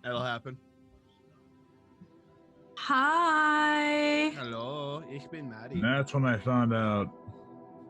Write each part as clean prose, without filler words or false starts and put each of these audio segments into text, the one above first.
That'll happen. Hi. Hello, ich bin Maddie. And that's when I found out.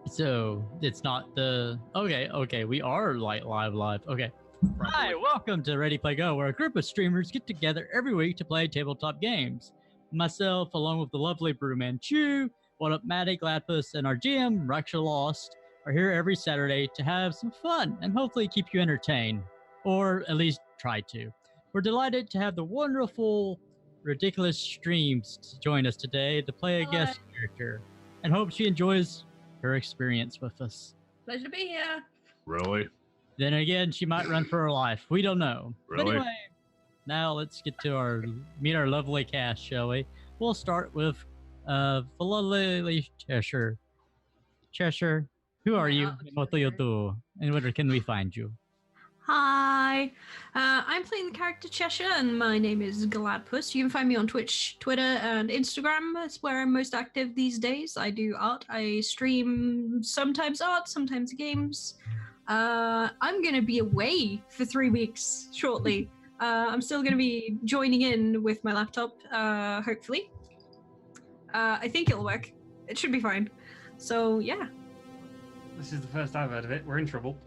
So it's not the okay. We are live. Okay. Probably. Hi, welcome to Ready Play Go, where a group of streamers get together every week to play tabletop games. Myself, along with the lovely Brewman Chew, What Up Maddie, Gladpuss, and our GM Raksha Lost, are here every Saturday to have some fun and hopefully keep you entertained, or at least try to. We're delighted to have the wonderful, ridiculous Streams to join us today to play a guest character, and hope she enjoys her experience with us. Pleasure to be here. Really? Then again, she might run for her life. We don't know. Really? But anyway, now let's get to meet our lovely cast, shall we? We'll start with the lovely Cheshire. Cheshire, who are you? What do you do? And where can we find you? Hi. I'm playing the character Cheshire, and my name is Gladpuss. You can find me on Twitch, Twitter, and Instagram. That's where I'm most active these days. I do art. I stream sometimes art, sometimes games. I'm going to be away for 3 weeks shortly. I'm still going to be joining in with my laptop, hopefully. I think it'll work. It should be fine. So, yeah. This is the first I've heard of it. We're in trouble.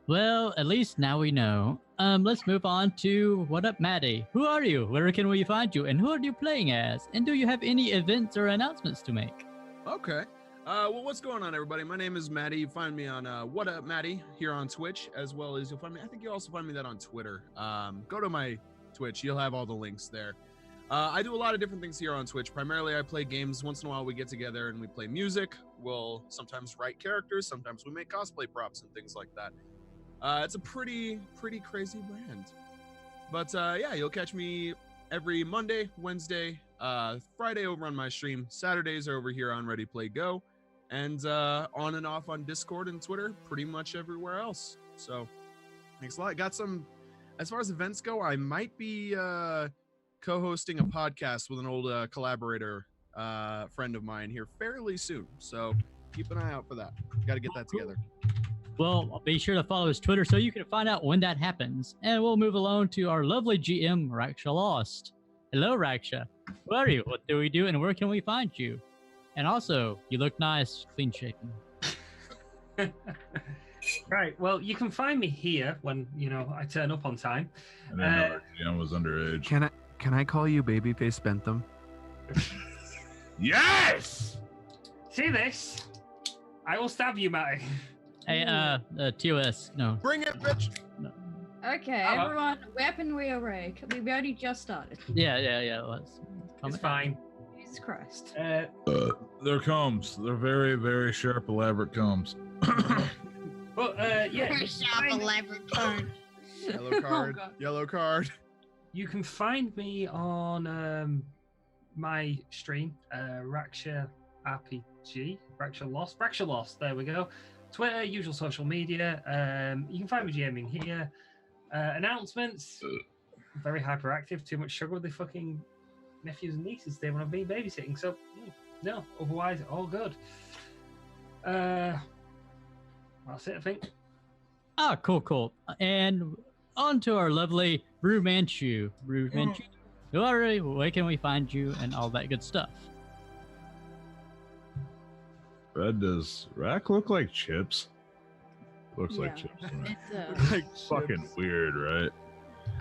Well, at least now we know. Let's move on to What Up Maddie. Who are you? Where can we find you? And who are you playing as? And do you have any events or announcements to make? Okay. Well, what's going on, everybody? My name is Maddie. You find me on What Up Maddie here on Twitch, as well as you'll find me. I think you'll also find me that on Twitter. Go to my Twitch. You'll have all the links there. I do a lot of different things here on Twitch. Primarily, I play games. Once in a while, we get together and we play music. We'll sometimes write characters. Sometimes we make cosplay props and things like that. It's a pretty crazy brand. But yeah, you'll catch me every Monday, Wednesday, Friday over on my stream. Saturdays are over here on Ready Play Go. And on and off on Discord and Twitter, pretty much everywhere else. So thanks a lot. Got some, as far as events go, I might be co-hosting a podcast with an old collaborator friend of mine here fairly soon. So keep an eye out for that. Got to get that together. Well, be sure to follow his Twitter so you can find out when that happens. And we'll move along to our lovely GM, Raksha Lost. Hello, Raksha. Who are you? What do we do? And where can we find you? And also, you look nice, clean shaven. Right. Well, you can find me here when, I turn up on time. I didn't know GM was underage. Can I call you Babyface Bentham? Yes! See this? I will stab you, Matty. Hey, TOS, no. Bring it, bitch! No. Okay, everyone, weaponry array. We've only just started. Yeah. Let's It's fine. Jesus Christ. There comes. They're very, very sharp, elaborate combs. But, yeah. Very sharp, elaborate turn. Yellow card. God. Yellow card. You can find me on my stream, Raksha RPG, Raksha Lost, there we go. Twitter, usual social media. You can find me GMing here. Announcements, very hyperactive, too much sugar with the fucking nephews and nieces today when I've been babysitting, so no, otherwise all good. That's it, I think. Ah, cool. And on to our lovely Brew Manchu. Brew Manchu, who are you? Where can we find you? And all that good stuff. Red, does Rack look like chips? Looks like Yeah. chips to me. It's Like Fucking weird, right?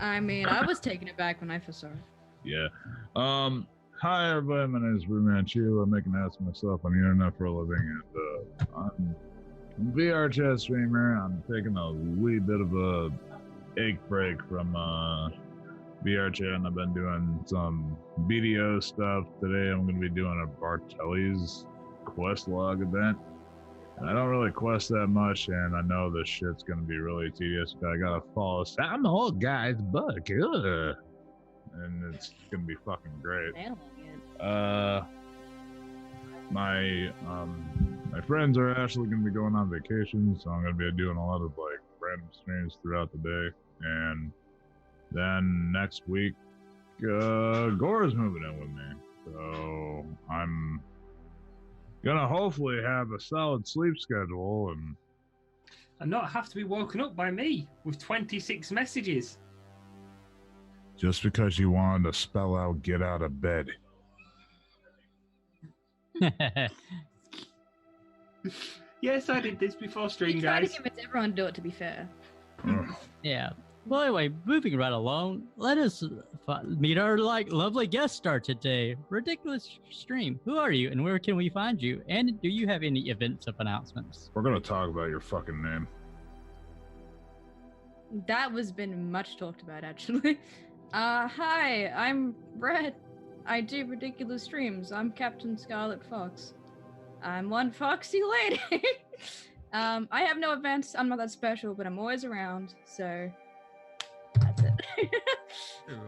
I mean, I was taken aback when I first saw it. Yeah. Hi everybody, my name is Brew Manchu. I make an ass of myself on the internet for a living, and I'm a VR chat streamer. I'm taking a wee bit of a ache break from VR chat, and I've been doing some BDO stuff. Today I'm going to be doing a Bartelli's quest log event. And I don't really quest that much, and I know this shit's going to be really tedious, but I got to follow some old guy's book. Ugh. And it's going to be fucking great. My friends are actually going to be going on vacation, so I'm going to be doing a lot of random streams throughout the day. And then next week, Gore's moving in with me, so I'm gonna hopefully have a solid sleep schedule And not have to be woken up by me with 26 messages. just because you wanted to spell out "get out of bed." Yes, I did this before stream, We try to guys. convince everyone to do it, to be fair. Ugh. Yeah. Well, anyway, moving right along, let us meet our lovely guest star today. Ridiculous Stream. Who are you, and where can we find you? And do you have any events of announcements? We're gonna talk about your fucking name. That was been much talked about, actually. Hi, I'm Brett. I do ridiculous streams. I'm Captain Scarlet Fox. I'm one foxy lady. I have no events. I'm not that special, but I'm always around, so that's it.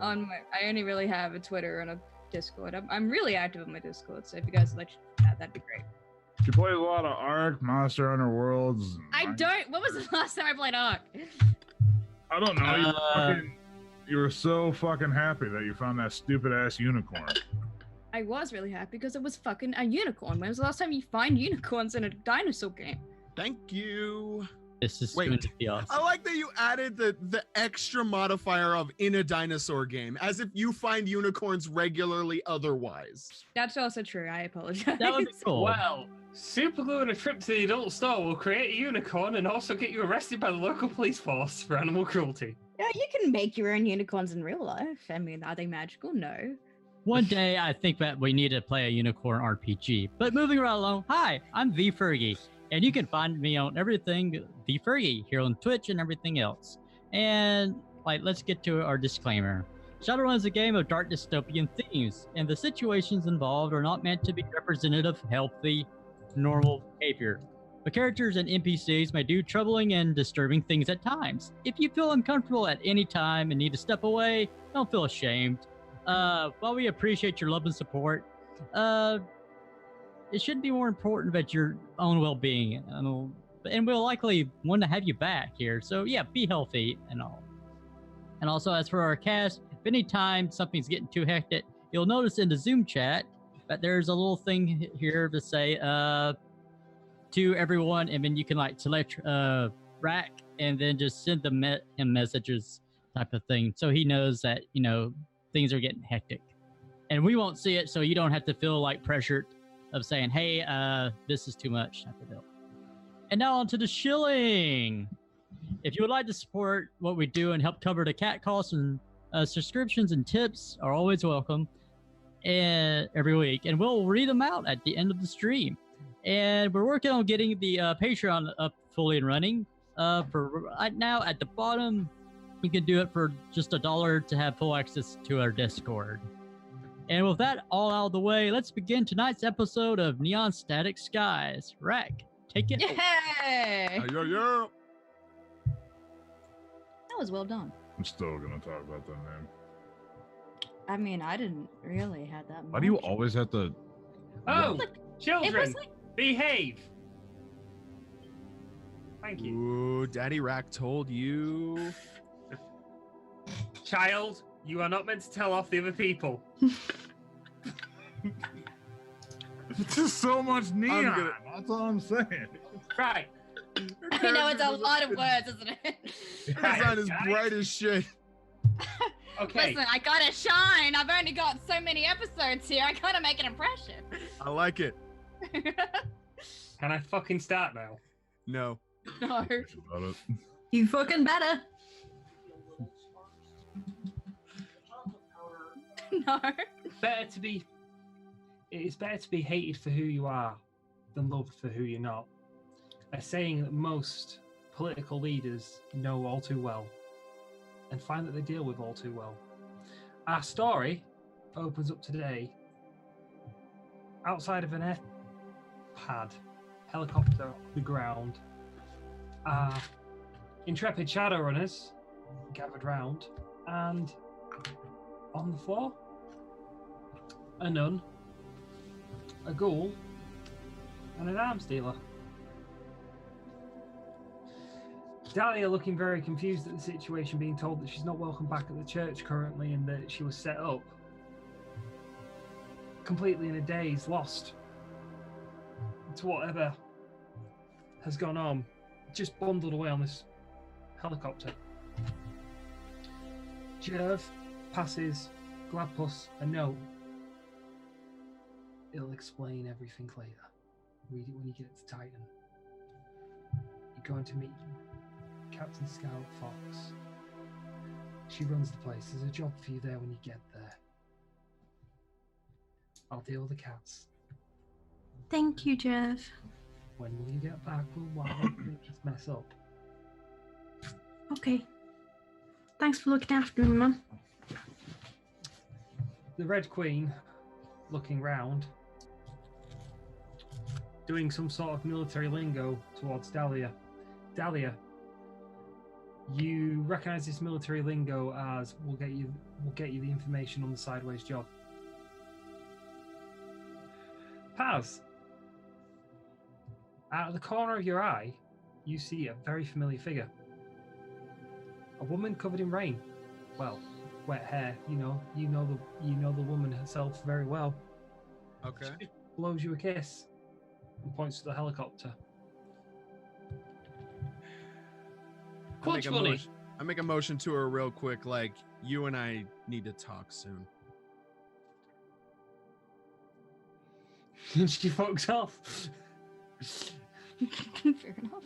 I only really have a Twitter and a Discord. I'm really active on my Discord, so if you guys would like to do that, that'd be great. She plays a lot of Ark, Monster Hunter Worlds. I don't. What was the last time I played Ark? I don't know. You were so fucking happy that you found that stupid ass unicorn. I was really happy because it was fucking a unicorn. When was the last time you find unicorns in a dinosaur game? Thank you. This is Wait. going to be awesome. I like that you added the extra modifier of in a dinosaur game, as if you find unicorns regularly otherwise. That's also true. I apologize. That would be cool. Well, super glue and a trip to the adult store will create a unicorn and also get you arrested by the local police force for animal cruelty. Yeah, you can make your own unicorns in real life. I mean, are they magical? No. One day, I think that we need to play a unicorn RPG. But moving right along, hi, I'm V Fergie, and you can find me on everything V Fergie here on Twitch and everything else. And let's get to our disclaimer. Shadowrun is a game of dark dystopian themes, and the situations involved are not meant to be representative of healthy, normal behavior. The characters and NPCs may do troubling and disturbing things at times. If you feel uncomfortable at any time and need to step away, don't feel ashamed. While we appreciate your love and support, it should be more important about your own well-being, and we'll likely want to have you back here. So yeah, be healthy and all. And also, as for our cast, if any time something's getting too hectic, you'll notice in the Zoom chat that there's a little thing here to say to everyone, and then you can select Rack and then just send him messages type of thing, so he knows that things are getting hectic, and we won't see it, so you don't have to feel pressured of saying, hey, this is too much type of deal. And now on to the shilling. If you would like to support what we do and help cover the cat costs, and subscriptions and tips are always welcome every week, and we'll read them out at the end of the stream. And we're working on getting the Patreon up fully and running. For right now, at the bottom, you can do it for just $1 to have full access to our Discord. And with that all out of the way, let's begin tonight's episode of Neon Static Skies. Rack, take it. Yay! Yeah. That was well done. I'm still gonna talk about that name. I mean, I didn't really have that much. Why do you always have to? Oh, It children, was behave. Thank you. Ooh, Daddy Rack told you. Child, you are not meant to tell off the other people. It's just so much neon. gonna- That's all I'm saying. Right. I know it's a lot of words, isn't it? Design is bright as shit. Okay. Listen, I gotta shine. I've only got so many episodes here. I gotta make an impression. I like it. Can I fucking start now? No. No. About it. You fucking better. No. It's better to be hated for who you are than loved for who you're not. A saying that most political leaders know all too well and find that they deal with all too well. Our story opens up today outside of an F-pad, helicopter off the ground. Our intrepid Shadowrunners gathered round, and on the floor, a nun, a ghoul, and an arms dealer. Dahlia looking very confused at the situation, being told that she's not welcome back at the church currently and that she was set up. Completely in a daze, lost to whatever has gone on. Just bundled away on this helicopter. Jerv passes Gladpuss a note. It'll explain everything later. Read it when you get to Titan. You're going to meet Captain Scarlet Fox. She runs the place. There's a job for you there when you get there. I'll deal with the cats. Thank you, Jeff. When will you get back? Well, why don't you just mess up? Okay. Thanks for looking after me, man. The Red Queen, looking round, doing some sort of military lingo towards Dahlia. Dahlia, you recognize this military lingo as we'll get you the information on the sideways job. Paz, out of the corner of your eye, you see a very familiar figure. A woman covered in rain. Well, wet hair. You know the woman herself very well. Okay. She blows you a kiss and points to the helicopter. Clutch Bunny. I make a motion to her real quick, like, you and I need to talk soon. And she fucks off. Fair enough.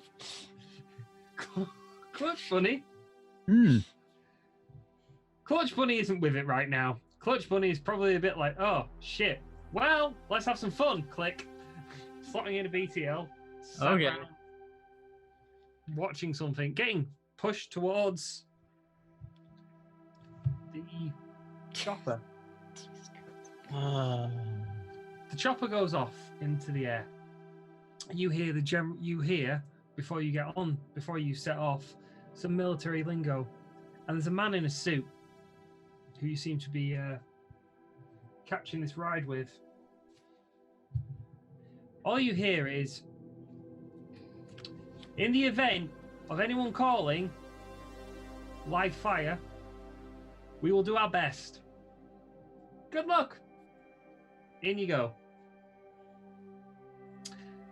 Clutch Bunny. Clutch Bunny isn't with it right now. Clutch Bunny is probably a bit like, oh shit. Well, let's have some fun. Click. Slotting in a BTL. Sat Okay. around, watching something. Getting pushed towards the chopper. The chopper goes off into the air. You hear before you set off, some military lingo, and there's a man in a suit who you seem to be catching this ride with. All you hear is, in the event of anyone calling live fire, we will do our best. Good luck. In you go.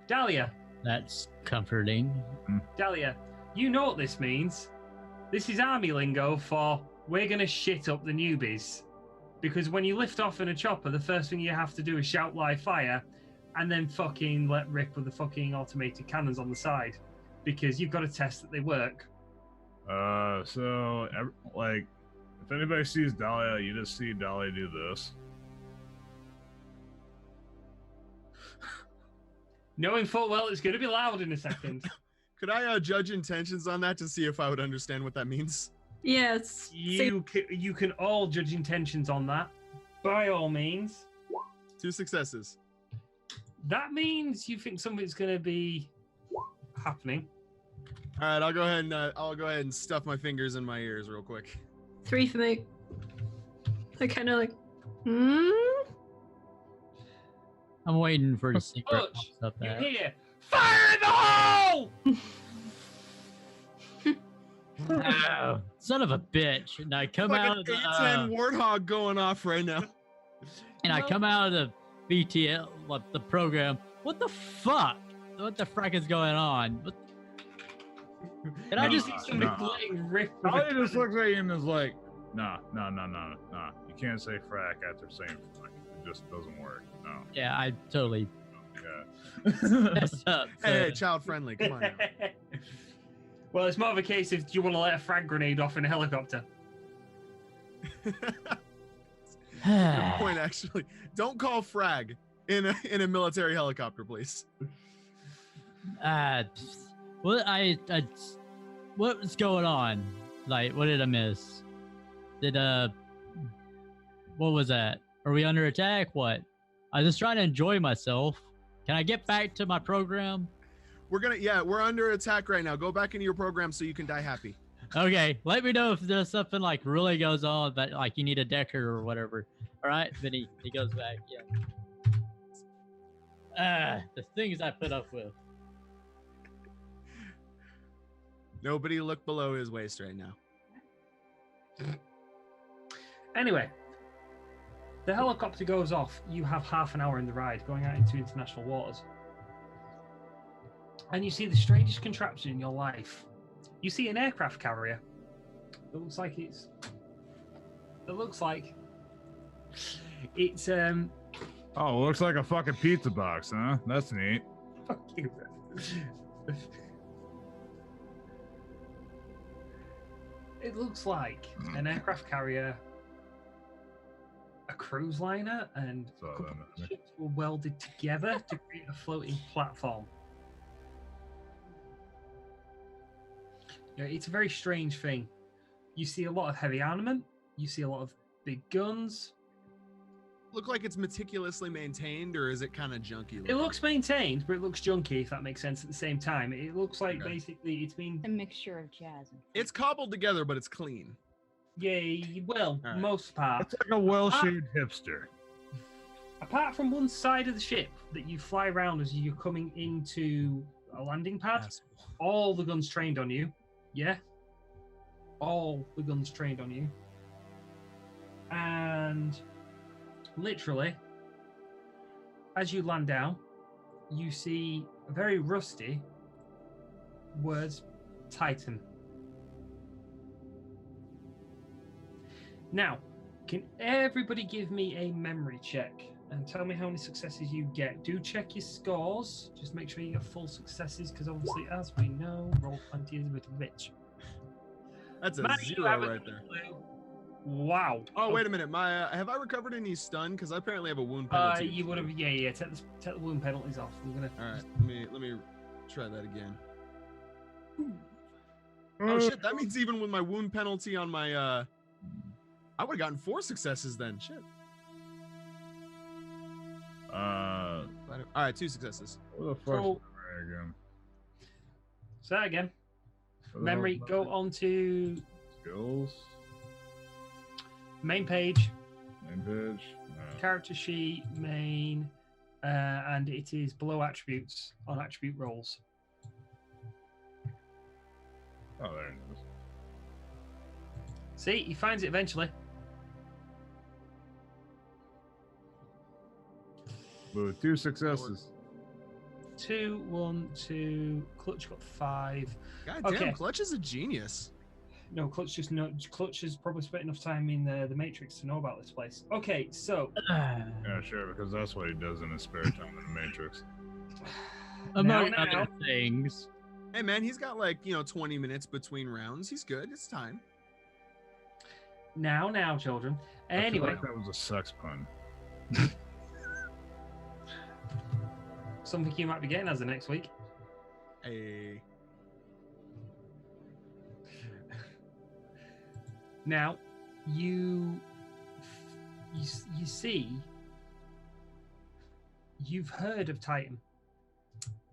Dahlia. That's comforting. Dahlia, you know what this means. This is army lingo for we're going to shit up the newbies. Because when you lift off in a chopper, the first thing you have to do is shout live fire and then fucking let rip with the fucking automated cannons on the side. Because you've got to test that they work. If anybody sees Dahlia, you just see Dahlia do this. Knowing full well it's going to be loud in a second. Could I judge intentions on that to see if I would understand what that means? Yes. You can all judge intentions on that. By all means. 2 successes. That means you think something's going to be happening. All right, I'll go ahead and stuff my fingers in my ears real quick. 3 for me. I kind of like, I'm waiting for the secret Butch, stuff you there. hear, fire in the hole! Oh, son of a bitch! And I come Like out an of the A10 Warthog going off right now. and I come out of the VTL, like, the program. What the fuck? What the frack is going on? What? And I just see somebody letting rip. with a Dahlia just cannon. looks at you and is like, nah. You can't say frack after saying frack. It just doesn't work. No. yeah, I totally Yeah. messed up. Hey, child friendly. Come on now. Well, it's more of a case of do you want to let a frag grenade off in a helicopter? Good point, actually. Don't call frag in a military helicopter, please. What was going on? Like, what did I miss? What was that? Are we under attack? What? I was just trying to enjoy myself. Can I get back to my program? We're under attack right now. Go back into your program so you can die happy. Okay, let me know if there's something like really goes on that like you need a decker or whatever. All right, then he goes back. Yeah. The things I put up with. Nobody look below his waist right now. Anyway, the helicopter goes off. You have half an hour in the ride going out into international waters. And you see the strangest contraption in your life. You see an aircraft carrier. It looks like it's Oh, looks like a fucking pizza box, huh? That's neat. fuck you. It looks like an aircraft carrier, a cruise liner, and a Saw couple that, of man. ships were welded together to create a floating platform. Yeah, it's a very strange thing. You see a lot of heavy armament. You see a lot of big guns. Look like it's meticulously maintained, or is it kind of junky? It looking? looks maintained, but it looks junky, if that makes sense at the same time. It looks like Okay. basically it's been, A mixture of jazz and It's cobbled together, but it's clean. well, All right. most part. It's like a well-shaved hipster. Apart from one side of the ship that you fly around as you're coming into a landing pad, Asshole. all the guns trained on you. Yeah. All the guns trained on you. And literally, as you land down, you see very rusty words Titan. Now, can everybody give me a memory check and tell me how many successes you get? Do check your scores. Just make sure you get full successes, because obviously, as we know, Roll20 is a bit of a bitch. That's a Matt, you zero have a right there. clue. Wow. Oh, wait a minute. My have I recovered any stun? Because I apparently have a wound penalty. You would have, yeah. Take the wound penalties off. We're gonna. All right, let me try that again. Oh shit! That means even with my wound penalty on my, I would have gotten 4 successes then. Shit. All right, 2 successes. What the fuck's So- memory again? Say that again. What the Memory. hell's Go on to skills. main page, Main page. character sheet, main, and it is below attributes on attribute roles. Oh, there it is. See, he finds it eventually. With 2 successes. 2, 1, 2. Clutch got 5. God damn, Okay. Clutch is a genius. No, Clutch has probably spent enough time in the Matrix to know about this place. Okay, so Yeah, sure, because that's what he does in his spare time in the Matrix. Among now. other things. Hey man, he's got like 20 minutes between rounds. He's good. It's time. now, children. I feel Anyway, like that was a sex pun. something you might be getting as of next week. Hey. Now, you see, you've heard of Titan.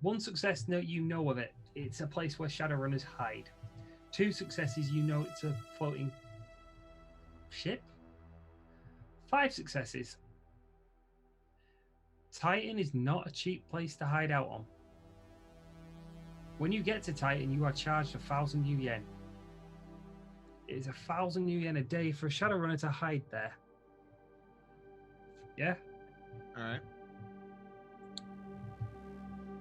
1 success, no, you know of it. It's a place where Shadowrunners hide. 2 successes, you know it's a floating ship. 5 successes. Titan is not a cheap place to hide out on. When you get to Titan, you are charged 1,000 new yen. It is 1,000 new yen a day for a Shadowrunner to hide there. Yeah? All right.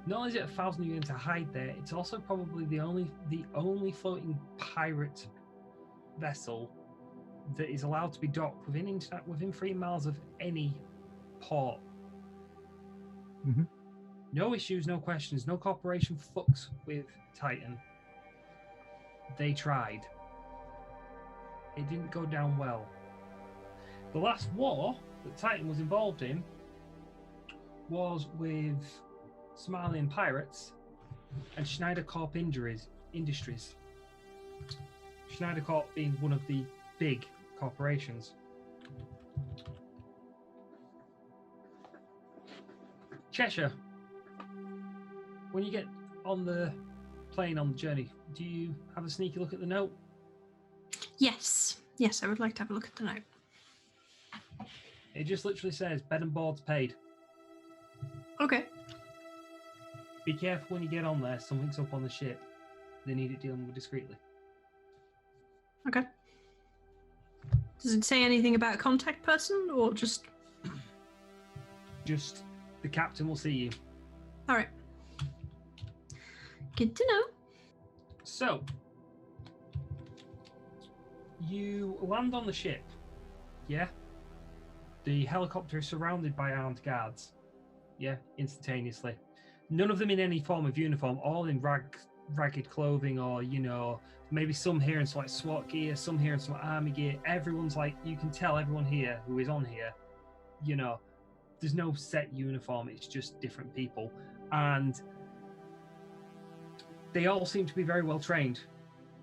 Not only is it 1,000 new yen to hide there, it's also probably the only floating pirate vessel that is allowed to be docked within 3 miles of any port. Mhm. No issues, no questions. No corporation fucks with Titan. They tried. It didn't go down well. The last war that Titan was involved in was with Somalian pirates and Schneider Corp Industries. Schneider Corp being one of the big corporations. Cheshire, when you get on the plane on the journey, do you have a sneaky look at the note? Yes. Yes, I would like to have a look at the note. It just literally says bed and board's paid. Okay. Be careful when you get on there, something's up on the ship. they need it dealing with discreetly. Okay. Does it say anything about a contact person or just? Just the captain will see you. All right. Good to know. So, you land on the ship. Yeah. The helicopter is surrounded by armed guards. Yeah, instantaneously. None of them in any form of uniform, all in ragged clothing, or, you know, maybe some here in some like SWAT gear, some here in some army gear. Everyone's like, you can tell everyone here who is on here, you know, there's no set uniform, it's just different people. And they all seem to be very well trained.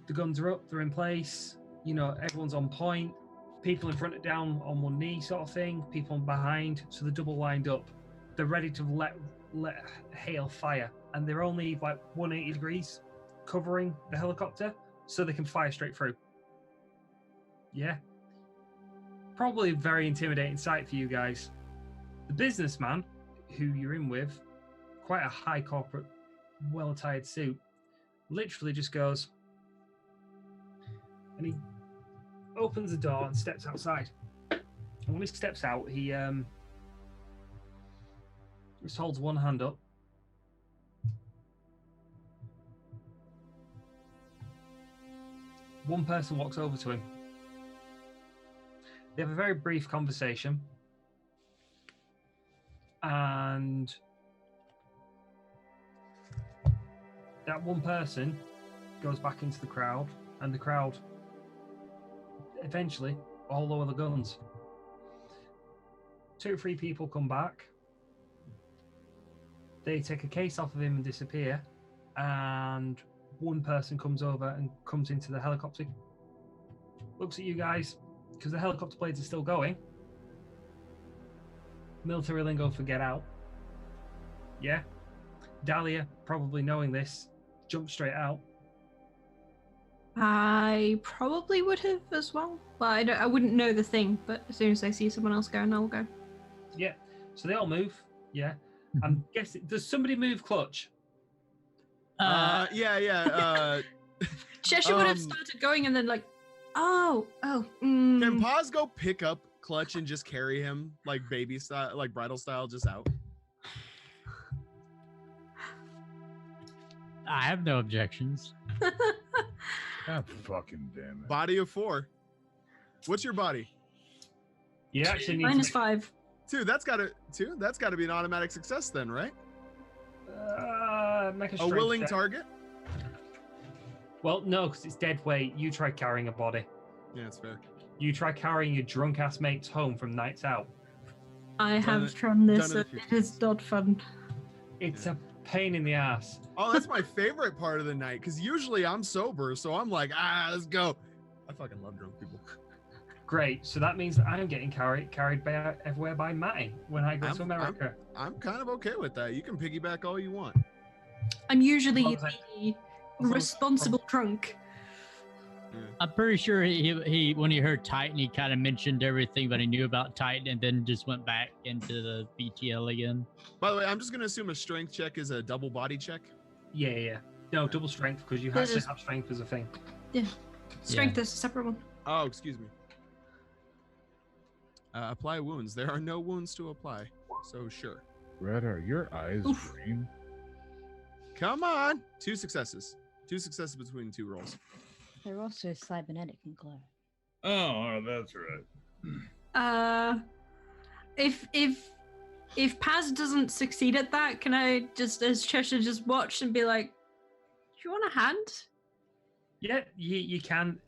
The guns are up, they're in place, you know, everyone's on point. People in front and down on one knee sort of thing, people behind, so they're double lined up. They're ready to let hail fire, and they're only like 180 degrees covering the helicopter, so they can fire straight through. Yeah. Probably a very intimidating sight for you guys. The businessman, who you're in with, quite a high corporate, well-attired suit, literally just goes, and he opens the door and steps outside. And when he steps out, he just holds one hand up. One person walks over to him. They have a very brief conversation. And that one person goes back into the crowd, and the crowd eventually all lower the guns. 2 or 3 people come back. They take a case off of him and disappear, and one person comes over and comes into the helicopter, looks at you guys, because the helicopter blades are still going. Military lingo for get out. Yeah. Dahlia, probably knowing this, jumped straight out. I probably would have as well. Well, I wouldn't know the thing, but as soon as I see someone else going, I'll go. Yeah. So they all move. Yeah. I'm guessing. Does somebody move clutch? Yeah. Cheshire would have started going and then like, Can Paz go pick up Clutch and just carry him like baby style, like bridal style, just out? I have no objections. God fucking damn it. Body of 4. What's your body? You actually need minus to 5. 2. That's gotta be an automatic success then, right? make a A strength willing check. target? Well, no, because it's dead weight. You try carrying a body. Yeah, that's fair. You try carrying your drunk ass mates home from nights out. I Done have it- tried this. done it a few It is not fun. It's a pain in the ass. Oh, that's my favorite part of the night, because usually I'm sober, so I'm like, let's go. I fucking love drunk people. Great. So that means that I'm getting carried by everywhere by Matty when I go to America. I'm kind of okay with that. You can piggyback all you want. I'm usually As long as the responsible drunk. I'm pretty sure he when he heard Titan, he kind of mentioned everything that he knew about Titan, and then just went back into the BTL again. By the way, I'm just gonna assume a strength check is a double body check. Yeah. No, double strength, because you have to have strength as a thing. Strength is a separate one. Oh, excuse me. Apply wounds. There are no wounds to apply, so sure. Red, are your eyes Oof. green? Come on. 2 successes. 2 successes between 2 rolls. They're also cybernetic and glow. Oh, that's right. If Paz doesn't succeed at that, can I just, as Cheshire, just watch and be like, do you want a hand? Yeah, you can.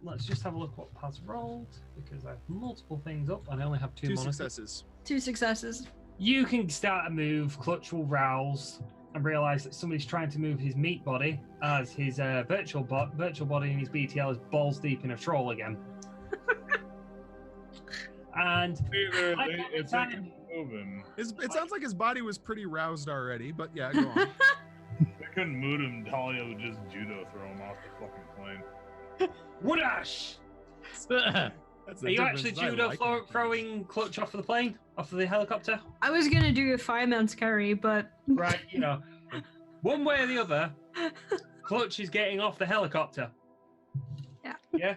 Let's just have a look what Paz rolled, because I have multiple things up and I only have 2 2 monitors. successes. 2 successes. You can start a move, Clutch will rouse and realize that somebody's trying to move his meat body as his virtual body in his BTL is balls deep in a troll again. And It's moving. It sounds like his body was pretty roused already, but yeah, go on. They couldn't move him. Talia would just judo throw him off the fucking plane. Whoosh! That's the Are you difference. actually I judo like it. throwing Clutch off of the plane? Off of the helicopter? I was gonna do a fireman's carry, but Right, one way or the other, Clutch is getting off the helicopter. Yeah. Yeah.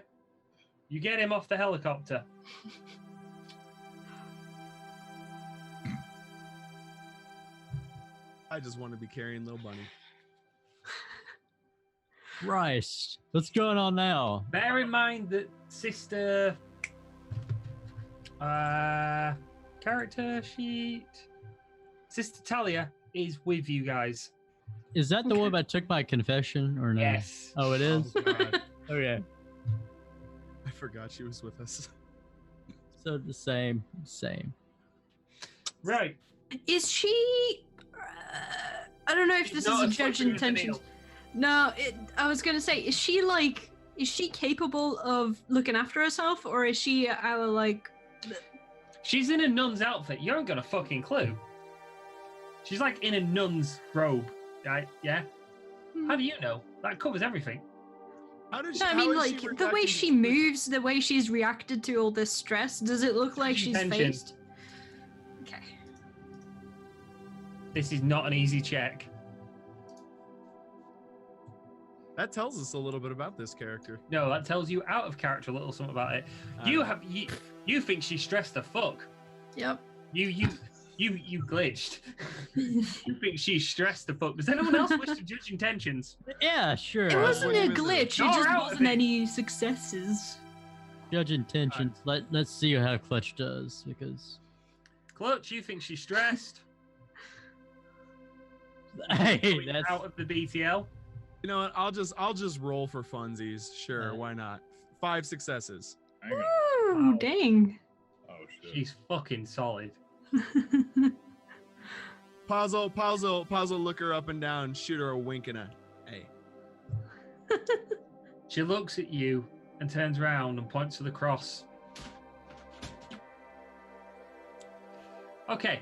You get him off the helicopter. I just want to be carrying little bunny. Christ. What's going on now? Bear in mind that Sister character sheet. Sister Talia is with you guys. Is that the one that took my confession or no? Yes. Oh, it is? Oh, God. Okay. I forgot she was with us. So the same. Right. Is she? I don't know if She's this not is a as judge slippery as the intentions. needle. No, I was gonna say, is she capable of looking after herself, or is she like? She's in a nun's outfit. You haven't got a fucking clue. She's like in a nun's robe. Right? Yeah. How do you know? That covers everything. How did she? No, I how mean, is she like the way reacting she to- moves, the way she's reacted to all this stress. Does it look like she's Tension. phased? Okay. This is not an easy check. That tells us a little bit about this character. No, that tells you out of character a little something about it. You think she's stressed the fuck. Yep. You glitched. You think she's stressed the fuck. Does anyone else wish to judge intentions? Yeah, sure. It wasn't what a is it? glitch. It You're just out of wasn't it. any successes. Judge intentions. Let's see how Clutch does because Clutch, you think she's stressed? hey, that's Out of the BTL. You know what? I'll just roll for funsies. Sure, Right. why not? 5 successes. Hang on. Ooh, Wow. dang. Oh shit. She's fucking solid. Puzzle, look her up and down, shoot her a wink and a hey. She looks at you and turns around and points to the cross. Okay.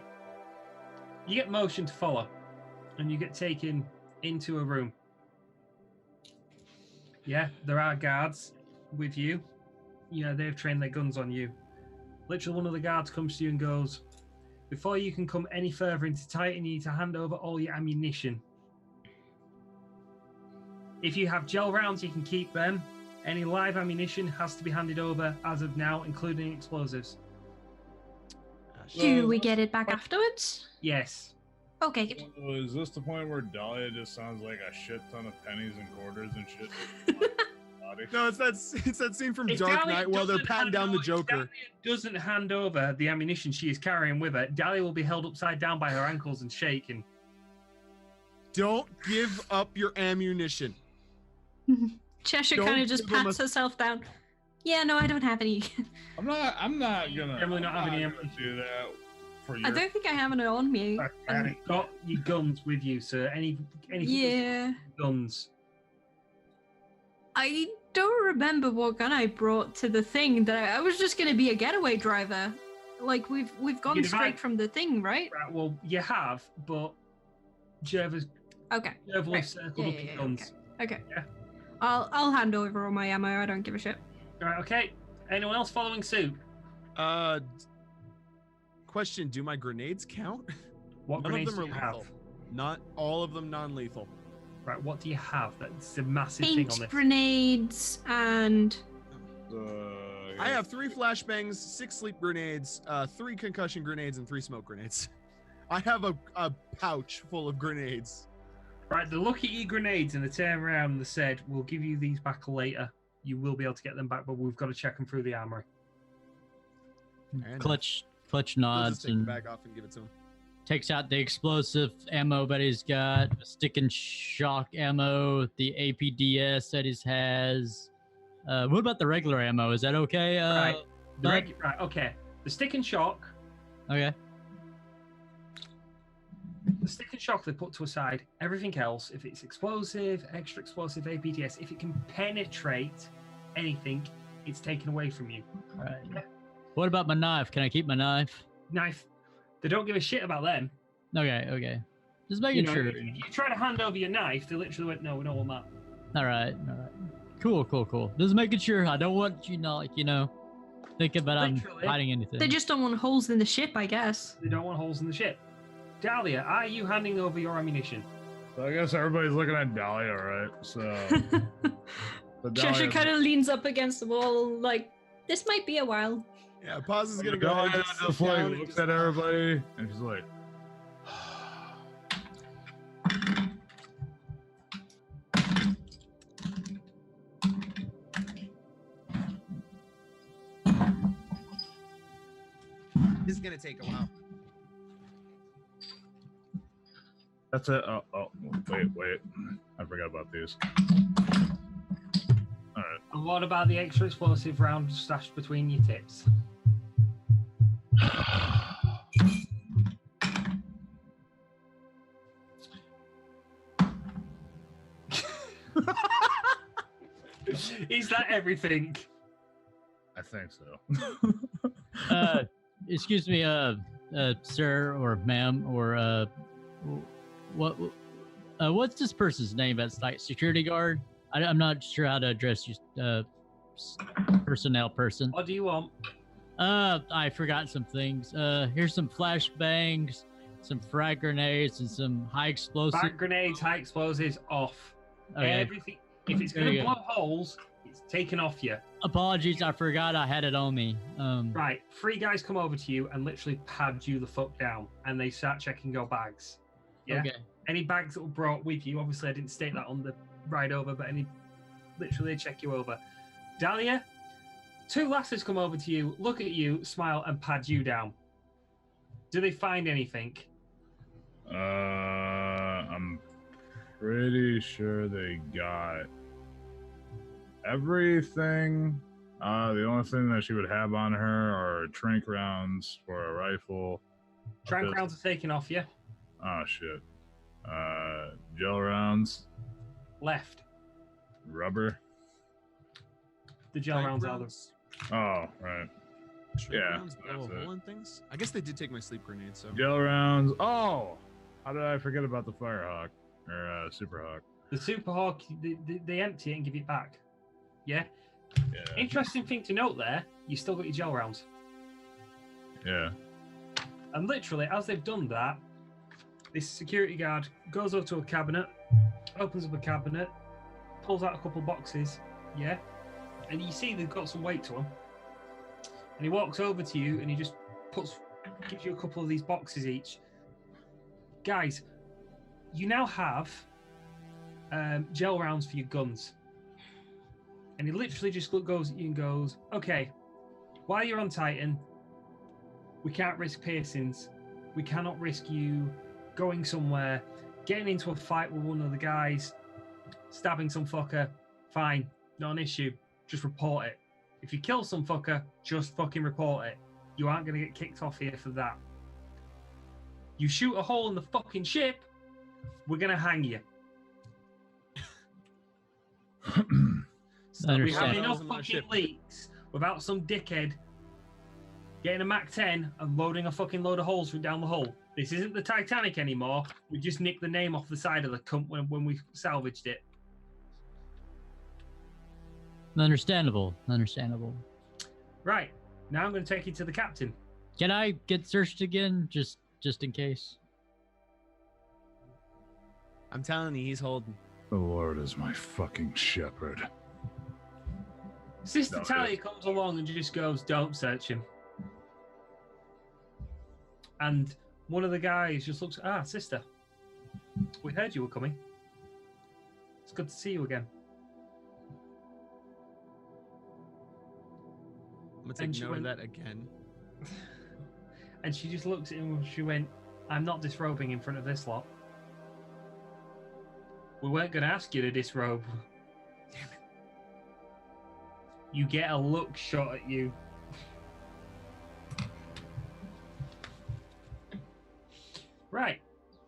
You get motion to follow, and you get taken into a room. Yeah, there are guards with you. You know, they've trained their guns on you. Literally, one of the guards comes to you and goes, "Before you can come any further into Titan, you need to hand over all your ammunition. If you have gel rounds, you can keep them. Any live ammunition has to be handed over as of now, including explosives." Do we get it back afterwards? Yes. Okay, good. So is this the point where Dahlia just sounds like a shit ton of pennies and quarters and shit? to the body? No, it's that scene from If Dark Dahlia Knight where they're doesn't patting hand down the over- if Joker. Dahlia doesn't hand over the ammunition she is carrying with her, Dahlia will be held upside down by her ankles and shaken. Don't give up your ammunition. Cheshire Don't kind of just give 'em pats a- herself down. Yeah, no, I don't have any. I'm not gonna. Generally not having any I'm not gonna do that for you. I don't think I have it on me. And you've got your guns with you, sir. Any Yeah. guns? I don't remember what gun I brought to the thing. That I was just gonna be a getaway driver. Like we've gone You straight divide- from the thing, right? Right, well, you have, but Jervis Okay. will Right. circled Yeah, up yeah, your yeah, guns. Okay. Yeah. I'll hand over all my ammo. I don't give a shit. Right, okay. Anyone else following suit? Question: do my grenades count? What None of grenades them do are you have? lethal. Not all of them non-lethal. Right, what do you have? That's a massive thing on Paint this. grenades and I have 3 flashbangs, 6 sleep grenades, 3 concussion grenades, and 3 smoke grenades. I have a pouch full of grenades. Right, they look at your grenades and they turn around and they said, "We'll give you these back later. You will be able to get them back, but we've got to check them through the armory." And Clutch I'll just nods take the and bag off and give it to him. takes out the explosive ammo that he's got, the stick and shock ammo, the APDS that he has. What about the regular ammo? Is that okay? Right. Bud? Right, okay. The stick and shock. Okay. The stick and shock they put to a side. Everything else, if it's explosive, extra explosive, APDS, if it can penetrate anything, it's taken away from you. All right. What about my knife? Can I keep my knife? Knife, they don't give a shit about them. Okay. Just You making know, sure. if you try to hand over your knife, they literally went, "No, we don't want that." All right. Cool. Just making sure. I don't want you thinking that I'm Literally. hiding anything. they just don't want holes in the ship, I guess. They don't want holes in the ship. Dahlia, are you handing over your ammunition? So I guess everybody's looking at Dahlia, right? So Cheshire kind of leans up against the wall, like, this might be a while. Yeah, Paz is gonna go Dahlia ahead and just sit like down and looks just- at everybody, and she's like, This is gonna take a while. "That's it." Oh, wait! I forgot about these. All right. And what about the extra explosive round stashed between your tits? Is that everything? I think so. Excuse me, sir or ma'am, or what? What's this person's name? That's like security guard. I'm not sure how to address you, personnel person. What do you want? I forgot some things. Here's some flashbangs, some frag grenades, and some high explosive. Back grenades, high explosives, off. Okay. Everything. If it's There going to you blow go. holes, it's taken off you. Apologies, I forgot I had it on me. Right, 3 guys come over to you and literally pad you the fuck down, and they start checking your bags. Yeah. Okay. Any bags that were brought with you, obviously I didn't state that on the ride over, but literally they check you over. Dahlia, 2 lasses come over to you, look at you, smile, and pad you down. Do they find anything? I'm pretty sure they got everything. The only thing that she would have on her are trank rounds for a rifle. Trank rounds are taken off you. Oh shit. Gel rounds, Left. rubber. The gel Tank rounds are the... rounds, Oh, right. shrink yeah, rounds, blow that's a it. hole in things. I guess they did take my sleep grenade, so Gel rounds. Oh, how did I forget about the Firehawk or Superhawk? The Super Hawk, they empty it and give it back. Yeah? Yeah. Interesting thing to note there, you still got your gel rounds. Yeah. And literally, as they've done that, this security guard goes over to a cabinet, opens up a cabinet, pulls out a couple boxes, yeah? And you see they've got some weight to them. And he walks over to you and he just gives you a couple of these boxes each. Guys, you now have gel rounds for your guns. And he literally just goes at you and goes, okay, while you're on Titan, we can't risk piercings. We cannot risk you going somewhere, getting into a fight with one of the guys, stabbing some fucker. Fine, not an issue. Just report it. If you kill some fucker, just fucking report it. You aren't going to get kicked off here for that. You shoot a hole in the fucking ship, we're going to hang you. Stop We have Understand. enough on my fucking ship. leaks without some dickhead getting a Mac 10 and loading a fucking load of holes down the hull. This isn't the Titanic anymore. We just nicked the name off the side of the cunt when we salvaged it. Understandable. Right. Now I'm going to take you to the captain. Can I get searched again, just in case? I'm telling you, he's holding. The Lord is my fucking shepherd. Sister No, Talia yes. comes along and just goes, don't search him. And one of the guys just looks, sister, we heard you were coming. It's good to see you again. I'm gonna And take she note of went- that again. And she just looked at him and she went, I'm not disrobing in front of this lot. We weren't going to ask you to disrobe. Damn it. You get a look shot at you. Right.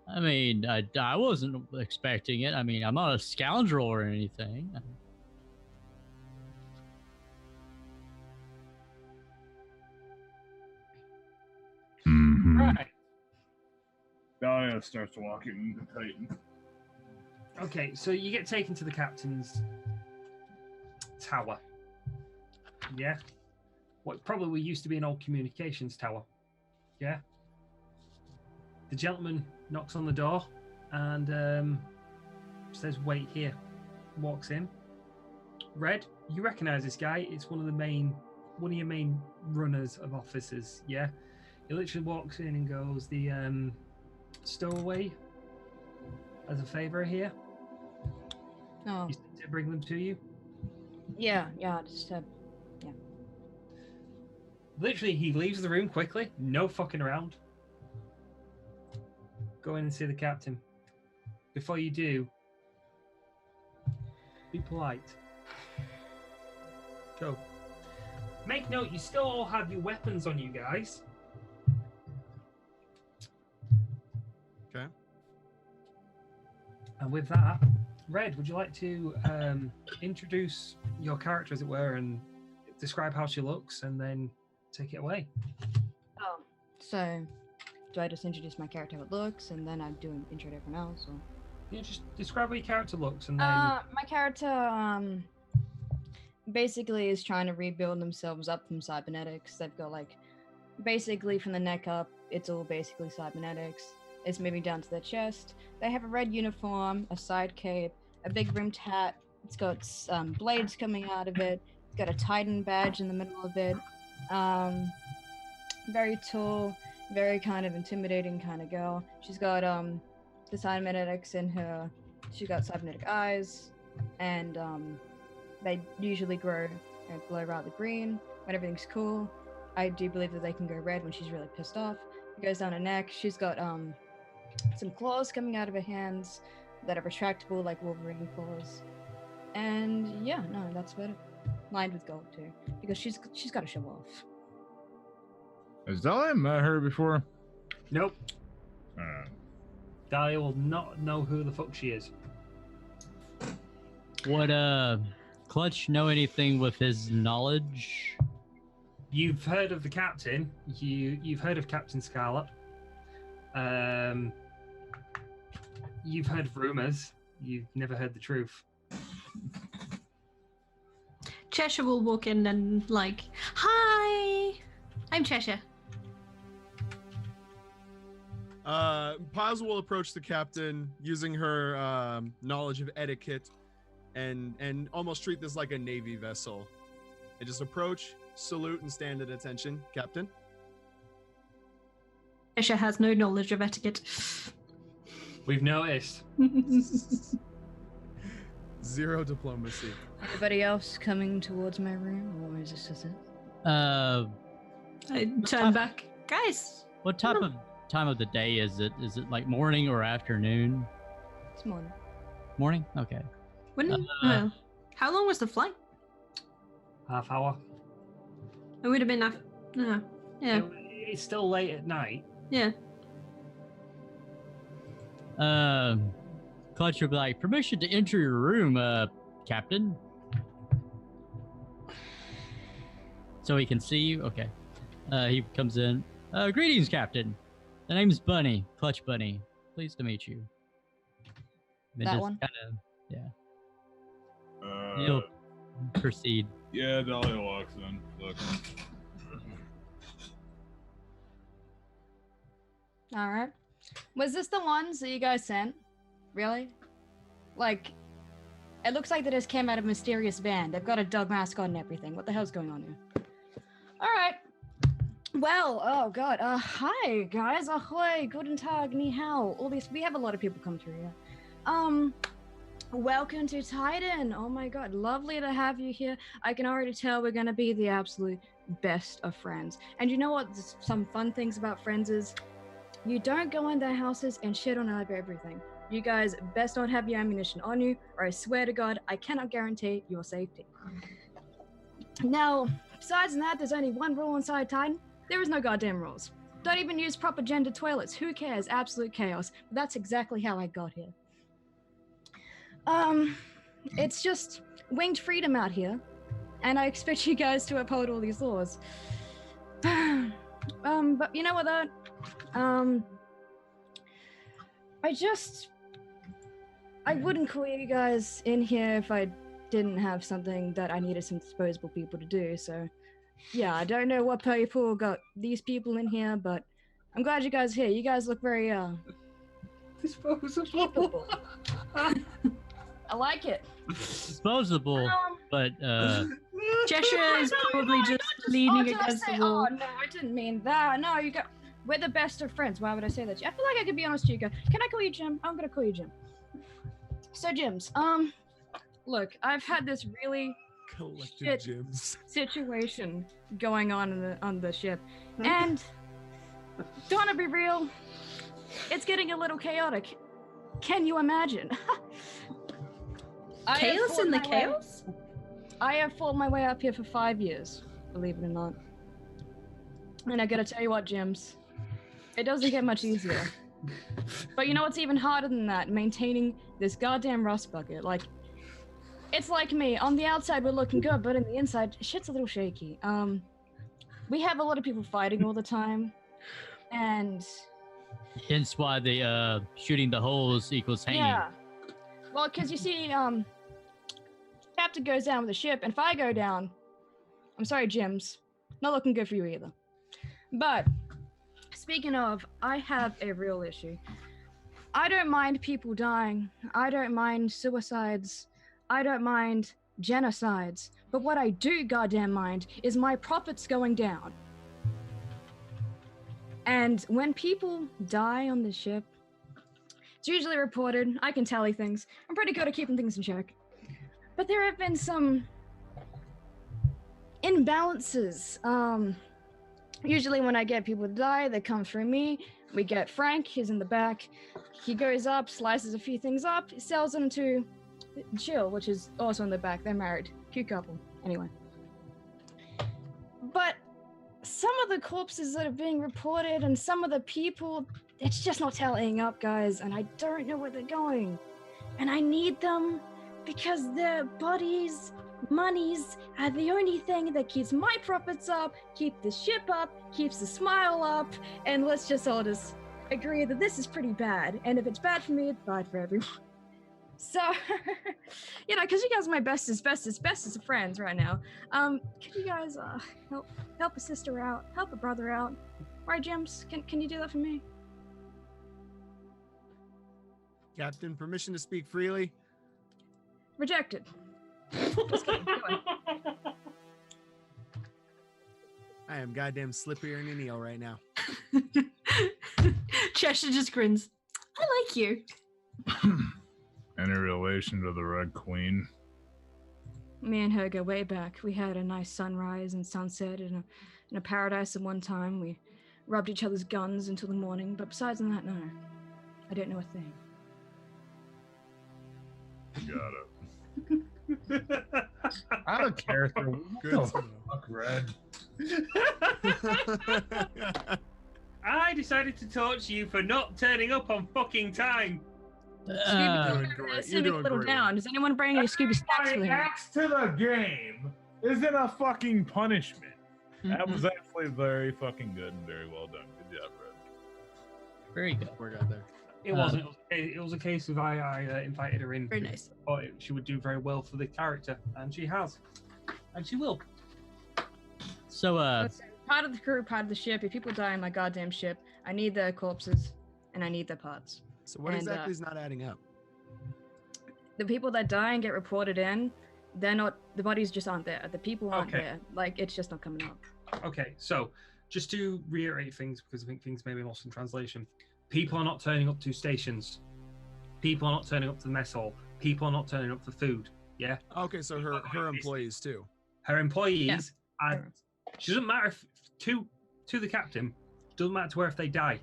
I mean, I wasn't expecting it. I mean, I'm not a scoundrel or anything. Mm-hmm. Right. Dahlia starts walking into Titan. Okay, so you get taken to the captain's tower. Yeah. What probably used to be an old communications tower. Yeah. The gentleman knocks on the door and says, "Wait here." Walks in. Red, you recognize this guy. It's one of your main runners of officers. Yeah, he literally walks in and goes, "The stowaway, as a favor here, Oh, you said to bring them to you." yeah, just Literally, he leaves the room quickly. No fucking around. Go in and see the captain. Before you do, be polite. Go. Make note, you still all have your weapons on you guys. Okay. And with that, Red, would you like to introduce your character, as it were, and describe how she looks, and then take it away? Oh, so do I just introduce my character, how it looks, and then I do an intro to everyone else? Or? Yeah, just describe how your character looks, and then My character basically is trying to rebuild themselves up from cybernetics. They've got like basically from the neck up, it's all basically cybernetics. It's moving down to their chest. They have a red uniform, a side cape, a big rimmed hat. It's got blades coming out of it. It's got a Titan badge in the middle of it. Very tall, very kind of intimidating kind of girl. She's got the cybernetics in her. She's got cybernetic eyes, and they usually glow rather green when everything's cool. I do believe that they can go red when she's really pissed off. It goes down her neck. She's got some claws coming out of her hands that are retractable like Wolverine claws. And yeah, no, that's about it. Lined with gold too, because she's got to show off. Has Dahlia met her before? nope. Dahlia will not know who the fuck she is. Would Clutch know anything with his knowledge? You've heard of the captain. You've heard of Captain Scarlet. You've heard rumors. You've never heard the truth. Cheshire will walk in and like, "Hi, I'm Cheshire." Paz will approach the captain using her knowledge of etiquette and almost treat this like a Navy vessel. And just approach, salute, and stand at attention. Captain? Cheshire has no knowledge of etiquette. We've noticed. Zero diplomacy. Anybody else coming towards my room, or is this just it? I turn back. Guys, What type of time of the day is it? Is it like morning or afternoon? It's morning. Morning? Okay. when, how long was the flight? Half hour. It would have been after. Yeah, It's still late at night. yeah. Clutch will be like, "Permission to enter your room, Captain." So he can see you? Okay. He comes in. "Greetings, Captain. The name's Bunny, Clutch Bunny. Pleased to meet you." And That just one? Kinda, yeah. He'll proceed. Yeah, Dahlia walks in. Look. All right. Was this the ones that you guys sent? Really? Like, it looks like they just came out of a mysterious van. They've got a dog mascot and everything. What the hell's going on here? All right. Well, oh god. Hi guys. Ahoy. Guten Tag. Ni hao. All these. We have a lot of people come through here. Welcome to Titan. Oh my god. Lovely to have you here. I can already tell we're gonna be the absolute best of friends. And you know what? Some fun things about friends is you don't go in their houses and shit on everything. You guys best not have your ammunition on you, or I swear to God, I cannot guarantee your safety. Now, besides that, there's only one rule inside Titan. There is no goddamn rules. Don't even use proper gender toilets. Who cares? Absolute chaos. But that's exactly how I got here. It's just winged freedom out here, and I expect you guys to uphold all these laws. But you know what though? I wouldn't call you guys in here if I didn't have something that I needed some disposable people to do, so yeah, I don't know what people got these people in here, but I'm glad you guys are here. You guys look very, Disposable. capable. I like it. Disposable, but Cheshire is probably just leaning against the wall. Oh no, I didn't mean that. No, you got. We're the best of friends. Why would I say that? I feel like I could be honest with you. Can I call you Jim? I'm gonna call you Jim. So Jims, look, I've had this really Collective gyms. situation going on the ship, and don't want to be real, it's getting a little chaotic. Can you imagine? Chaos in the chaos? I have fought my way up here for 5 years, believe it or not. And I gotta tell you what, Jims, it doesn't get much easier. But you know what's even harder than that? Maintaining this goddamn rust bucket. Like, it's like me. On the outside, we're looking good, but in the inside, shit's a little shaky. We have a lot of people fighting all the time, and hence why the shooting the holes equals hanging. yeah. Well, because you see, Captain goes down with the ship, and if I go down, I'm sorry, Jims, not looking good for you either. But speaking of, I have a real issue. I don't mind people dying. I don't mind suicides. I don't mind genocides. But what I do goddamn mind is my profits going down. And when people die on the ship, it's usually reported. I can tally things. I'm pretty good at keeping things in check. But there have been some imbalances. Usually when I get people to die, they come through me. We get Frank, he's in the back. He goes up, slices a few things up, sells them to Jill, which is also in the back. They're married. Cute couple. Anyway. But some of the corpses that are being reported and some of the people, it's just not tallying up, guys, and I don't know where they're going. And I need them because their bodies, monies are the only thing that keeps my profits up, keep the ship up, keeps the smile up, and let's just all just agree that this is pretty bad. And if it's bad for me, it's bad for everyone. So, you know, because you guys are my bestest of friends right now. Could you guys help a sister out, help a brother out? Right, Jims? Can you do that for me? Captain, permission to speak freely? Rejected. Just kidding. Go ahead. I am goddamn slipperier than an eel right now. Cheshire just grins. I like you. Any relation to the Red Queen? Me and her go way back. We had a nice sunrise and sunset in a paradise at one time. We rubbed each other's guns until the morning, but besides that, no. I don't know a thing. Got it. Out of character. Good What to the know. fuck, Red? I decided to torture you for not turning up on fucking time. doing great. You're Sitting a doing little great. down. Does anyone bring any Scooby snacks for My him? axe to the game isn't a fucking punishment. That was actually very fucking good and very well done. Good job, Red. Very good. Work out there. It wasn't. It was a case of I invited her in. Very nice. Thought she would do very well for the character, and she has, and she will. So, Listen, part of the crew, part of the ship. If people die on my goddamn ship, I need their corpses and I need their parts. So what And, exactly is not adding up? The people that die and get reported in, they're not. The bodies just aren't there. The people aren't Okay. there. Like it's just not coming up. Okay, so just to reiterate things, because I think things may be lost in translation. People are not turning up to stations. People are not turning up to the mess hall. People are not turning up for food. Yeah, Okay, so her employees too. her employees. Yeah. She doesn't matter if to the captain. Doesn't matter to her if they die.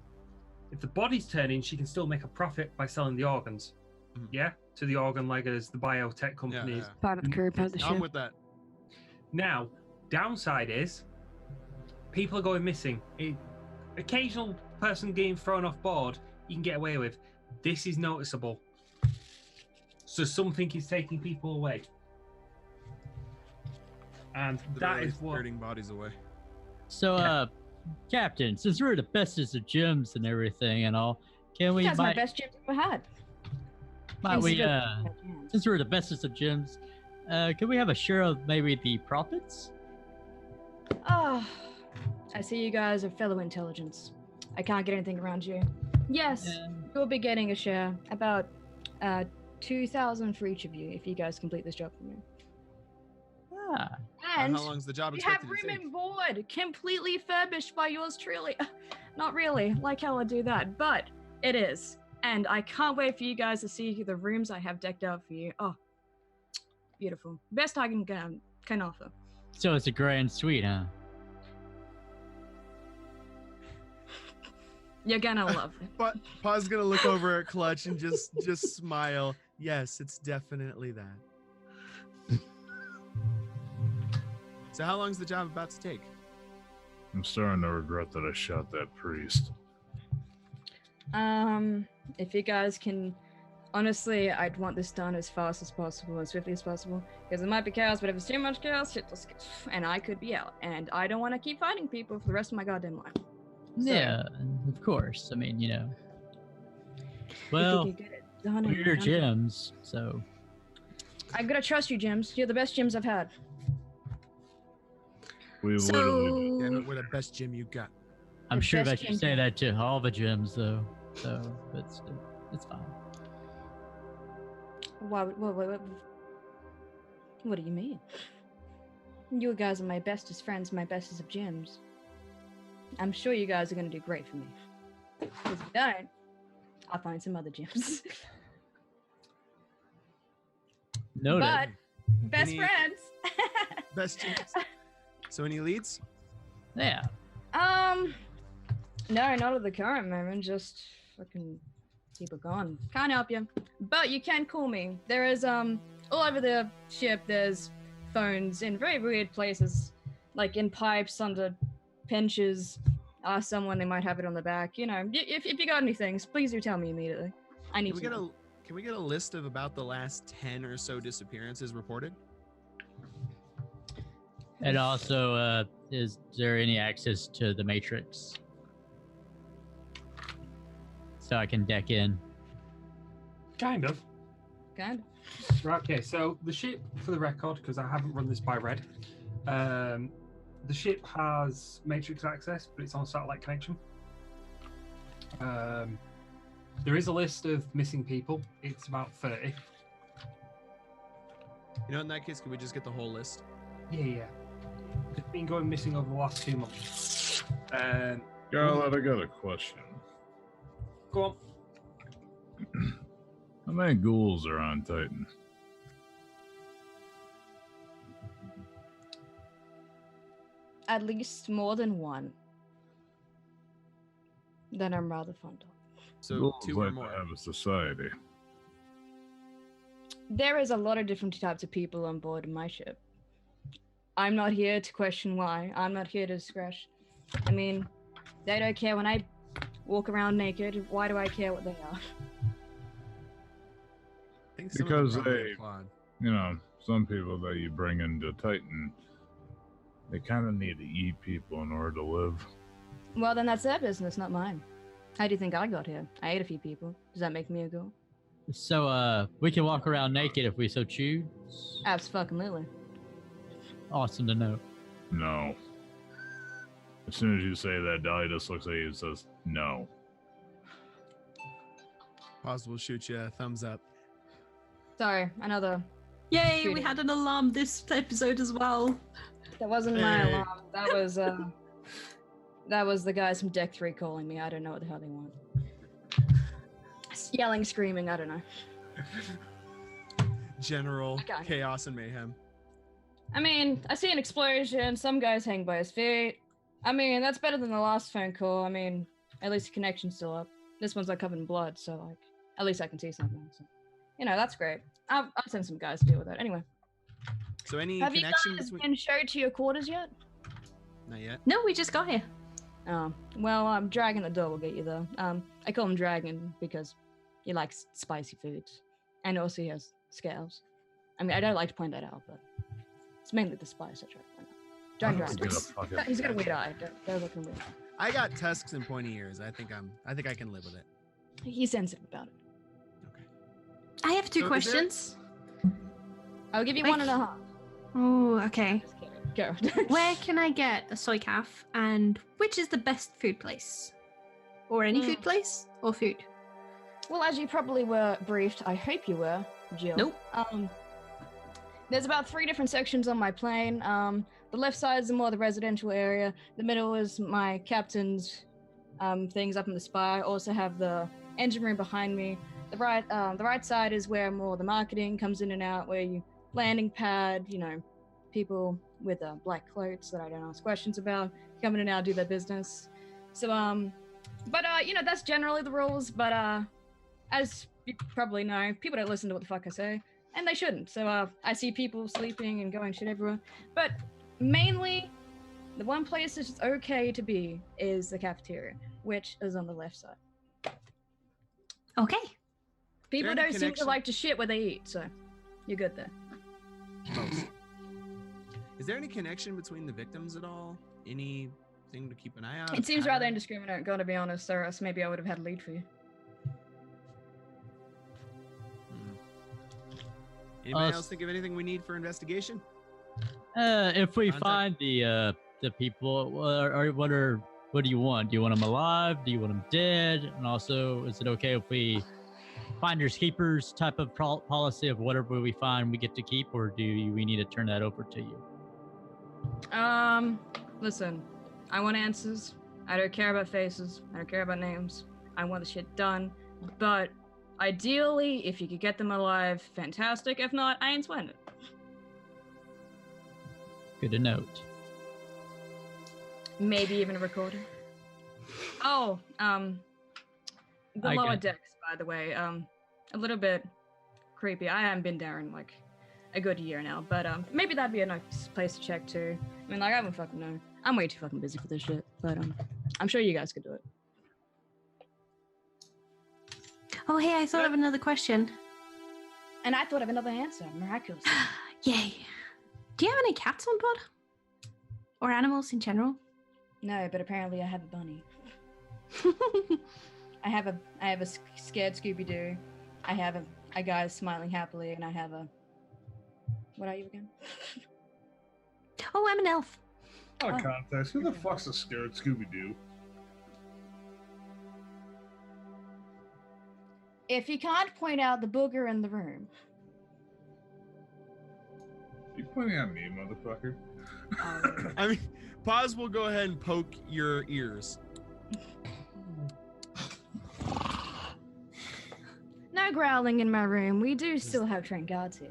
If the bodies turn in, she can still make a profit by selling the organs. Mhm. Yeah, to the organ leggers, the biotech companies. yeah. Part of the crew, part of the I'm ship. with that. Now, downside is people are going missing. Occasional person getting thrown off board, you can get away with. This is noticeable. So something is taking people away. And that Literally is what. spiriting bodies away. so, Captain, since we're the bestest of gyms and everything and all, can we That's my might, best gym I've ever had. might we Consider- since we're the bestest of gyms, can we have a share of maybe the profits? Oh, I see you guys are fellow intelligence. I can't get anything around you. Yes, you'll be getting a share, about 2,000 for each of you if you guys complete this job for me. Ah, And how long's the job we have expected to room take? and board, completely furbished by yours truly. Not really, like how I do that, but it is. And I can't wait for you guys to see the rooms I have decked out for you. Oh, beautiful. Best I can offer. so it's a grand suite, huh? You're gonna love it. But Pa's gonna look over at Clutch and just smile. Yes, it's definitely that. So how long's the job about to take? I'm starting to regret that I shot that priest. If you guys can, honestly, I'd want this done as fast as possible, as swiftly as possible, because it might be chaos, but if it's too much chaos, shit just gets, and I could be out, and I don't want to keep fighting people for the rest of my goddamn life. So, Yeah, of course. I mean, if well, you could get it done, we're your done. gyms, so I'm gonna trust you, Jims. You're the best gyms I've had. We literally. Damn So it, we're the best gym you got. I'm The sure best that you gym say gym. that to all the gyms, though. So it's fine. What do you mean? You guys are my bestest friends, my bestest of gyms. I'm sure you guys are gonna do great for me. If you don't, I'll find some other gyms. Noted. But best Any- friends. Best gyms. So any leads? Yeah. No, not at the current moment. Just fucking keep it going. Can't help you, but you can call me. There is all over the ship. There's phones in very weird places, like in pipes under benches. Ask someone, they might have it on the back. You know, if you got any things, please do tell me immediately. I need Can we to get know. can we get a list of about the last 10 or so disappearances reported? And also, is there any access to the Matrix? So I can deck in. Kind of. Kind Right, okay, so the ship, for the record, because I haven't run this by Red, the ship has Matrix access, but it's on satellite connection. There is a list of missing people. It's about 30. You know, in that case, can we just get the whole list? Yeah. It's been going missing over the last 2 months. Scarlett, I got a question. Go on. How many ghouls are on Titan? At least more than one. That I'm rather fond of. So Ghouls 2 or like more. to have a society. There is a lot of different types of people on board my ship. I'm not here to question why. I'm not here to scratch. I mean, they don't care when I walk around naked. Why do I care what they are? I think some of Because them probably they- applaud. You know, some people that you bring into Titan, they kind of need to eat people in order to live. Well, then that's their business, not mine. How do you think I got here? I ate a few people. Does that make me a girl? So we can walk around naked if we so choose. Absolutely. Awesome to know. No. As soon as you say that, Dahlia just looks at you and says, no. Pause will shoot you a thumbs up. Sorry, another. yay, we Shooting. had an alarm this episode as well. That wasn't my Hey. alarm. That was the guys from Deck 3 calling me. I don't know what the hell they want. Yelling, screaming, I don't know. General Okay. chaos and mayhem. I mean, I see an explosion, some guys hang by his feet. I mean, that's better than the last phone call. I mean, at least the connection's still up. This one's like covered in blood, so like, at least I can see something. So, you know, that's great. I'll send some guys to deal with that. Anyway, So any have you connection guys between? been showed to your quarters yet? Not yet. No, we just got here. Oh, well, Dragon the door will get you though. I call him Dragon because he likes spicy foods, and also he has scales. I mean, I don't like to point that out, but it's mainly the spice I try to point out. Dragon I'm Dragon. just gonna fucking- He's got a weird eye. Don't look him weird. I got tusks and pointy ears. I think I can live with it. He's sensitive about it. Okay. I have two So is there- questions. I'll give you Like- 1.5. Oh, okay. Go. Where can I get a soy calf, and which is the best food place? Or any food place? Or food? Well, as you probably were briefed, I hope you were, Jill. Nope. There's about 3 different sections on my plane. The left side is more the residential area. The middle is my captain's things up in the spire. I also have the engine room behind me. The right side is where more the marketing comes in and out, where you landing pad, people with black cloaks that I don't ask questions about come in and out, do their business. So that's generally the rules. But as you probably know, people don't listen to what the fuck I say, and they shouldn't. So I see people sleeping and going shit everywhere. But mainly, the one place that's okay to be is the cafeteria, which is on the left side. Okay. People any don't seem to connection? like to shit where they eat, so you're good there. Is there any connection between the victims at all? Anything to keep an eye on? It seems rather pattern? indiscriminate, gotta be honest, or else maybe I would have had a lead for you. Anybody else think of anything we need for investigation? If we Contact. find the people, what do you want? Do you want them alive? Do you want them dead? And also, is it okay if we finders keepers type of policy of whatever we find we get to keep, or do we need to turn that over to you? Listen, I want answers. I don't care about faces. I don't care about names. I want the shit done. But ideally, if you could get them alive, fantastic. If not, I ain't sweating it. Good to note. Maybe even a recording. Oh, the I lower get- decks, by the way, a little bit creepy. I haven't been there in like a good year now, but maybe that'd be a nice place to check too. I mean, like, I don't fucking know. I'm way too fucking busy for this shit, but I'm sure you guys could do it. Oh, hey, I thought of another question. And I thought of another answer, miraculously. Yay. Do you have any cats on board? Or animals in general? No, but apparently I have a bunny. I have a scared Scooby-Doo. I have a guy smiling happily, and I have a... What are you again? Oh, I'm an elf. Out of context, who the fuck's a scared Scooby-Doo? If you can't point out the booger in the room... You pointing at me, motherfucker? I mean, Paz will go ahead and poke your ears. No growling in my room. We do still have trained guards here,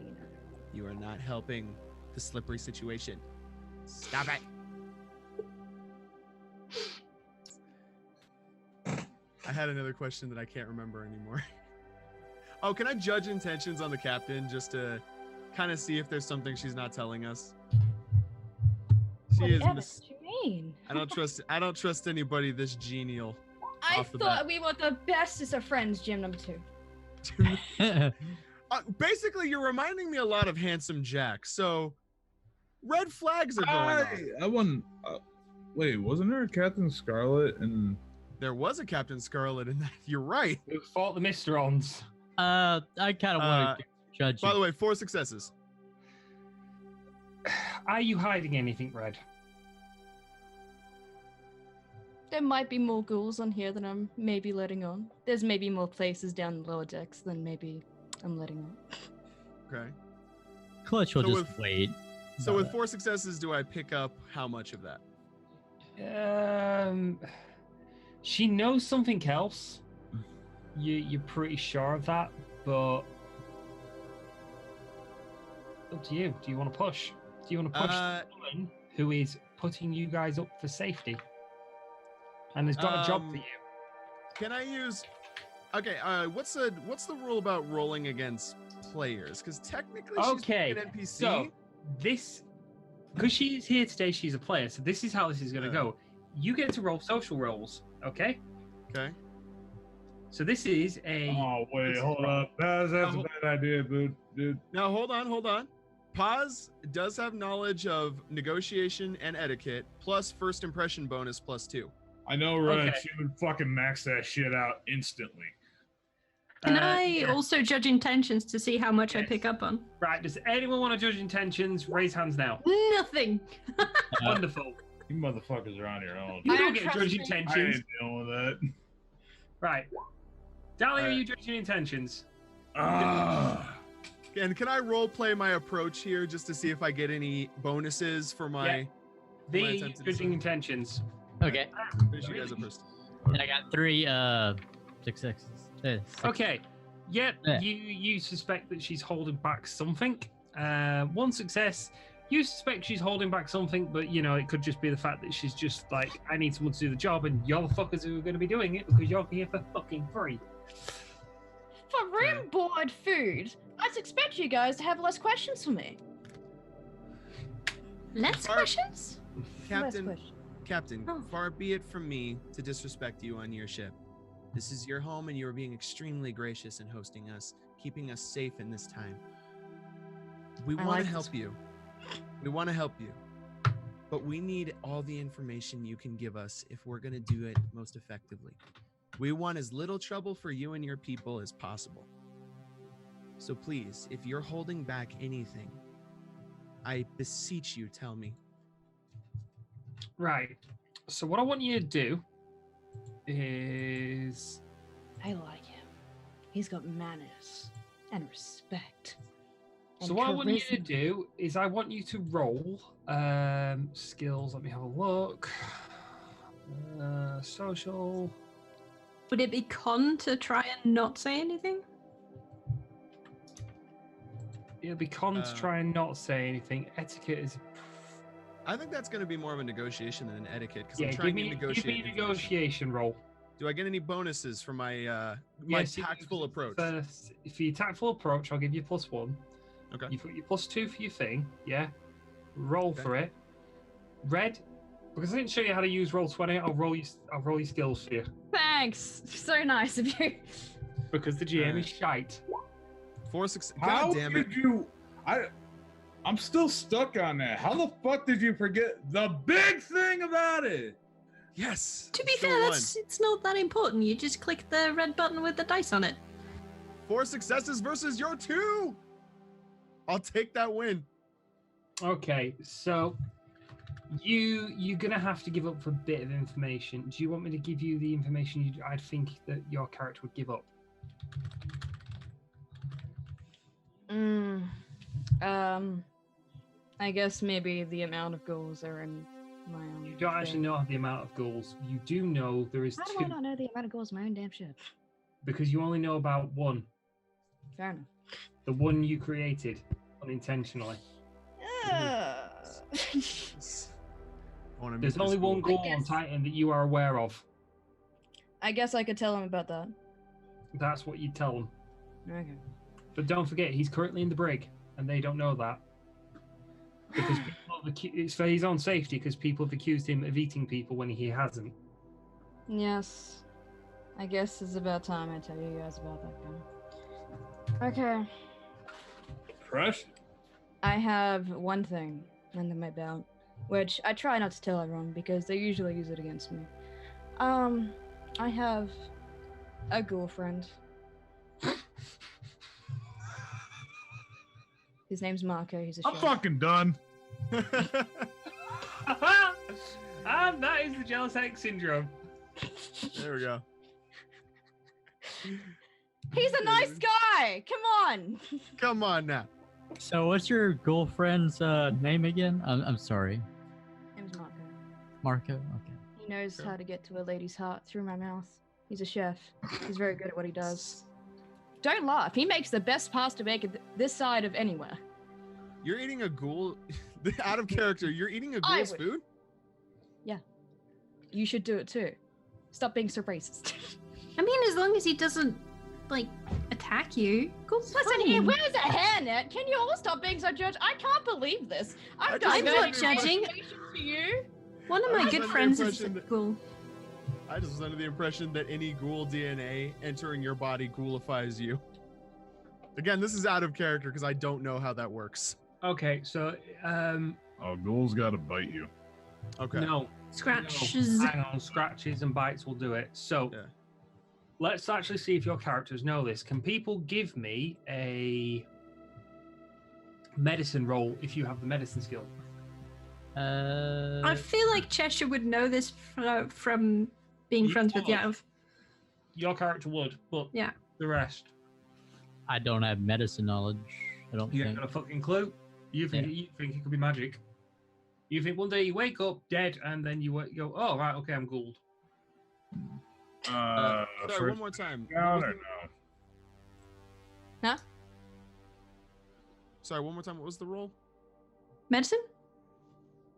You are not helping the slippery situation. Stop it. I had another question that I can't remember anymore. Oh, can I judge intentions on the captain just to kind of see if there's something she's not telling us? She is. Whatever you mean? I don't trust anybody this genial. I off the thought bat. we were the bestest of friends, Gym number 2. Basically, you're reminding me a lot of Handsome Jack. So, red flags are going on. I wouldn't. Wait, wasn't there a Captain Scarlet and? There was a Captain Scarlet in that. You're right. It fought the Mysterons. I kind of want to judge By you. the way, 4 successes. Are you hiding anything, Red? There might be more ghouls on here than I'm maybe letting on. There's maybe more places down the lower decks than maybe I'm letting on. Okay. Clutch will So just wait. So with 4 successes, do I pick up how much of that? She knows something else. You're pretty sure of that, but up to you. Do you want to push? Do you want to push the woman who is putting you guys up for safety and has got a job for you? Can I use? Okay. What's the rule about rolling against players? Because technically, Okay, she's an NPC. so this, because she's here today, she's a player. So this is how this is going to go. You get to roll social roles, okay? Okay. So this is a. Oh wait, hold up. That's a bad idea, dude. Now hold on. Paz does have knowledge of negotiation and etiquette, plus first impression bonus +2. I know, Red. Okay. She would fucking max that shit out instantly. Can I yeah. also judge intentions to see how much I pick up on? Right, does anyone want to judge intentions? Raise hands now. Nothing. Wonderful. You motherfuckers are on your own. You I don't don't get trust judge you. I intentions. ain't dealing with that. Right. Dahlia, are you judging intentions? And can I role play my approach here just to see if I get any bonuses for my? The attempt to judging decide? intentions. Okay. Finish you guys up first. And I got 3 successes. Six. Okay. Yep. Yeah. You suspect that she's holding back something. 1 success. You suspect she's holding back something, but you know it could just be the fact that she's just like, I need someone to do the job, and you're the fuckers who are going to be doing it because you're here for fucking free. For room board food, I'd expect you guys to have less questions for me. Less questions? Captain, Less questions. Captain, Oh. far be it from me to disrespect you on your ship. This is your home, and you are being extremely gracious in hosting us, keeping us safe in this time. We I want like to this. help you. We want to help you. But we need all the information you can give us if we're going to do it most effectively. We want as little trouble for you and your people as possible. So please, if you're holding back anything, I beseech you, tell me. Right. So what I want you to do is I like him. He's got manners and respect. So and what I want you to charisma. do is I want you to roll skills. Let me have a look. Social. Would it be con to try and not say anything? It'll be con to try and not say anything. Etiquette is. I think that's going to be more of a negotiation than an etiquette because Yeah, I'm give trying me, to negotiate. give me a information. negotiation roll. Do I get any bonuses for my Yes, you- tactful approach? First, for your tactful approach, I'll give you +1. Okay. You've got your +2 for your thing. Yeah. Roll Okay. for it. Red, because I didn't show you how to use Roll20. I'll roll your skills for you Thanks. So nice of you. because the GM Alright. is shite. 4 success. How God damn it! did you? I'm still stuck on that. How the fuck did you forget the big thing about it? Yes. To be still fair, won. it's not that important. You just click the red button with the dice on it. 4 successes versus your 2. I'll take that win. Okay, so you're gonna have to give up for a bit of information. Do you want me to give you the information I think that your character would give up? I guess maybe the amount of goals are in my own. You don't actually thing. know the amount of goals. You do know there is How do 2 I not know the amount of goals in my own damn ship? because you only know about 1. Fair enough. The one you created unintentionally. I wanna meet There's this only one fool. goal on guess- Titan that you are aware of. I guess I could tell him about that. That's what you tell them. Okay. But don't forget, he's currently in the brig, and they don't know that. Because it's for his own safety, because people have accused him of eating people when he hasn't. Yes. I guess it's about time I tell you guys about that guy. Okay. Fresh? I have one thing under my belt, which I try not to tell everyone because they usually use it against me. I have a girlfriend. His name's Marco. He's a I'm chef. fucking done. And that is the jealous ex syndrome. There we go. He's a nice guy. Come on. Come on now. So what's your girlfriend's name again? I'm sorry. Name's Marco. Marco? Okay. He knows how to get to a lady's heart through my mouth. He's a chef. He's very good at what he does. Don't laugh. He makes the best pasta bacon this side of anywhere. You're eating a ghoul. Out of character. You're eating a I ghoul's would. food? You should do it too. Stop being so racist. I mean, as long as he doesn't, like, attack you. Cool's Listen, he fine. wears a hairnet. Can you all stop being so judged? I can't believe this. I I'm just I'm was not under the judging. To you. One of I my was good under the friends is impression that- cool. I just was under the impression that any ghoul DNA entering your body ghoulifies you. Again, this is out of character because I don't know how that works. Okay, so Oh, ghouls gotta bite you. Okay. no. Scratches. No, hang on, scratches and bites will do it. So Yeah. let's actually see if your characters know this. Can people give me a medicine roll if you have the medicine skill? I feel like Cheshire would know this from being You friends with would. Yav. Your character would, but Yeah. the rest. I don't have medicine knowledge. I don't You ain't think. got a fucking clue. You think it could be magic. You think one day you wake up dead and then you go, oh right, okay, I'm Gould. Sorry, First one more time. down What or was no? Huh? Sorry, one more time. What was the role? Medicine?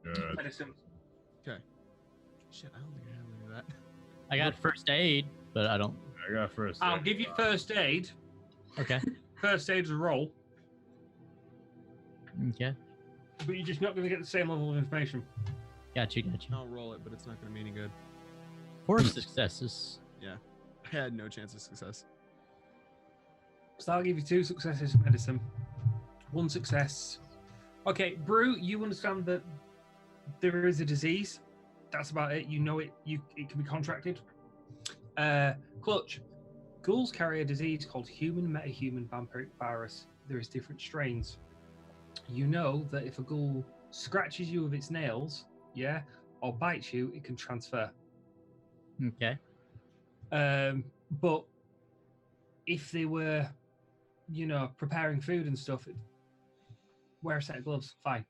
Good. Medicine. Shit, I don't think I have any of that. I got first aid, but I don't. I got first. I'll aid. give you first aid. Okay. First aid's a roll, Okay. but you're just not going to get the same level of information. Gotcha. I'll roll it, but it's not going to be any good. 4 successes. I had no chance of success. So I'll give you 2 successes for medicine. 1 success. Okay, Brew, you understand that there is a disease. That's about it. You know it. It can be contracted. Clutch. Ghouls carry a disease called human metahuman vampiric virus. There is different strains. You know that if a ghoul scratches you with its nails, or bites you, it can transfer. Okay. But if they were, preparing food and stuff, wear a set of gloves. Fine.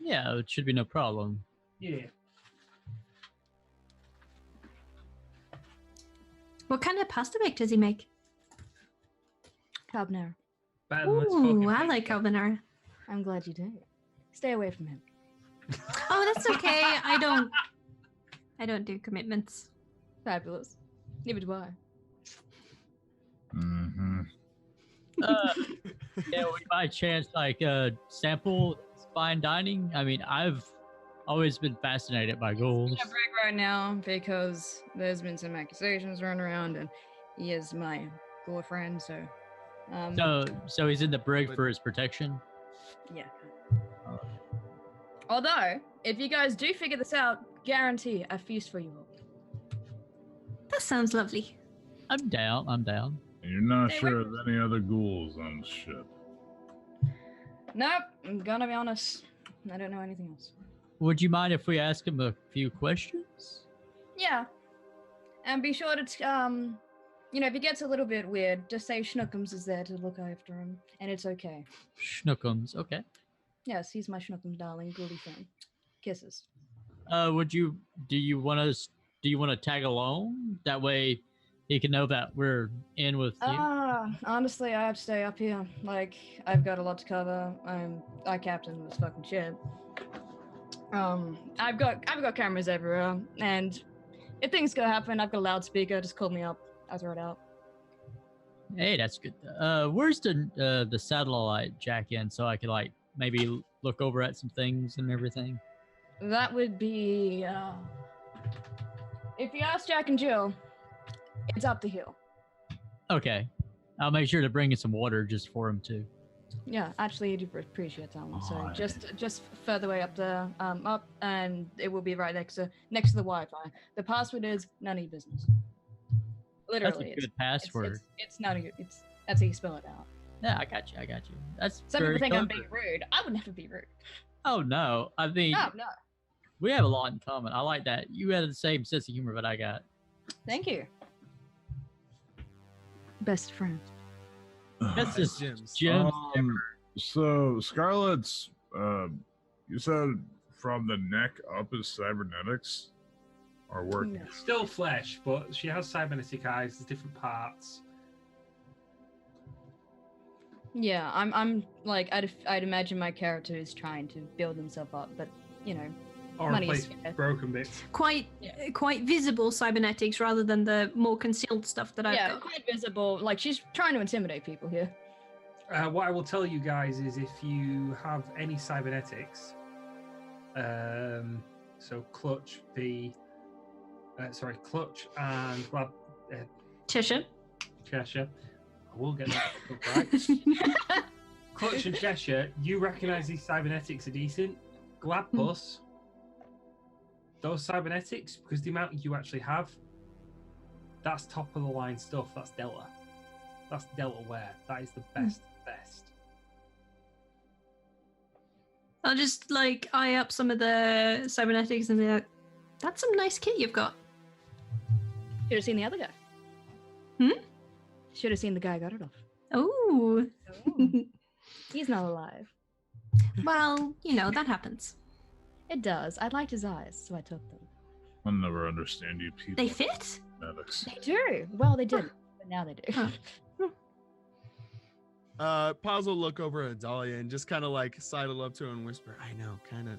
Yeah, it should be no problem. Yeah. What kind of pasta bake does he make? Carbonara. Better than this Ooh, fucking I thing. like carbonara. I'm glad you did. Stay away from him. Oh, that's okay. I don't do commitments. Fabulous. Neither do I. Mm-hmm. Yeah, we by chance sample fine dining. I mean, I've always been fascinated by ghouls. I'm gonna break right now because there's been some accusations running around, and he is my girlfriend. So, So he's in the brig for his protection. yeah. Although, if you guys do figure this out, guarantee a feast for you all. That sounds lovely. I'm down. And you're not Hey, sure of any other ghouls on the ship. Nope. I'm gonna be honest. I don't know anything else. Would you mind if we ask him a few questions? Yeah. And be sure to, if he gets a little bit weird, just say Schnookums is there to look after him, and it's okay. Schnookums. Okay. Yes, he's my Schnookums darling, ghoulie friend. Kisses. Do you want to tag along? That way he can know that we're in with you. Honestly, I have to stay up here. Like, I've got a lot to cover. I captain this fucking ship. I've got cameras everywhere, and if things go happen, I've got a loudspeaker. Just call me up. I'll throw it out. Hey, that's good. Where's the satellite jack in so I could maybe look over at some things and everything? That would be, if you ask Jack and Jill, it's up the hill. Okay. I'll make sure to bring in some water just for him too. Yeah, actually, I do appreciate that one. So Alright. just further way up there, up, and it will be right next to the Wi-Fi. The password is none of your business. That's Literally, a good password. it's none of your. That's how you spell it out. Yeah, I got you. That's Some very people think I'm clever. being rude. I would never be rude. Oh no. I mean, No. we have a lot in common. I like that. You had the same sense of humor that I got. Thank you. Best friend. That's just Jim's. Jim's. So Scarlet's, you said from the neck up is cybernetics, or working. No. Still flesh, but she has cybernetic eyes. There's different parts. Yeah, I'm like I'd imagine my character is trying to build himself up, but Or Money replace is fair. broken bits. Quite visible cybernetics rather than the more concealed stuff that I've yeah, got. quite visible. Like she's trying to intimidate people here. What I will tell you guys is if you have any cybernetics, so Clutch and Cheshire. Cheshire, I will get that up right. Clutch and Cheshire, you recognise these cybernetics are decent. Gladpuss, those cybernetics, because the amount you actually have, that's top of the line stuff. That's Delta. That's Delta wear. That is the best. I'll just eye up some of the cybernetics and be like, that's some nice kit you've got. Should have seen the other guy. Should have seen the guy got it off. Oh. He's not alive. Well, that happens. It does. I liked his eyes, so I took them. I'll never understand you people. They fit? Medics. They do. Well, they didn't, but now they do. Paz will look over at Dahlia and just kind of like sidle up to her and whisper, I know, kind of.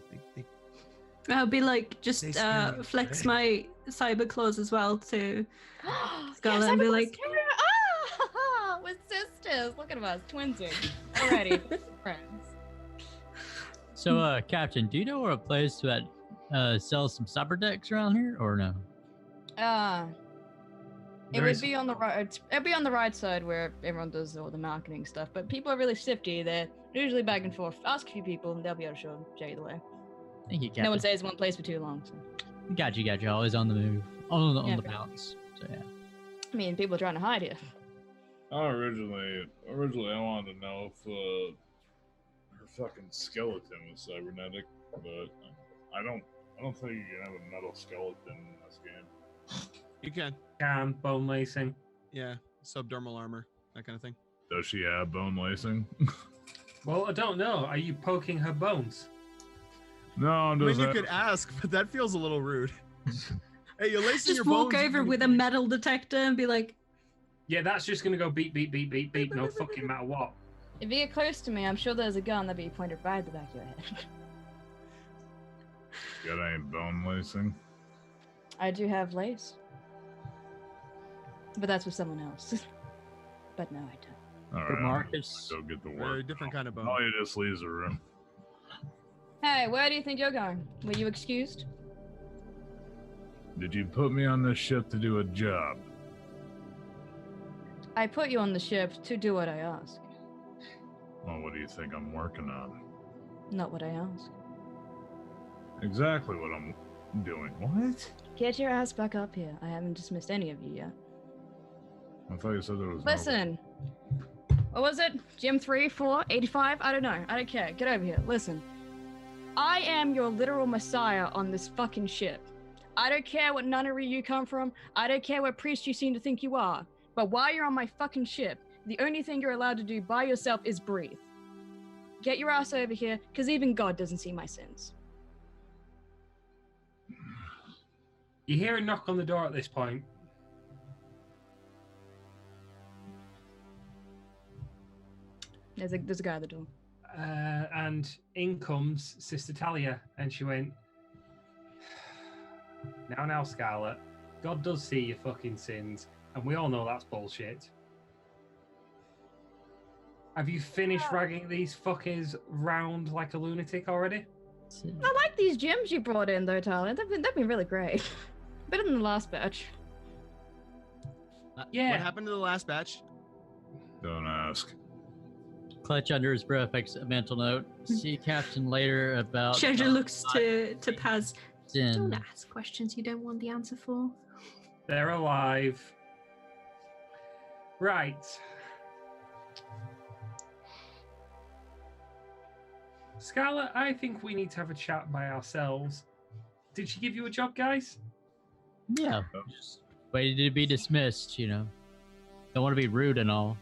I'll be like, just They scare me. flex my cyber claws as well to Scarlet and be like, ah, we're sisters. Look at us, twinsing already. Friends. So, Captain, do you know where a place that sells some cyber decks around here, or no? It would be on the right. It'd be on the right side where everyone does all the marketing stuff. But people are really shifty. They're usually back and forth. Ask a few people, and they'll be able to show you the way. Thank you, Captain. No one stays in one place for too long. So. Got you. Always on the move. On the Yeah. bounce. So, yeah. I mean, people are trying to hide here. Originally, I wanted to know if her fucking skeleton was cybernetic, but I don't think you can have a metal skeleton in this game. You can. Bone lacing. Yeah. Subdermal armor, that kind of thing. Does she have bone lacing? Well, I don't know. Are you poking her bones? No, I'm I mean, just. you could ask, but that feels a little rude. Hey, you're lacing your just walk bones. over with a metal detector and be like, Yeah, that's just gonna go beep, beep, beep, beep, beep, no fucking matter what. If you get close to me, I'm sure there's a gun that'll be pointed right at the back of your head. Got any bone lacing? I do have lace. But that's with someone else. But no, I don't. All For right, Marcus. go get the work. Very different kind of bone. Oh, he just leaves the room. Hey, where do you think you're going? Were you excused? Did you put me on this ship to do a job? I put you on the ship to do what I ask, Well, what do you think I'm working on? not what I ask. Exactly what I'm doing. What? Get your ass back up here. I haven't dismissed any of you yet. I thought you said there was. Listen. What was it? Gym 3, 4, 85? I don't know. I don't care. Get over here. Listen. I am your literal messiah on this fucking ship. I don't care what nunnery you come from. I don't care what priest you seem to think you are. But while you're on my fucking ship, the only thing you're allowed to do by yourself is breathe. Get your ass over here, because even God doesn't see my sins. You hear a knock on the door at this point. There's a guy at the door. And in comes Sister Talia, and she went, Now, Scarlet, God does see your fucking sins, and we all know that's bullshit. Have you finished ragging these fuckers round like a lunatic already? I like these gems you brought in, though, Talia. They've been really great. Better than the last batch. Yeah. What happened to the last batch? Don't ask. Clutch under his breath makes a mental note. See Captain later about. Treasure looks to Paz. Sin. Don't ask questions you don't want the answer for. They're alive. Right. Scarlet, I think we need to have a chat by ourselves. Did she give you a job, guys? Yeah. Just waiting to be dismissed, you know. Don't want to be rude and all.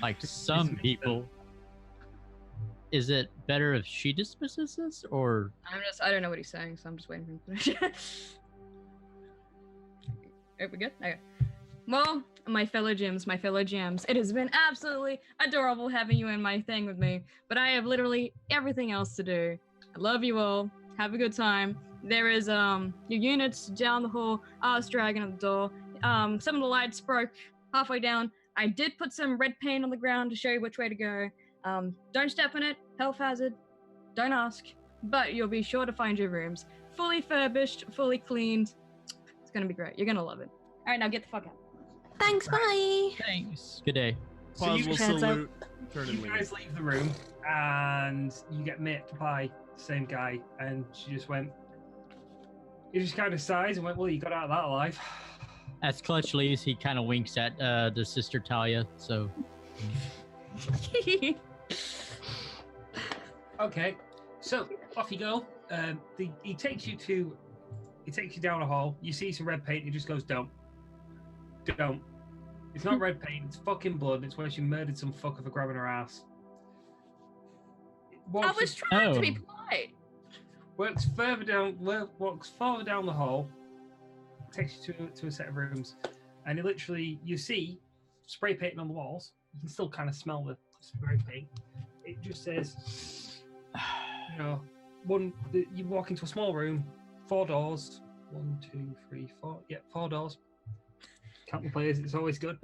Like some Dismiss people. Is it better if she dismisses us or I don't know what he's saying, so I'm just waiting for him to finish. Are we good? Okay. Well, my fellow gems, it has been absolutely adorable having you in my thing with me, but I have literally everything else to do. I love you all. Have a good time. There is your units down the hall, Arse Dragon at the door. Some of the lights broke halfway down. I did put some red paint on the ground to show you which way to go. Don't step in it, health hazard, don't ask, but you'll be sure to find your rooms. Fully furbished, fully cleaned. It's gonna be great. You're gonna love it. All right, now get the fuck out. Thanks, bye. thanks? Good day. So Pause you will guys salute. Turn and You leave. guys leave the room, and you get met by the same guy, and she just went. He just kind of sighs and went, "Well, you got out of that alive." As Clutch leaves, he kind of winks at the sister Talia. So Okay, so off you go. He takes you down a hall. You see some red paint. He just goes, "Don't." He It's not red paint. It's fucking blood. It's where she murdered some fucker for grabbing her ass. I was trying to be polite. Walks further down the hall. Takes you to a set of rooms, and you see spray painting on the walls. You can still kind of smell the spray paint. It just says, you walk into a small room, 4 doors. 1, 2, 3, 4. Yeah, 4 doors. Count the players. It's always good.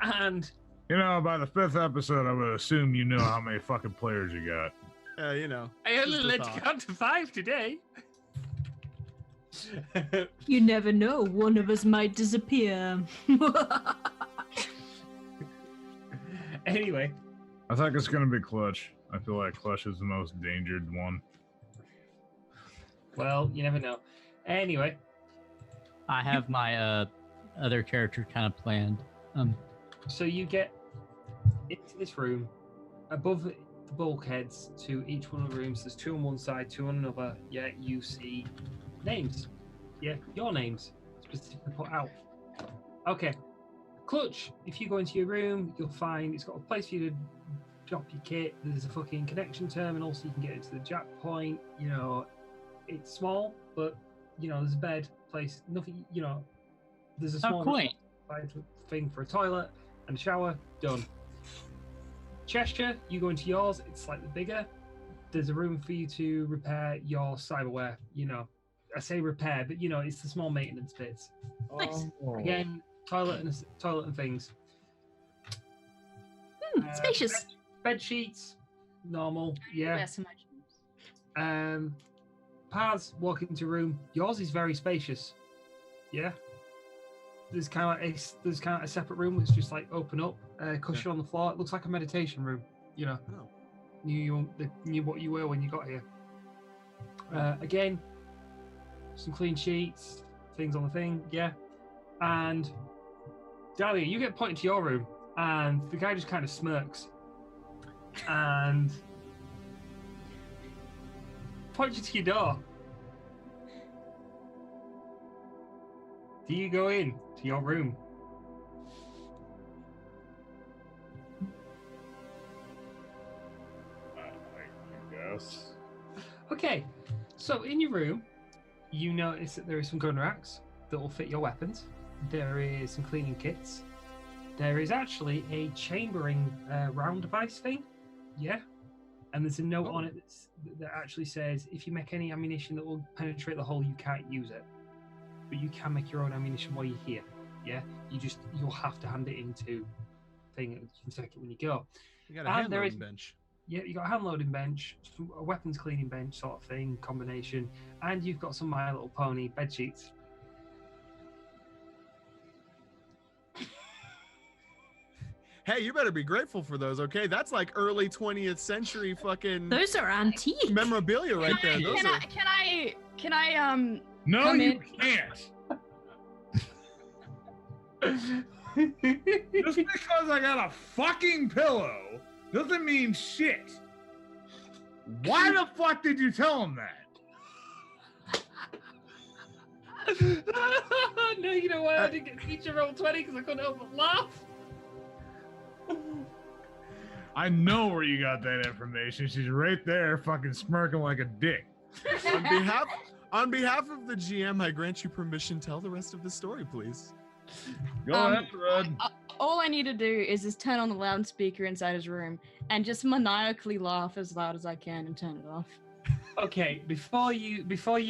And by the 5th episode, I would assume you know how many fucking players you got. I only let you count to 5 today. You never know. One of us might disappear. Anyway. I think it's going to be Clutch. I feel like Clutch is the most endangered one. Well, you never know. Anyway. I have my other character kind of planned. So you get into this room. Above the bulkheads to each one of the rooms, there's 2 on one side, 2 on another. Yeah, you see names. Yeah, your names specifically put out. Okay. Clutch, if you go into your room, you'll find it's got a place for you to drop your kit. There's a fucking connection terminal so you can get into the jack point. It's small, but, there's a bed, place, nothing, there's a small thing for a toilet and a shower, done. Cheshire, you go into yours, it's slightly bigger. There's a room for you to repair your cyberware, I say repair, but it's the small maintenance bits. Nice. Again, toilet and things. Spacious. Bed sheets, normal, yeah. Paths, walk into room. Yours is very spacious. Yeah. There's kind of a separate room that's just like open up, cushion on the floor. It looks like a meditation room. Knew what you were when you got here. Again, some clean sheets, things on the thing, yeah. And Dahlia, you get pointed to your room, and the guy just kind of smirks, and points you to your door. Do you go in to your room? I guess. Okay, so in your room, you notice that there is some gun racks that will fit your weapons. There is some cleaning kits. There is actually a chambering round device thing. Yeah. And there's a note on it that actually says, if you make any ammunition that will penetrate the hull, you can't use it. But you can make your own ammunition while you're here. Yeah. You'll have to hand it into thing. You can take it when you go. You got a hand loading bench. Yeah, you got a hand loading bench, a weapons cleaning bench sort of thing, combination, and you've got some My Little Pony bed sheets. Hey, you better be grateful for those, okay? That's like early 20th century fucking. Those are antique memorabilia right there. Can I No, come you in? can't. Just because I got a fucking pillow doesn't mean shit. Why the fuck did you tell him that? No, you know why I didn't get feature roll 20 because I couldn't help but laugh. I know where you got that information. She's right there, fucking smirking like a dick. On behalf of the GM, I grant you permission. Tell the rest of the story, please. Go ahead, Red. All I need to do is just turn on the loudspeaker inside his room and just maniacally laugh as loud as I can and turn it off. Okay, before you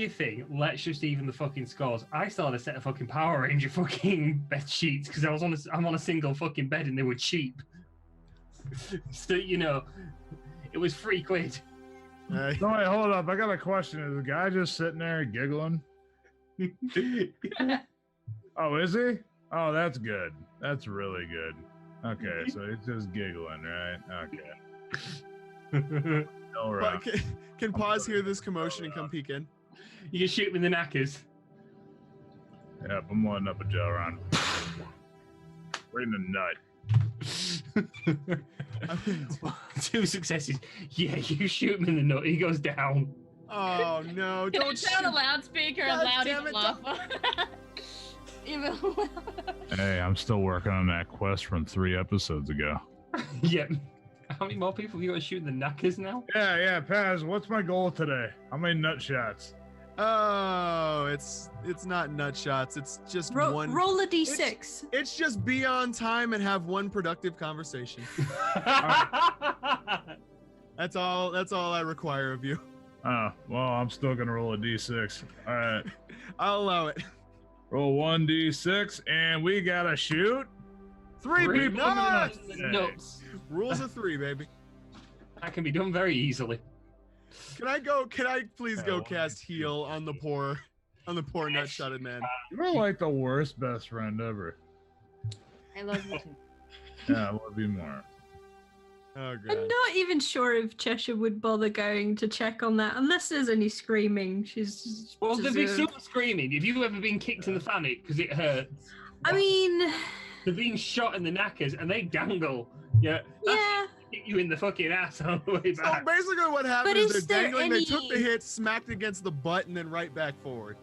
think, let's just even the fucking scores. I still had a set of fucking Power Ranger fucking bed sheets because I'm on a single fucking bed and they were cheap. So it was £3. No, wait, hold up. I got a question. Is the guy just sitting there giggling? Oh, is he? Oh, that's good. That's really good. Okay, so he's just giggling, right? Okay. No, right. Can pause hear this commotion and come peek in? You can shoot him in the knackers. Yep, I'm loading up a gel round. Right in the nut. 2 successes. Yeah, you shoot him in the nut. He goes down. Oh no! Can I Don't turn on the loudspeaker and God loud damn even it, laugh? Even Hey, I'm still working on that quest from 3 episodes ago. Yeah. How many more people have you got to shoot in the knackers now? Yeah, Paz, what's my goal today? How many nut shots? Oh, it's not nut shots. It's just one. Roll a d6. It's just be on time and have one productive conversation. That's all I require of you. Oh, well, I'm still gonna roll a d6. All right. I'll allow it. Roll 1d6, and we gotta shoot. 3 people. Nuts! Nuts. Rules of 3, baby. That can be done very easily. Can I please go cast heal on the poor nut-shotted man? You're like the worst best friend ever. I love you too. Yeah, I love you more. Oh, I'm God. not even sure if Cheshire would bother going to check on that unless there's any screaming. She's Well, there'd be deserved. some screaming. Have you ever been kicked in the fanny because it hurts? I mean, They're being shot in the knackers and they dangle. Yeah. yeah. Hit you in the fucking ass on the way So back. basically what happened But is is they're there dangling, they took the any- hit, smacked against the butt, and then right back forward.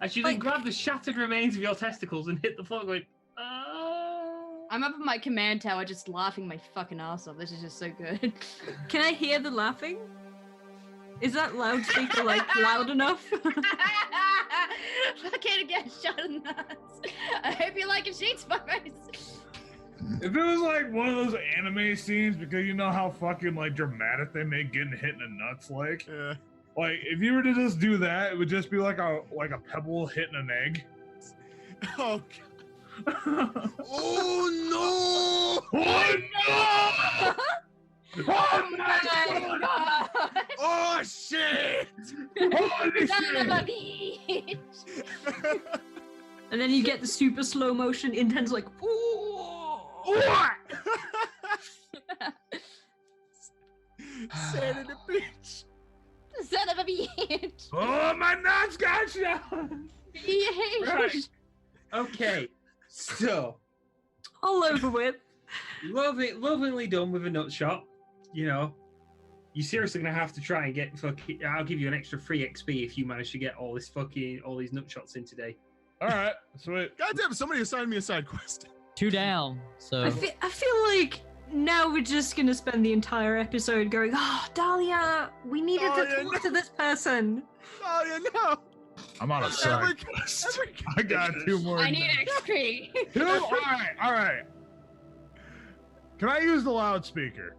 As you then grab the shattered remains of your testicles and hit the floor going, oh. I'm up at my command tower just laughing my fucking ass off. This is just so good. Can I hear the laughing? Is that loudspeaker like loud enough? Fucking get shot in the nuts. I hope you like your sheets, boys. If it was like one of those anime scenes, because you know how fucking like dramatic they make getting hit in the nuts, like if you were to just do that, it would just be like a pebble hitting an egg. Oh, God. Oh, no! Oh no! Oh my god! Oh, shit! Holy Son of a shit! bitch! And then you get the super slow motion, intense, like, ooh. Son of a bitch. Son of a bitch! Oh, my nuts got shot! Right. Okay. So, All over with. lovingly done with a nut shot. You know, you're seriously gonna have to try and get fucking. I'll give you an extra free XP if you manage to get all these nut shots in today. All right, sweet. Goddamn, somebody assigned me a side quest. 2 down. So I feel like now we're just gonna spend the entire episode going, oh, Dahlia, we needed Oh, to yeah, talk to this person. Oh, yeah, no. I'm on a side quest. I got 2 more. I need XP. All right. Can I use the loudspeaker?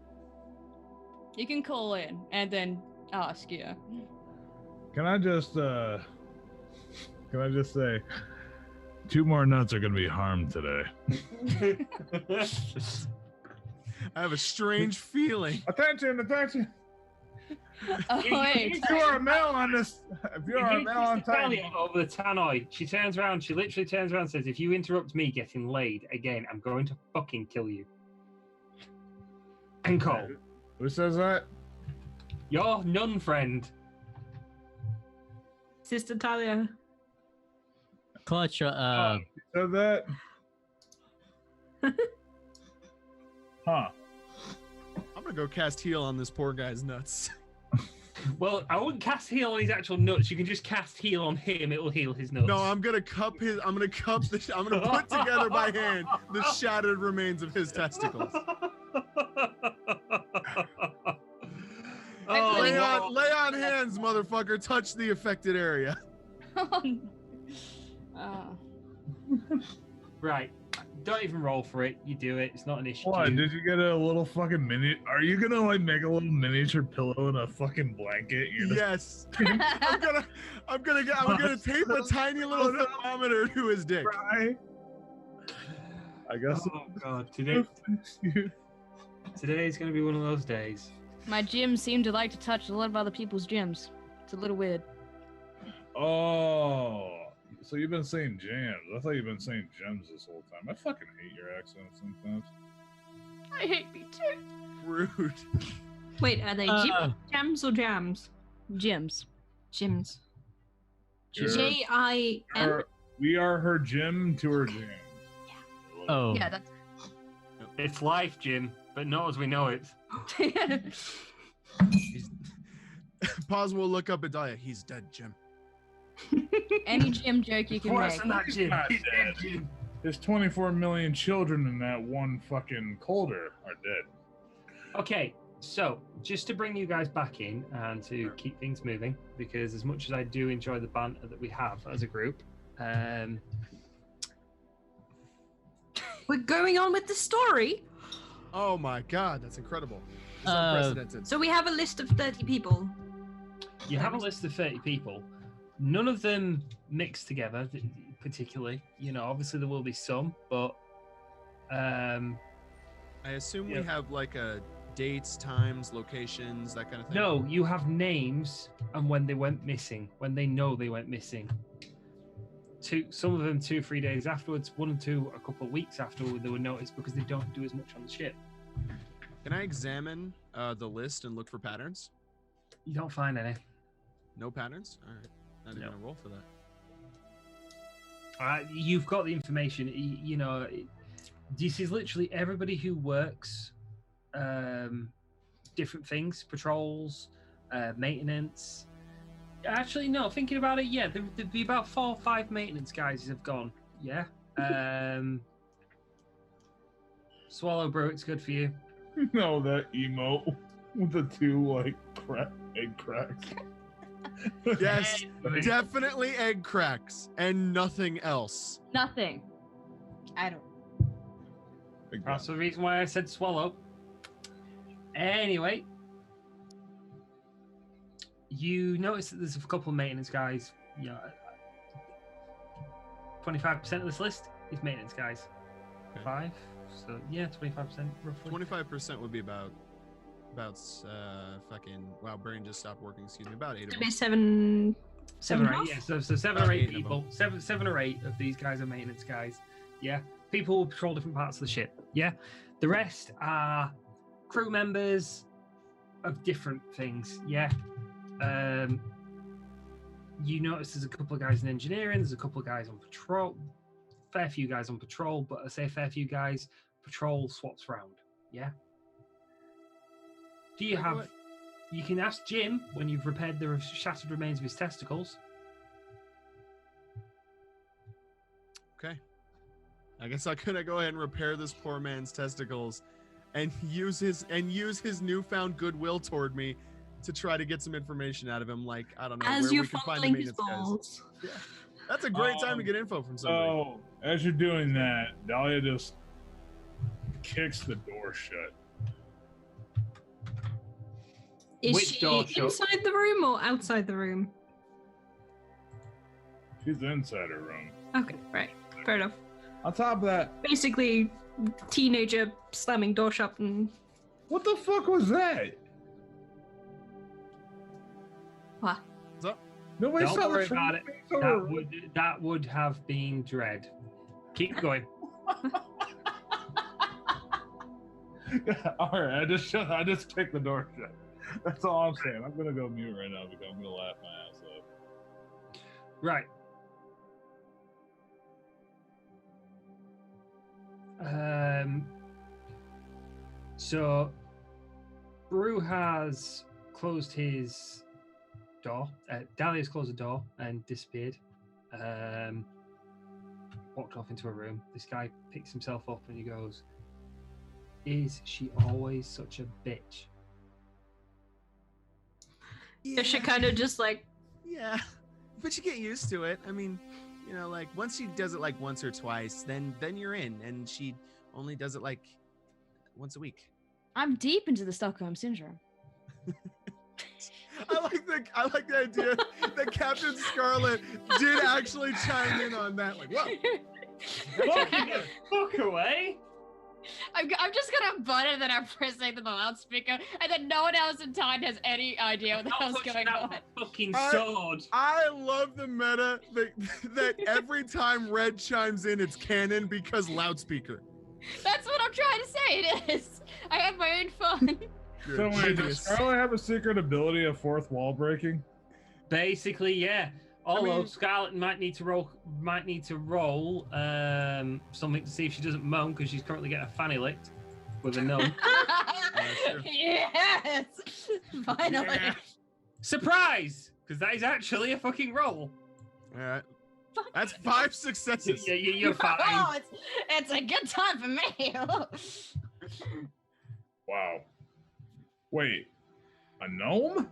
You can call in and then ask, yeah. Can I just say 2 more nuts are gonna be harmed today? I have a strange feeling. Attention! Oh, wait. If you are a male on this, if you are a male on time, Over the tannoy, she turns around. She literally turns around and says, "If you interrupt me getting laid again, I'm going to fucking kill you." And Cole, who says that? your nun friend. Sister Talia. Clutch, Who said that? Huh? I'm gonna go cast heal on this poor guy's nuts. Well, I wouldn't cast heal on his actual nuts. You can just cast heal on him. It will heal his nuts. No, I'm gonna put together by hand the shattered remains of his testicles. Oh, Lay on hands, motherfucker. Touch the affected area. Right. Don't even roll for it. You do it. It's not an issue. What? Did you get a little fucking mini? Are you gonna like make a little miniature pillow and a fucking blanket? You're just Yes. I'm gonna tape a tiny little thermometer to his dick. cry. I guess. Oh god, today's gonna be one of those days. My gym seemed to like to touch a lot of other people's gyms. It's a little weird. Oh, so you've been saying jams? I thought you've been saying gems this whole time. I fucking hate your accent sometimes. I hate me too. Rude. Wait, are they jams or jams? Gyms. Gyms. You're- J-I-M? We are her gym to her jams. Oh. Yeah, that's It's life, Jim, but not as we know it. Pause will look up at Dahlia. He's dead, Jim. Any gym joke you can Worse make. than that, Jim. Not He's dead. dead, Jim. There's 24 million children in that one fucking Calder are dead. Okay, so just to bring you guys back in and to keep things moving, because as much as I do enjoy the banter that we have as a group, We're going on with the story. Oh my god, that's incredible. It's Uh, unprecedented. So we have a list of 30 people. you have a list of 30 people. None of them mixed together, particularly. You know, obviously there will be some, but I assume yeah. we have like a dates, times, locations, that kind of thing. no, you have names and when they went missing, when they know they went missing. Some of them 2 or 3 days afterwards, 1 or 2 a couple of weeks after they were noticed because they don't do as much on the ship. Can I examine the list and look for patterns? You don't find any. No patterns? All right. Not even No. gonna roll for that. You've got the information. You know, this is literally everybody who works different things, patrols, maintenance. Actually, no, thinking about it, yeah, there'd be about 4 or 5 maintenance guys have gone. Yeah. Swallow Brew, it's good for you. No, that emote with the 2 like egg cracks. Yes, definitely egg cracks and nothing else. Nothing. I don't. That's the reason why I said swallow. Anyway, you notice that there's a couple of maintenance guys. You know, 25% of this list is maintenance guys. Okay. 5. So yeah, 25% roughly. 25% would be about fucking wow, brain just stopped working, excuse me, about 8 of It'd them. be 7. 7 or 8, half? yeah. So 7 About or 8 8 of people. them. 7 or 8 of these guys are maintenance guys. Yeah. People who patrol different parts of the ship. Yeah. The rest are crew members of different things. Yeah. You notice there's a couple of guys in engineering, there's a couple of guys on patrol, fair few guys on patrol, but I say fair few guys, patrol swaps round. Yeah. Do you have? You can ask Jim when you've repaired the shattered remains of his testicles. Okay. I guess I could go ahead and repair this poor man's testicles and use his newfound goodwill toward me to try to get some information out of him, like, I don't know, As where you're we can find the fondling his maintenance guys. balls. Yeah. That's a great time to get info from somebody. Oh, as you're doing that, Dahlia just kicks the door shut. Is Which she door shut? inside the room or outside the room? She's inside her room. Okay, right. Fair enough. On top of that, Basically, teenager slamming door shut and... what the fuck was that? What? What's up? Nobody Don't saw worry the about it. train. That would have been dread. Keep going. All right, I just kicked the door shut. That's all I'm saying. I'm gonna go mute right now because I'm gonna laugh my ass off. Right. So Brew has closed his door. Dahlia's closed the door and disappeared. Walked off into a room. This guy picks himself up and he goes, "Is she always such a bitch?" Yeah, she kind of just like... Yeah, but you get used to it. I mean, you know, like once she does it like once or twice, then you're in, and she only does it like once a week. I'm deep into the Stockholm syndrome. I like the idea that Captain Scarlet did actually chime in on that. Like, whoa, Fuck away. I'm just gonna butt it that I'm pressing the loudspeaker, and then no one else in town has any idea what the Not hell's touching going that on. fucking I- sword. I love the meta that every time Red chimes in, it's canon because loudspeaker. That's what I'm trying to say. It is. I have my own fun. You're So a wait, does genius. Scarlet have a secret ability of fourth wall breaking? Basically, yeah. Although mean- Scarlet might need to roll something to see if she doesn't moan because she's currently getting a fanny licked with a gnome. true. Yes. Finally. Surprise! Because that is actually a fucking roll. All right. That's 5 successes. Yeah, you're fine. Oh, it's a good time for me. Wow. Wait, a gnome?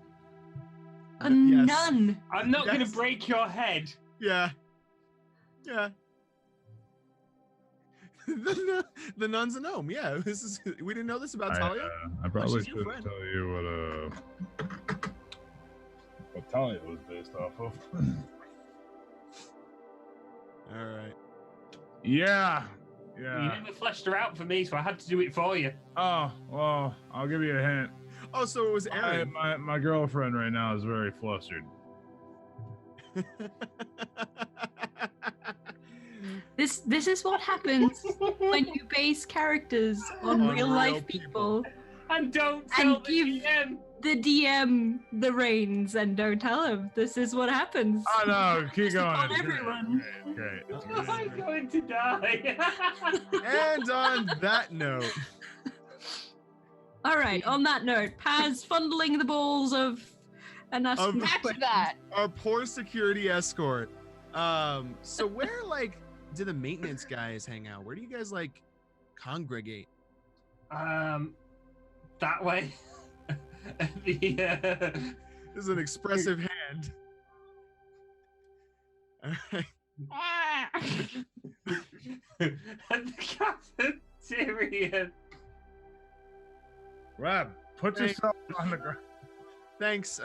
A Yes. nun. I'm not going Yes. to break your head. Yeah. Yeah. The nun's a gnome. Yeah, we didn't know this about Talia. I probably she's your should friend. tell you what Talia was based off of. All right. Yeah. You Yeah. never fleshed her out for me, so I had to do it for you. Oh, well, I'll give you a hint. Oh, so it was Aaron. My girlfriend right now is very flustered. This is what happens when you base characters on On real real life people. people. And don't And tell the give- GM. The DM the reins and don't tell him. This is what happens. Oh no, keep Just going. upon It's great, everyone. it's great, it's great. I'm going to die. And on that note, All right. On that note, Paz fondling the balls of an Of- Match that. our poor security escort. So where do the maintenance guys hang out? Where do you guys congregate? That way. This is an expressive hand. All right. At the cafeteria. Rob, put Hey. yourself on the ground. Thanks.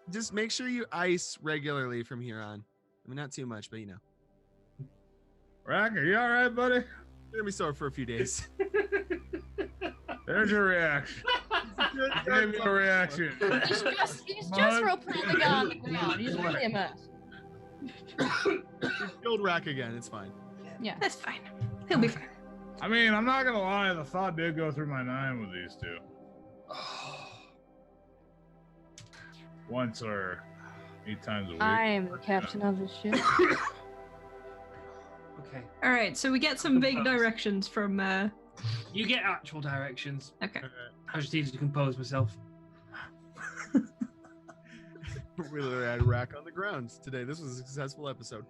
Just make sure you ice regularly from here on. I mean, not too much, but Rack, are you all right, buddy? you're gonna be sore for a few days. There's your reaction. Give me a reaction. He's just Mud. role playing the guy on the ground. He's really a mess. You killed Rack again. It's fine. Yeah. That's fine. He'll be fine. I mean, I'm not gonna lie, the thought did go through my mind with these two. Once or 8 times a week. I am the captain of this ship. Okay. All right. So we get some big Sometimes. directions from. You get actual directions. Okay. I just needed to compose myself. We literally had Rack on the ground today. This was a successful episode.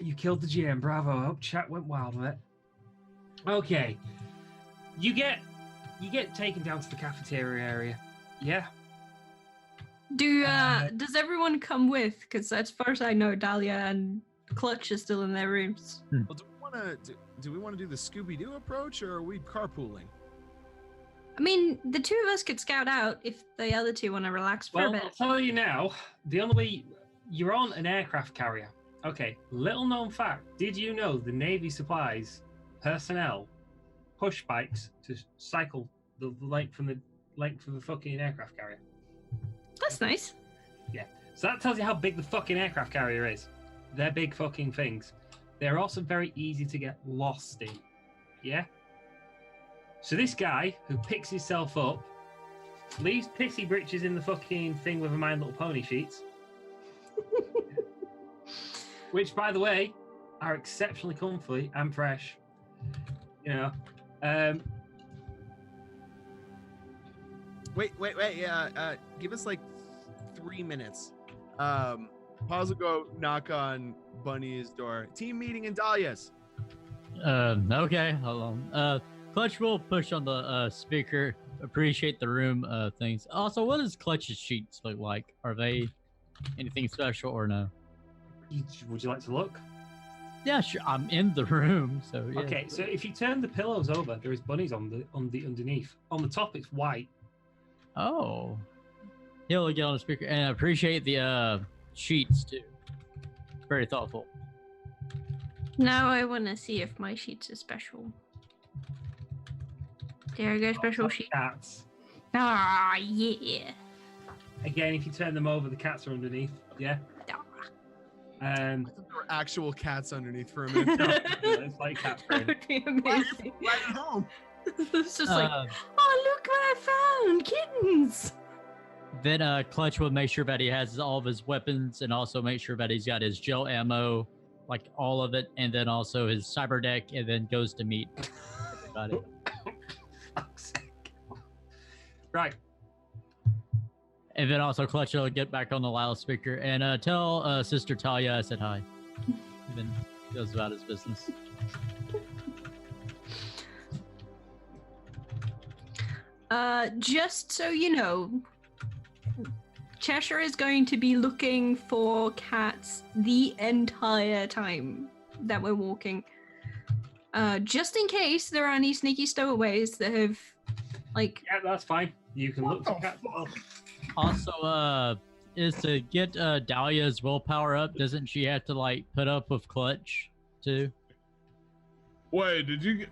You killed the GM. Bravo. I hope chat went wild with it. Okay. You get taken down to the cafeteria area. Yeah. Does everyone come with? Because as far as I know, Dahlia and Clutch are still in their rooms. Well, do we want to do the Scooby Doo approach, or are we carpooling? I mean, the two of us could scout out if the other two want to relax for a Well, bit. I'll tell you now. The only way you're on an aircraft carrier. Okay. Little known fact. Did you know the Navy supplies personnel push bikes to cycle the length of the fucking aircraft carrier? That's nice. So that tells you how big the fucking aircraft carrier is. They're big fucking things. They're also very easy to get lost in. Yeah? So this guy who picks himself up, leaves pissy britches in the fucking thing with a My Little Pony sheets. Which, by the way, are exceptionally comfy and fresh. You know. Wait. Yeah. Give us 3 minutes. Paz will go knock on Bunny's door. Team meeting in Dahlia's. Okay, hold on. Clutch will push on the speaker. Appreciate the room things. Also, what does Clutch's sheets look like? Are they anything special or no? Would you like to look? Yeah, sure. I'm in the room, so yeah. Okay, so if you turn the pillows over, there is bunnies on the underneath. On the top, it's white. Oh, he'll get on the speaker, and I appreciate the sheets too. Very thoughtful. Now I want to see if my sheets are special. There I go, special sheet. Cats. Ah, yeah. Again, if you turn them over, the cats are underneath. Yeah. There were actual cats underneath for a minute. It's like cat That friend. would be amazing. Right at home. It's just like, oh, look what I found! Kittens! Then Clutch will make sure that he has all of his weapons, and also make sure that he's got his gel ammo, like all of it, and then also his cyber deck, and then goes to meet everybody. Fuck's sake. Right. And then also Clutch will get back on the loudspeaker and tell Sister Talia I said hi. And then goes about his business. Just so you know, Cheshire is going to be looking for cats the entire time that we're walking. Just in case there are any sneaky stowaways that have, like... Yeah, that's fine. You can look for cats. Also, is to get Dahlia's willpower up, doesn't she have to, like, put up with Clutch, too? Wait, did you get...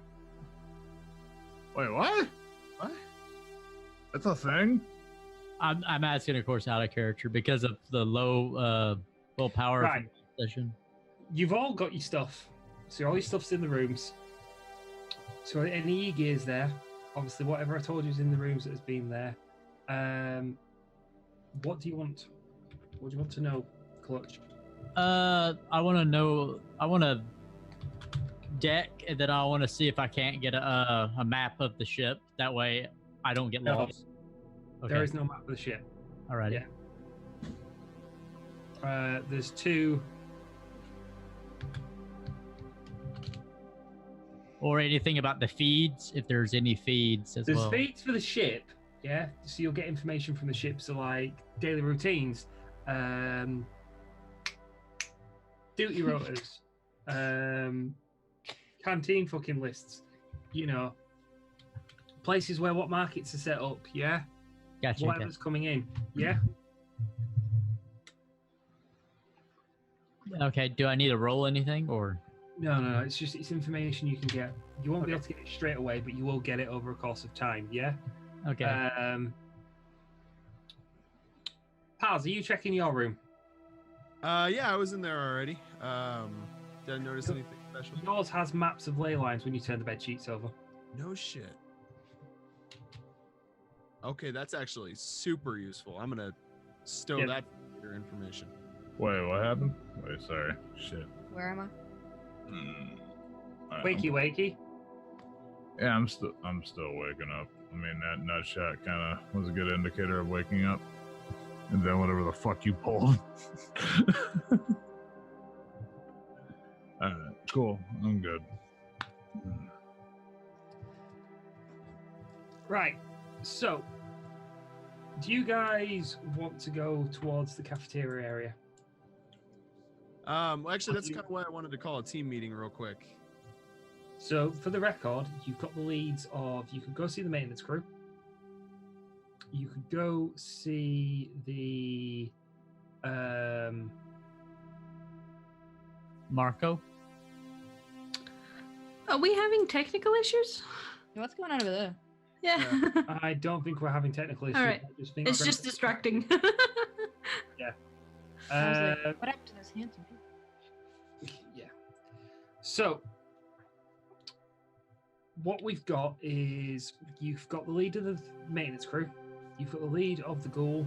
Wait, what? What? That's a thing? I'm asking, of course, out of character because of the low willpower Right. from the session. You've all got your stuff. So all your stuff's in the rooms. So any of your gear's there. Obviously, whatever I told you is in the rooms that has been there. What do you want? What do you want to know, Clutch? I want to know. I want a deck, and then I want to see if I can't get a map of the ship. That way, I don't get No. lost. Okay. There is no map of the ship. Alrighty. Yeah. There's two. Or anything about the feeds, if there's any feeds as There's well. feeds for the ship. Yeah. So you'll get information from the ship. So like daily routines, duty rotors, canteen fucking lists. You know, places where what markets are set up. Yeah. Gotcha. Whatever's coming in. Yeah. Okay. Do I need to roll anything or? No. It's information you can get. You won't be able to get it straight away, but you will get it over a course of time. Yeah. Okay. Paz, are you checking your room? Yeah, I was in there already. Didn't notice anything special. Yours has maps of ley lines when you turn the bed sheets over. No shit. Okay, that's actually super useful. I'm gonna stow Yeah. that for your information. Wait, what happened? Wait, sorry. Shit. Where am I? Wakey. Yeah, I'm still waking up. I mean, that nut shot kind of was a good indicator of waking up. And then whatever the fuck you pulled. Alright, cool. I'm good. Right. So, do you guys want to go towards the cafeteria area? Well, actually, that's kind of why I wanted to call a team meeting real quick. So, for the record, you've got the leads of you could go see the maintenance crew. You could go see the Marco. Are we having technical issues? What's going on over there? Yeah. I don't think we're having technical issues. All right. I just think It's just distracting. I was like, what happened to this handsome dude? Yeah. So, what we've got is you've got the lead of the maintenance crew, you've got the lead of the ghoul,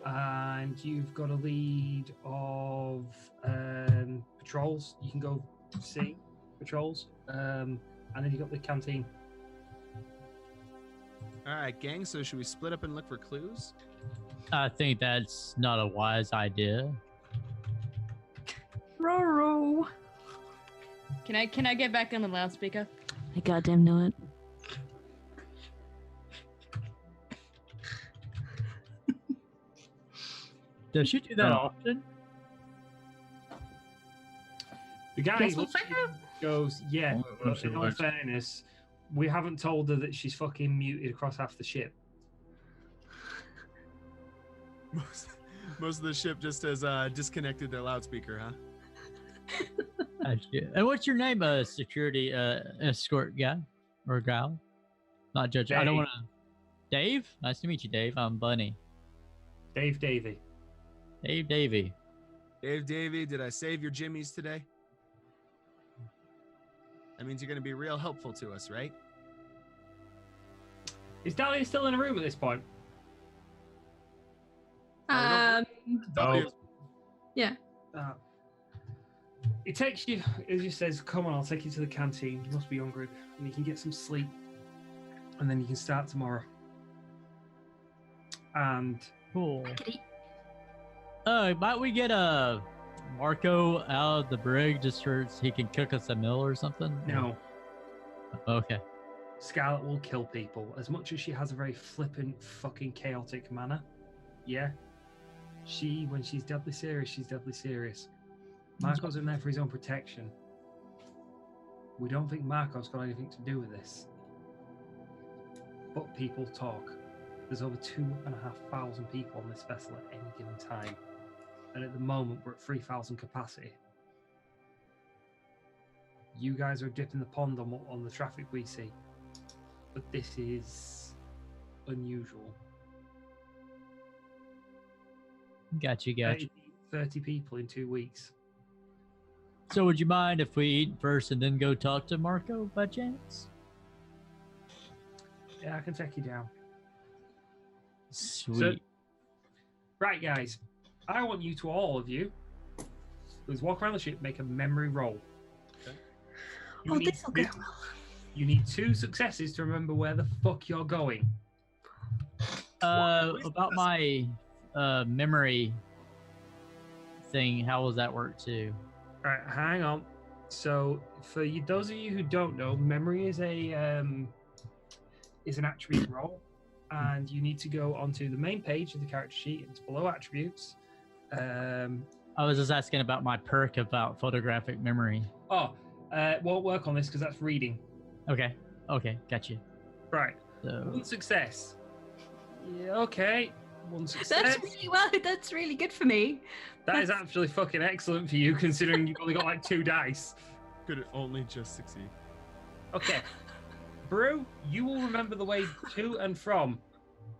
and you've got a lead of patrols. You can go see patrols, and then you've got the canteen. All right, gang. So should we split up and look for clues? I think that's not a wise idea. Roro. Can I get back on the loudspeaker? I goddamn know it. Does she do that No. often? The guy Guess looks we'll at you and goes, "Yeah, Only when but she in all likes- fairness, we haven't told her that she's fucking muted across half the ship." Most of the ship just has disconnected their loudspeaker, huh? Gotcha. And what's your name, security escort guy or gal? Not judge. I don't Dave. want to. Dave. Nice to meet you, Dave. I'm Bunny. Dave Davey. Dave Davey. Dave Davey, did I save your jimmies today? That means you're going to be real helpful to us, right? Is Dahlia still in a room at this point? Dahlia's- Yeah. It takes you, it just says, "Come on, I'll take you to the canteen. You must be hungry, and you can get some sleep, and then you can start tomorrow." and Cool. I could eat. Might we get Marco out of the brig just so he can cook us a meal or something? no, Okay. Scarlet will kill people. As much as she has a very flippant, fucking chaotic manner, yeah, when she's deadly serious, she's deadly serious. Marco's in there for his own protection. We don't think Marco's got anything to do with this. But people talk. There's over 2,500 people on this vessel at any given time. And at the moment, we're at 3,000 capacity. You guys are dipping the pond on the traffic we see. But this is unusual. Got you. 30 people in 2 weeks. So would you mind if we eat first and then go talk to Marco by chance? Yeah, I can take you down. Sweet. Right, guys. I want you to, all of you, who's walk around the ship, make a memory roll. Oh, this will go well. You need 2 successes to remember where the fuck you're going. About my memory thing, how does that work too? All right, hang on. So, for you, those of you who don't know, memory is an attribute roll, and you need to go onto the main page of the character sheet. It's below attributes. I was just asking about my perk about photographic memory. Won't work on this because that's reading. Okay, got you. Right. So 1 success. Yeah, okay. 1 success. That's really good for me. That is actually fucking excellent for you, considering you've only got like 2 dice. Could only just succeed. Okay. Brew, you will remember the way to and from.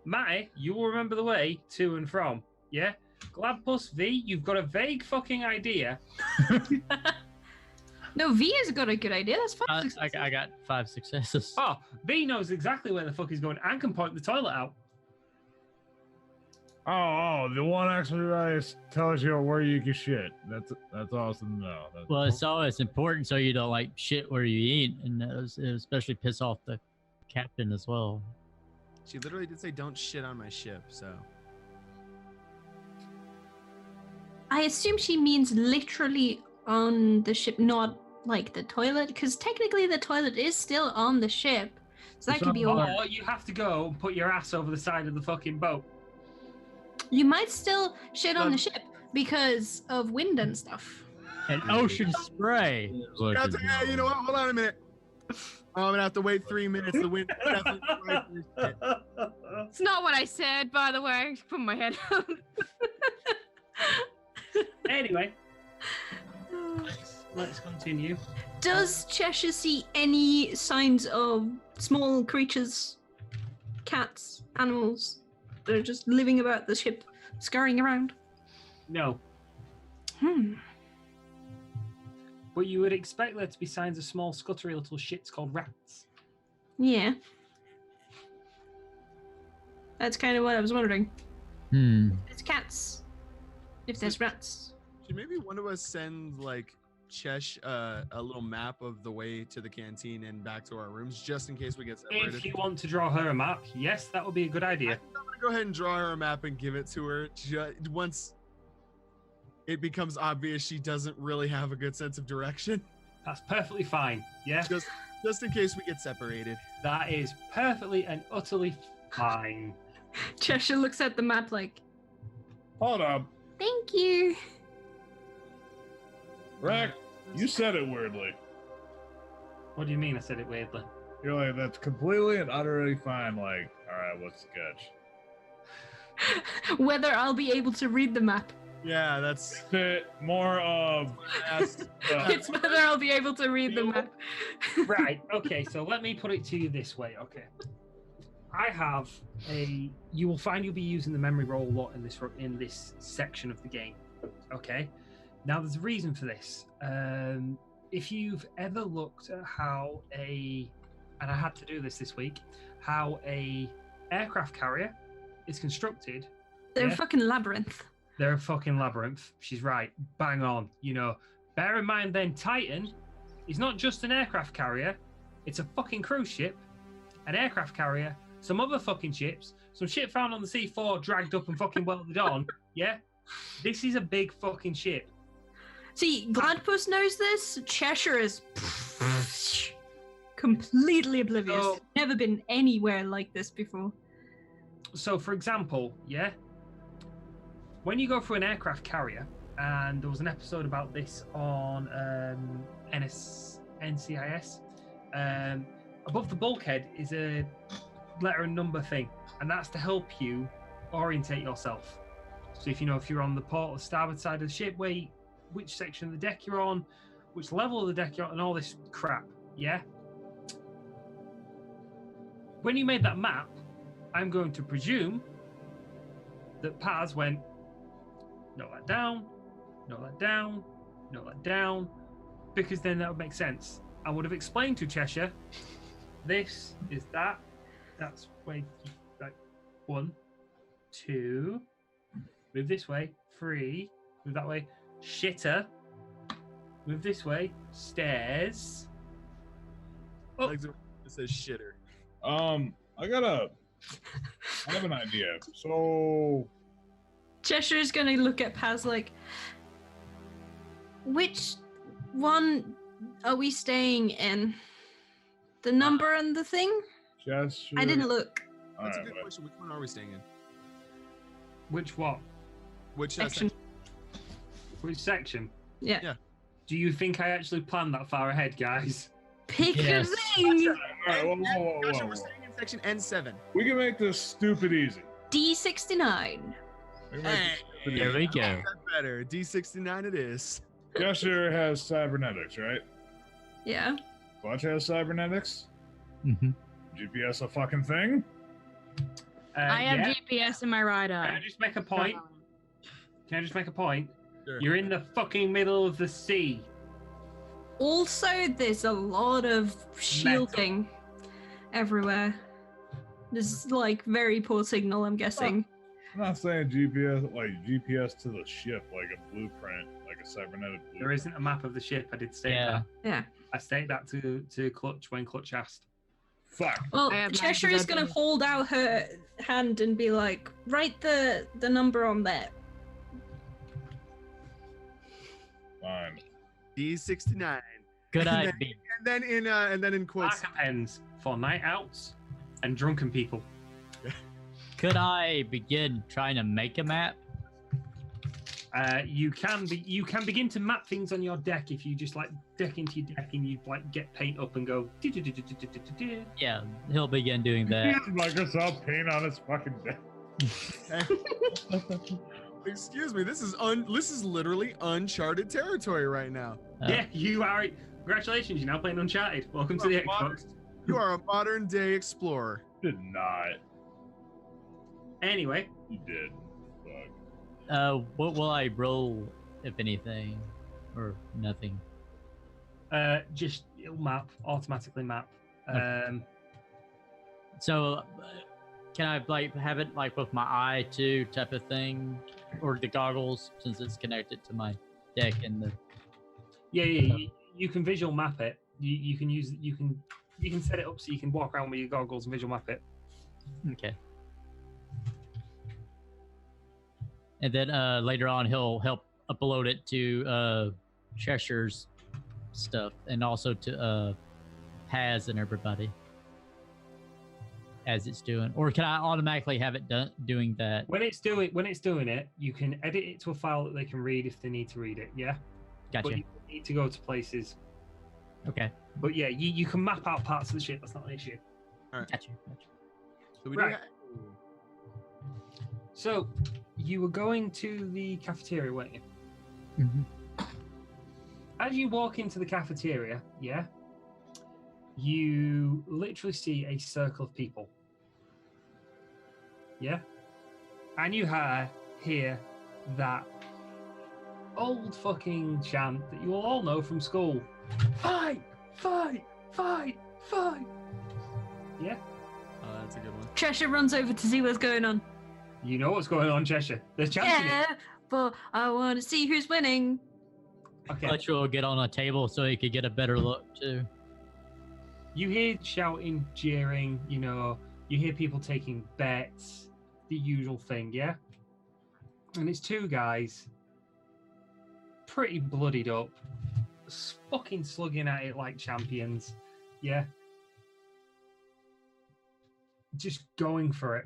Matty, you will remember the way to and from. Yeah? Gladpuss V, you've got a vague fucking idea. No, V has got a good idea. That's 5 successes. I got 5 successes. Oh, V knows exactly where the fuck he's going and can point the toilet out. Oh, the one extra dice tells you where you can shit. That's awesome to know. Well, it's important so you don't like shit where you eat, and it especially piss off the captain as well. She literally did say, "Don't shit on my ship." So I assume she means literally on the ship, not like the toilet, because technically the toilet is still on the ship. So that could be all. Or you have to go and put your ass over the side of the fucking boat. You might still shit on the ship because of wind and stuff. And ocean spray. Hey, you know what? Hold on a minute. I'm gonna have to wait 3 minutes. The wind definitely right through shit. It's not what I said, by the way. Put my head down. Anyway, let's continue. Does Cheshire see any signs of small creatures, cats, animals that are just living about the ship, scurrying around? No. But you would expect there to be signs of small, scuttery little shits called rats. Yeah. That's kind of what I was wondering. It's cats. If there's rats. Should maybe one of us send like Chesh a little map of the way to the canteen and back to our rooms, just in case we get separated? If you want to draw her a map, yes, that would be a good idea. I'm gonna go ahead and draw her a map and give it to her. Once it becomes obvious she doesn't really have a good sense of direction. That's perfectly fine. Yeah. Just in case we get separated. That is perfectly and utterly fine. Cheshire looks at the map like, Hold up. thank you. Rack, you said it weirdly. What do you mean I said it weirdly? You're like, that's completely and utterly fine. Like, all right, what's the catch? Whether I'll be able to read the map. Yeah, that's Bit more of It's whether I'll be able to read the map. Right. Okay. So let me put it to you this way. Okay. I have you will find you'll be using the memory roll a lot in this section of the game. Okay. Now there's a reason for this. If you've ever looked at how and I had to do this week, how a aircraft carrier is constructed. They're Yeah. a fucking labyrinth. They're a fucking labyrinth. She's right. Bang on. You know, bear in mind then Titan is not just an aircraft carrier. It's a fucking cruise ship, an aircraft carrier, some other fucking ships, some shit found on the C4, dragged up and fucking welded on. Yeah, this is a big fucking ship. See, Gladpuss knows this. Cheshire is completely oblivious. So- Never been anywhere like this before. So, for example, yeah, when you go through an aircraft carrier, and there was an episode about this on NCIS, above the bulkhead is a letter and number thing, and that's to help you orientate yourself. So if you're on the port or starboard side of the ship, which section of the deck you're on, which level of the deck you're on, and all this crap, yeah? When you made that map, I'm going to presume that Paz went, note that down, note that down, note that down, because then that would make sense. I would have explained to Cheshire, this is that, that's way, like, 1, 2, move this way, 3, move that way, shitter, move this way, stairs. Oh, Like it says shitter. I have an idea. So, Cheshire's gonna look at Paz like, which one are we staying in? The number and the thing? Cheshire. I didn't look. That's a Alright, good question. Which one are we staying in? which what? Which Section. Which section? Yeah. Yeah. Do you think I actually planned that far ahead, guys? Pick Yes. a thing. Alright, whoa. Gotcha, we're staying in section N7. We can make this stupid easy. D69. We can make this stupid There easy. we go. That's better. D69 it is. Cheshire has cybernetics, right? Yeah. Clutch has cybernetics. hmm GPS a fucking thing. I have yeah. GPS in my ride Can I eye. just make a point? Can I just make a point? Sure. You're in the fucking middle of the sea. Also, there's a lot of shielding everywhere. There's like very poor signal, I'm guessing. I'm not saying GPS, like GPS to the ship, like a blueprint, like a cybernetic blueprint. There isn't a map of the ship. I did state Yeah. that. Yeah. I stated that to Clutch when Clutch asked. Fuck. Well, I have Cheshire is gonna 97. hold out her hand and be like, write the number on there. Fine. D69. Good And idea. And then in quotes. Marker pens for night outs and drunken people. Could I begin trying to make a map? You can begin to map things on your deck if you just like deck into your deck and you like get paint up and go. Yeah, he'll begin doing that. Microsoft Paint on his fucking deck. Excuse me. This is literally uncharted territory right now. Yeah, you are. Congratulations, you're now playing Uncharted. Welcome to the Xbox. You are a modern day explorer. Did not. Anyway, You did. Fuck. What will I roll, if anything, or nothing? just it'll map automatically map. So, can I like have it like with my eye too, type of thing, or the goggles since it's connected to my deck and the. Yeah, you can visual map it. You can set it up so you can walk around with your goggles and visual map it. Okay. And then later on, he'll help upload it to Cheshire's stuff and also to Paz and everybody as it's doing. Or can I automatically have it doing that? When it's doing it, you can edit it to a file that they can read if they need to read it. Yeah. Gotcha. But you need to go to places. Okay. But yeah, you can map out parts of the ship. That's not an issue. Gotcha. So we Right. do So you were going to the cafeteria, weren't you? Mhm. As you walk into the cafeteria, yeah, you literally see a circle of people. Yeah? And you hear that old fucking chant that you will all know from school. Fight! Fight! Fight! Fight! Yeah? that's a good one. Cheshire runs over to see what's going on. You know what's going on, Cheshire. There's chanting it. Yeah, but I want to see who's winning. Okay. Fletcher will get on a table so he could get a better look too. You hear shouting, jeering, you You hear people taking bets, the usual thing, yeah? And it's two guys, pretty bloodied up, fucking slugging at it like champions, yeah? Just going for it.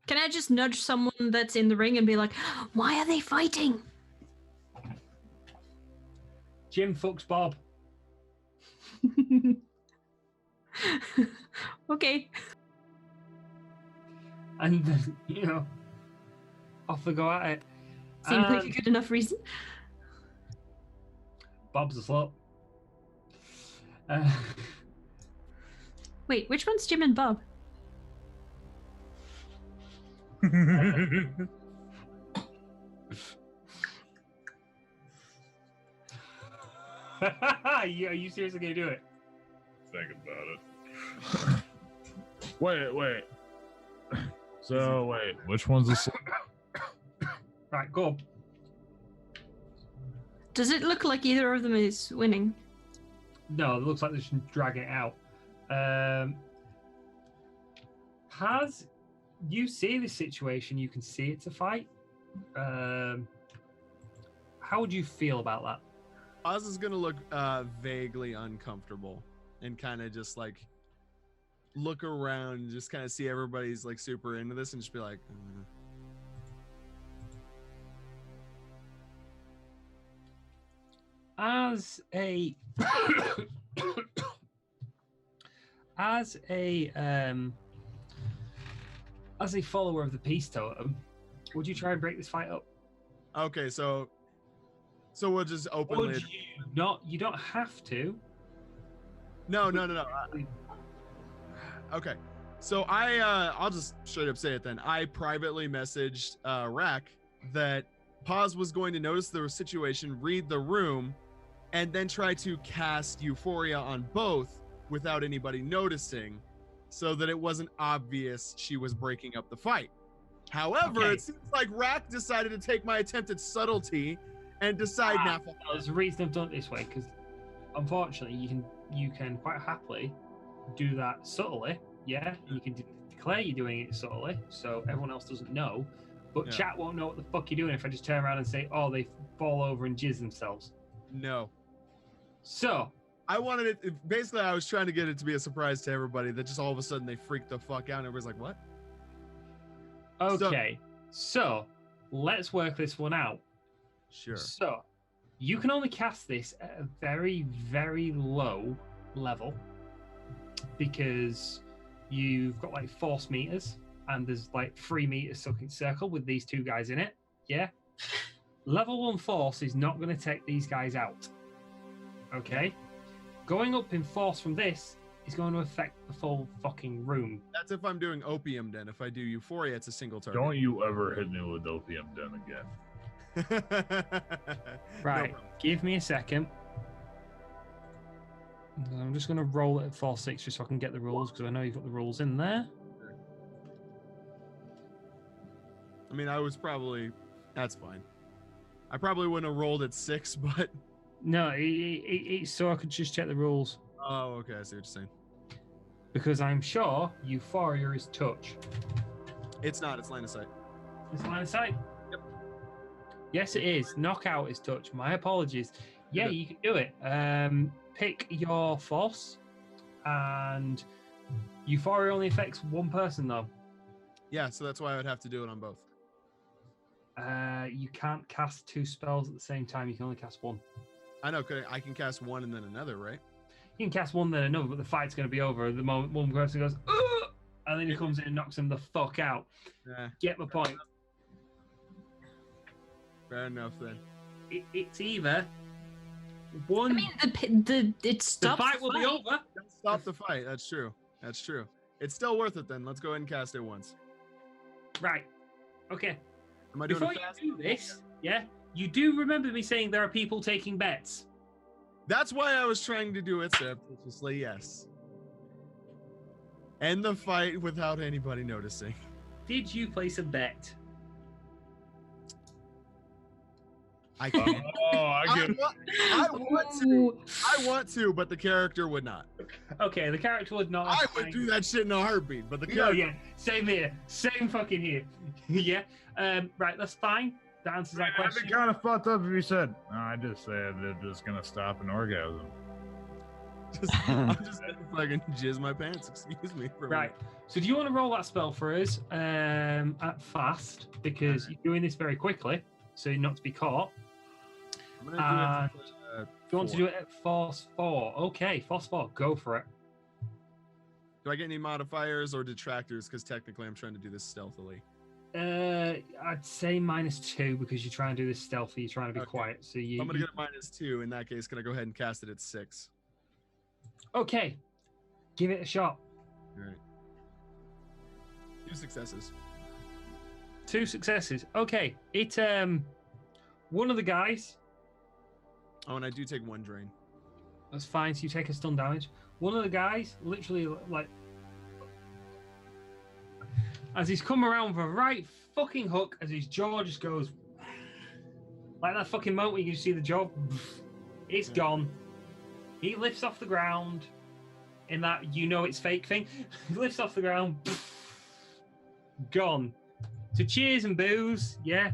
Can I just nudge someone that's in the ring and be like, why are they fighting? Jim fucks Bob. Okay. And, you know, off they go at it. Seems like a good enough reason. Bob's a slut. Wait, which one's Jim and Bob? Are you seriously gonna do it? Think about it. Wait. So wait, which one's the Right, go. Does it look like either of them is winning? No, it looks like they're just dragging it out. Has you see this situation? You can see it's a fight. How would you feel about that? Oz is gonna look vaguely uncomfortable and kind of just like look around and just kind of see everybody's like super into this and just be like, As a as a follower of the peace totem, would you try and break this fight up? Okay, so we'll just openly. Would you not? You don't have to. No. Okay, so I'll just straight up say it then. I privately messaged Rack that Paz was going to notice the situation, read the room, and then try to cast Euphoria on both without anybody noticing, so that it wasn't obvious she was breaking up the fight. However, Okay. it seems like Rack decided to take my attempted subtlety and decide now. There's a reason I've done it this way, because unfortunately you can quite happily do that subtly, yeah? You can declare you're doing it subtly, so everyone else doesn't know, but Yeah. chat won't know what the fuck you're doing if I just turn around and say, oh, they fall over and jizz themselves. No. So, I wanted it. Basically, I was trying to get it to be a surprise to everybody that just all of a sudden they freaked the fuck out and everybody's like, what? okay, so let's work this one out. Sure. So, you can only cast this at a very, very low level because you've got like force meters and there's like 3 meters sucking circle with these two guys in it. Yeah. Level 1 force is not going to take these guys out. Okay. Going up in force from this is going to affect the full fucking room. That's if I'm doing Opium Den. If I do Euphoria, it's a single target. Don't you ever hit me with Opium Den again. Right. No. Give me a second. I'm just going to roll it at 4-6 just so I can get the rules because I know you've got the rules in there. I mean, that's fine. I probably wouldn't have rolled at 6, but. No, it's so I could just check the rules Oh, okay. I see what you're saying. because I'm sure Euphoria is touch. It's not. It's line of sight. Is line of sight? Yep. Yes, it is. Knockout is touch. My apologies. Yeah, Good. you can do it. Pick your force, and Euphoria only affects one person though. Yeah, so that's why I would have to do it on both. You can't cast 2 spells at the same time. You can only cast one. I know. I can cast one and then another, right? You can cast one then another, but the fight's going to be over the moment one person goes, "Ugh!" and then he comes in and knocks him the fuck out. Yeah. Get my point. Fair enough then. It's either one. I mean, it the stops fight will be over. Don't stop the fight. That's true. That's true. It's still worth it then. Let's go ahead and cast it once. Right. Okay. Am I doing Before it you fast? do this, yeah, you do remember me saying there are people taking bets. That's why I was trying to do it surreptitiously, yes. End the fight without anybody noticing. Did you place a bet? I can't. Oh, I I, get it. I want to, but the character would not. Okay, the character would not. I would do that shit in a heartbeat, but the Oh character. yeah, same here, same fucking here. Yeah. Right, that's fine. That answers that That'd question. be kind of fucked up if you said, no, I just said they're just gonna stop an orgasm. I'm just gonna fucking jizz my pants. Excuse me. For a Right. So do you want to roll that spell for us at fast because you're doing this very quickly, so you're not to be caught. minute. I'm gonna do it. Do you want to do it at Force 4? Okay, Force 4, go for it. Do I get any modifiers or detractors? Because technically, I'm trying to do this stealthily. I'd say -2 because you're trying to do this stealthy. You're trying to be Okay. quiet. So you. I'm gonna get a -2. In that case, can I go ahead and cast it at 6? Okay, give it a shot. All right. 2 successes. 2 successes. Okay, it one of the guys. Oh, and I do take 1 drain. That's fine. So you take a stun damage. One of the guys, literally, like, as he's come around with a right fucking hook, as his jaw just goes, like that fucking moment where you can see the jaw, it's gone. He lifts off the ground in that you know it's fake thing. He lifts off the ground, gone. So cheers and boos, yeah.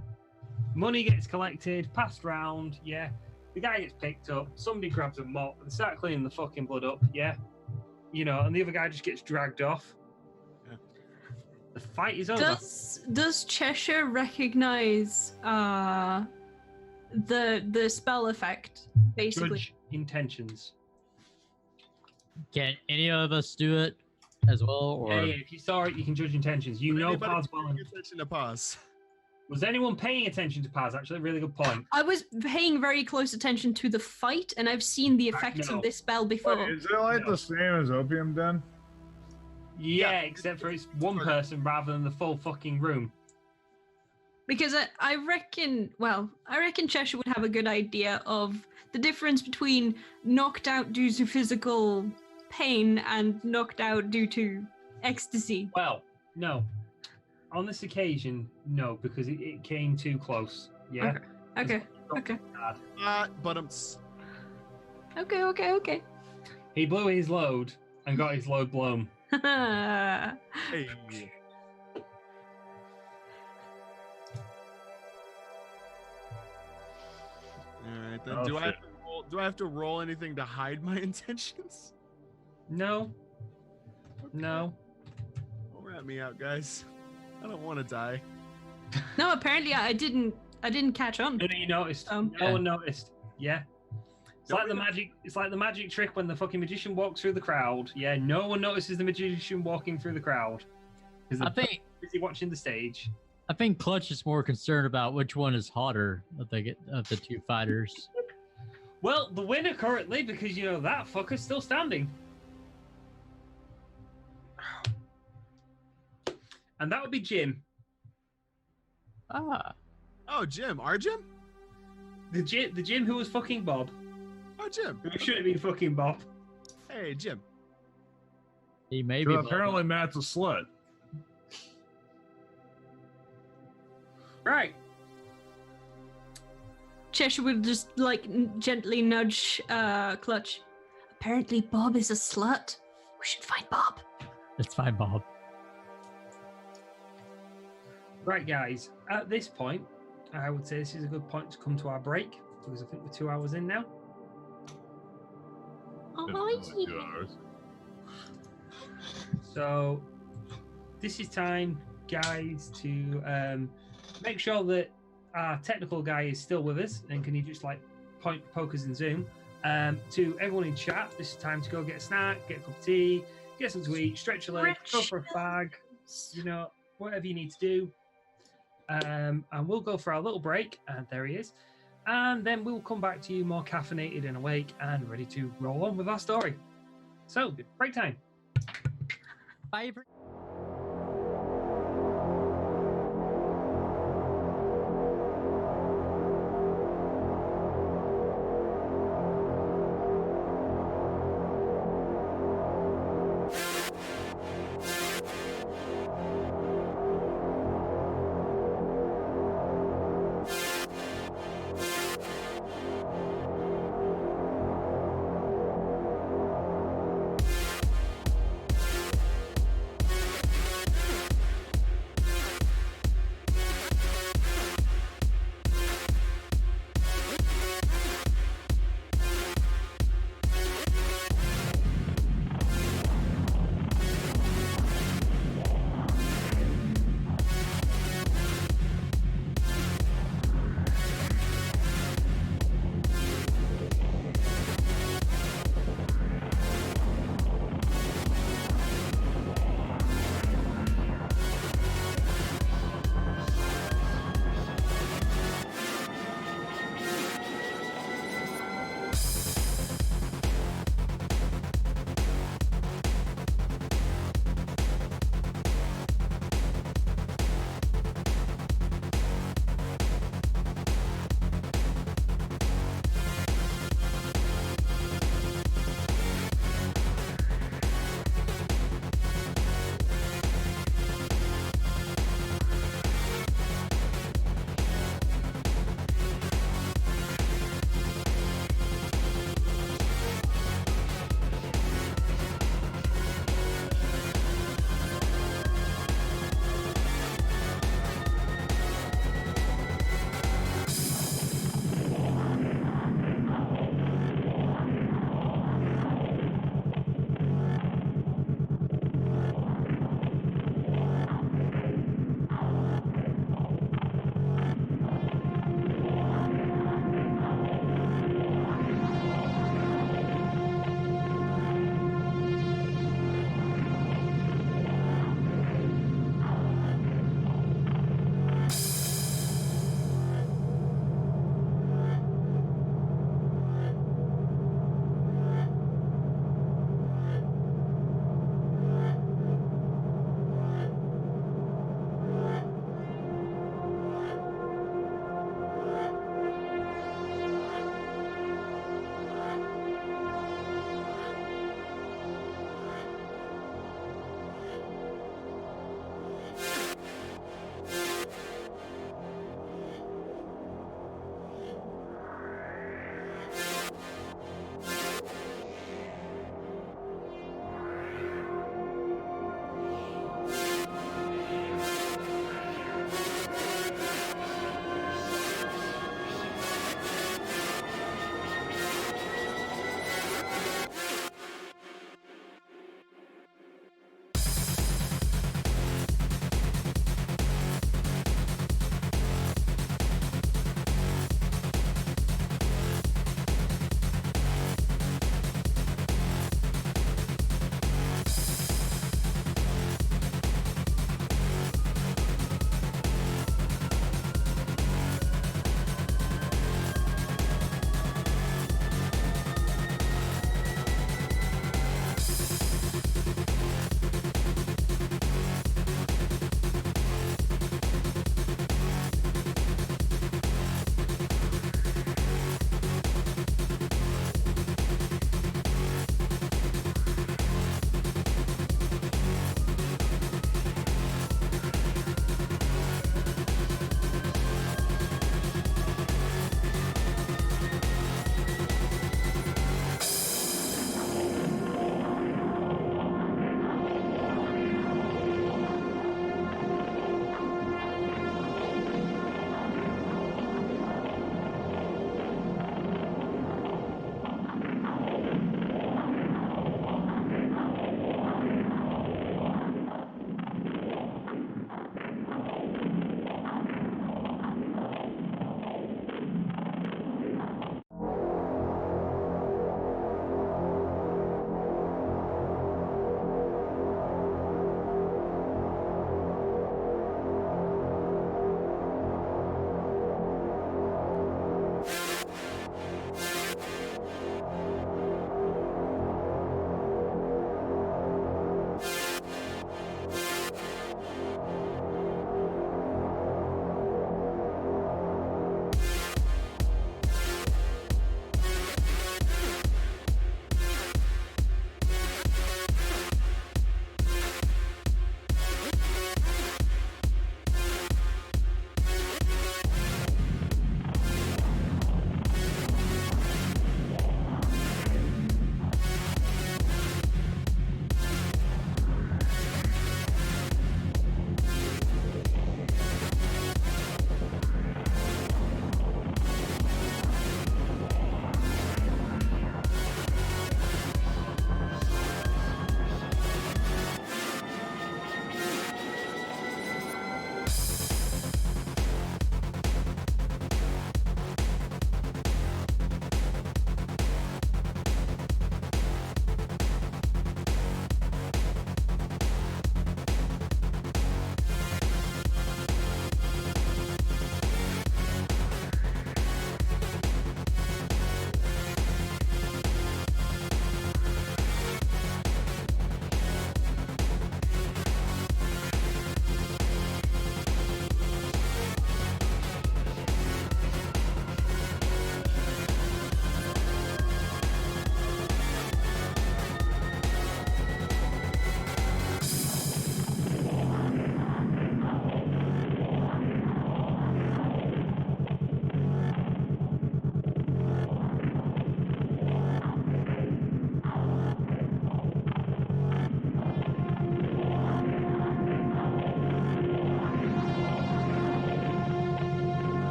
Money gets collected, passed round, yeah. The guy gets picked up, somebody grabs a mop and start cleaning the fucking blood up, yeah. You know, and the other guy just gets dragged off. Yeah. The fight is over. Does Cheshire recognize the spell effect, basically? Judge intentions. Can any of us do it as well? Or Yeah, if you saw it, you can judge intentions. You know Anybody Paz well. paying attention to Paz? Was anyone paying attention to Paz? Actually, a really good point. I was paying very close attention to the fight, and I've seen the effects No. of this spell before. Is it like No. the same as Opium Den? Yeah, except for it's one person rather than the full fucking room. Because I reckon Cheshire would have a good idea of the difference between knocked out due to physical pain and knocked out due to ecstasy. Well, no. On this occasion, no, because it came too close. Yeah. Okay. But Okay. He blew his load and got his load blown. hey. All right then. Oh, Do I shit. have to roll? Do I have to roll anything to hide my intentions? No. No. Don't rat me out, guys. I don't want to die. No, apparently I didn't catch on. No, you noticed. Um, No one noticed. Yeah. It's Don't like the we- magic. It's like the magic trick when the fucking magician walks through the crowd. Yeah, no one notices the magician walking through the crowd because I they're think busy watching the stage. Clutch is more concerned about which one is hotter of the two fighters. Well, the winner currently, because you know that fucker's still standing, and that would be Jim. Ah, Oh, Jim. Our Jim? The Jim who was fucking Bob. Oh, Jim. Who should have been fucking Bob. Hey, Jim. he may So be. apparently Matt's a slut. Right. Cheshire would just gently nudge Clutch. Apparently Bob is a slut. We should find Bob. It's fine, Bob. Right, guys. At this point, I would say this is a good point to come to our break because I think we're 2 hours in now. Definitely 2 hours. So this is time, guys, to make sure that our technical guy is still with us and can he just point pokers and zoom. To everyone in chat, this is time to go get a snack, get a cup of tea, get something to eat, stretch your legs, go for a fag, you know, whatever you need to do. And we'll go for our little break, and there he is. And then we'll come back to you more caffeinated and awake and ready to roll on with our story. So, break time. Bye.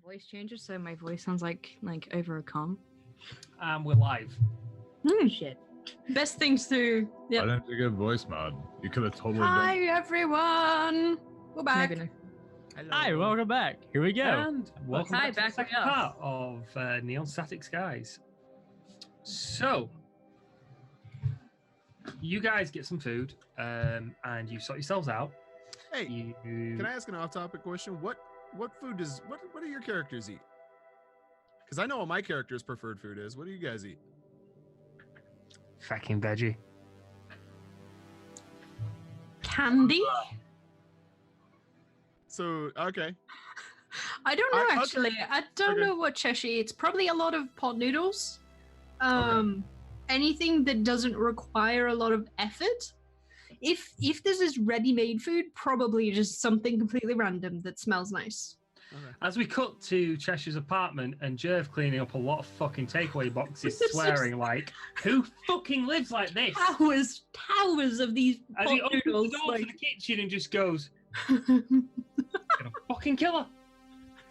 voice changes, so my voice sounds like over a comm. We're live. Shit. Best things to. Why Yep. didn't you get voice mod? You could have totally Hi done. everyone. We're back. Maybe no. Hi, welcome back. Here we go. And welcome Hi, back to the back we second are. part of Neon Static Skies. So, you guys get some food, and you sort yourselves out. Hey, You can I ask an off-topic question? What food does what do your characters eat? Because I know what my character's preferred food is. What do you guys eat? fucking veggie. Candy? So okay, I don't know okay. actually. I don't Okay. know what Cheshire eats. Probably a lot of pot noodles. Okay. Anything that doesn't require a lot of effort. If this is ready-made food, probably just something completely random that smells nice. okay. As we cut to Cheshire's apartment and Jerv cleaning up a lot of fucking takeaway boxes, swearing like, "Who fucking lives like this?" Towers of these As pot he opens the noodles. door to the kitchen and just goes, "Gonna fucking kill her.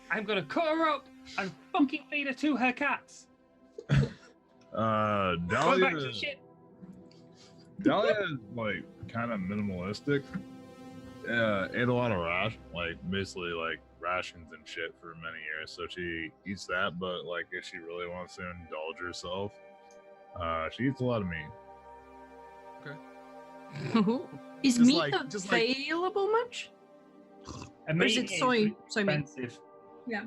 I'm gonna cut her up and fucking feed her to her cats." Going back to Dahlia, the ship. Dahlia is like kind of minimalistic. Ate a lot of basically like rations and shit for many years. So she eats that, but like if she really wants to indulge herself, she eats a lot of meat. Is Just meat like- just like- available much? And Or is meat it soy meat? expensive. Yeah.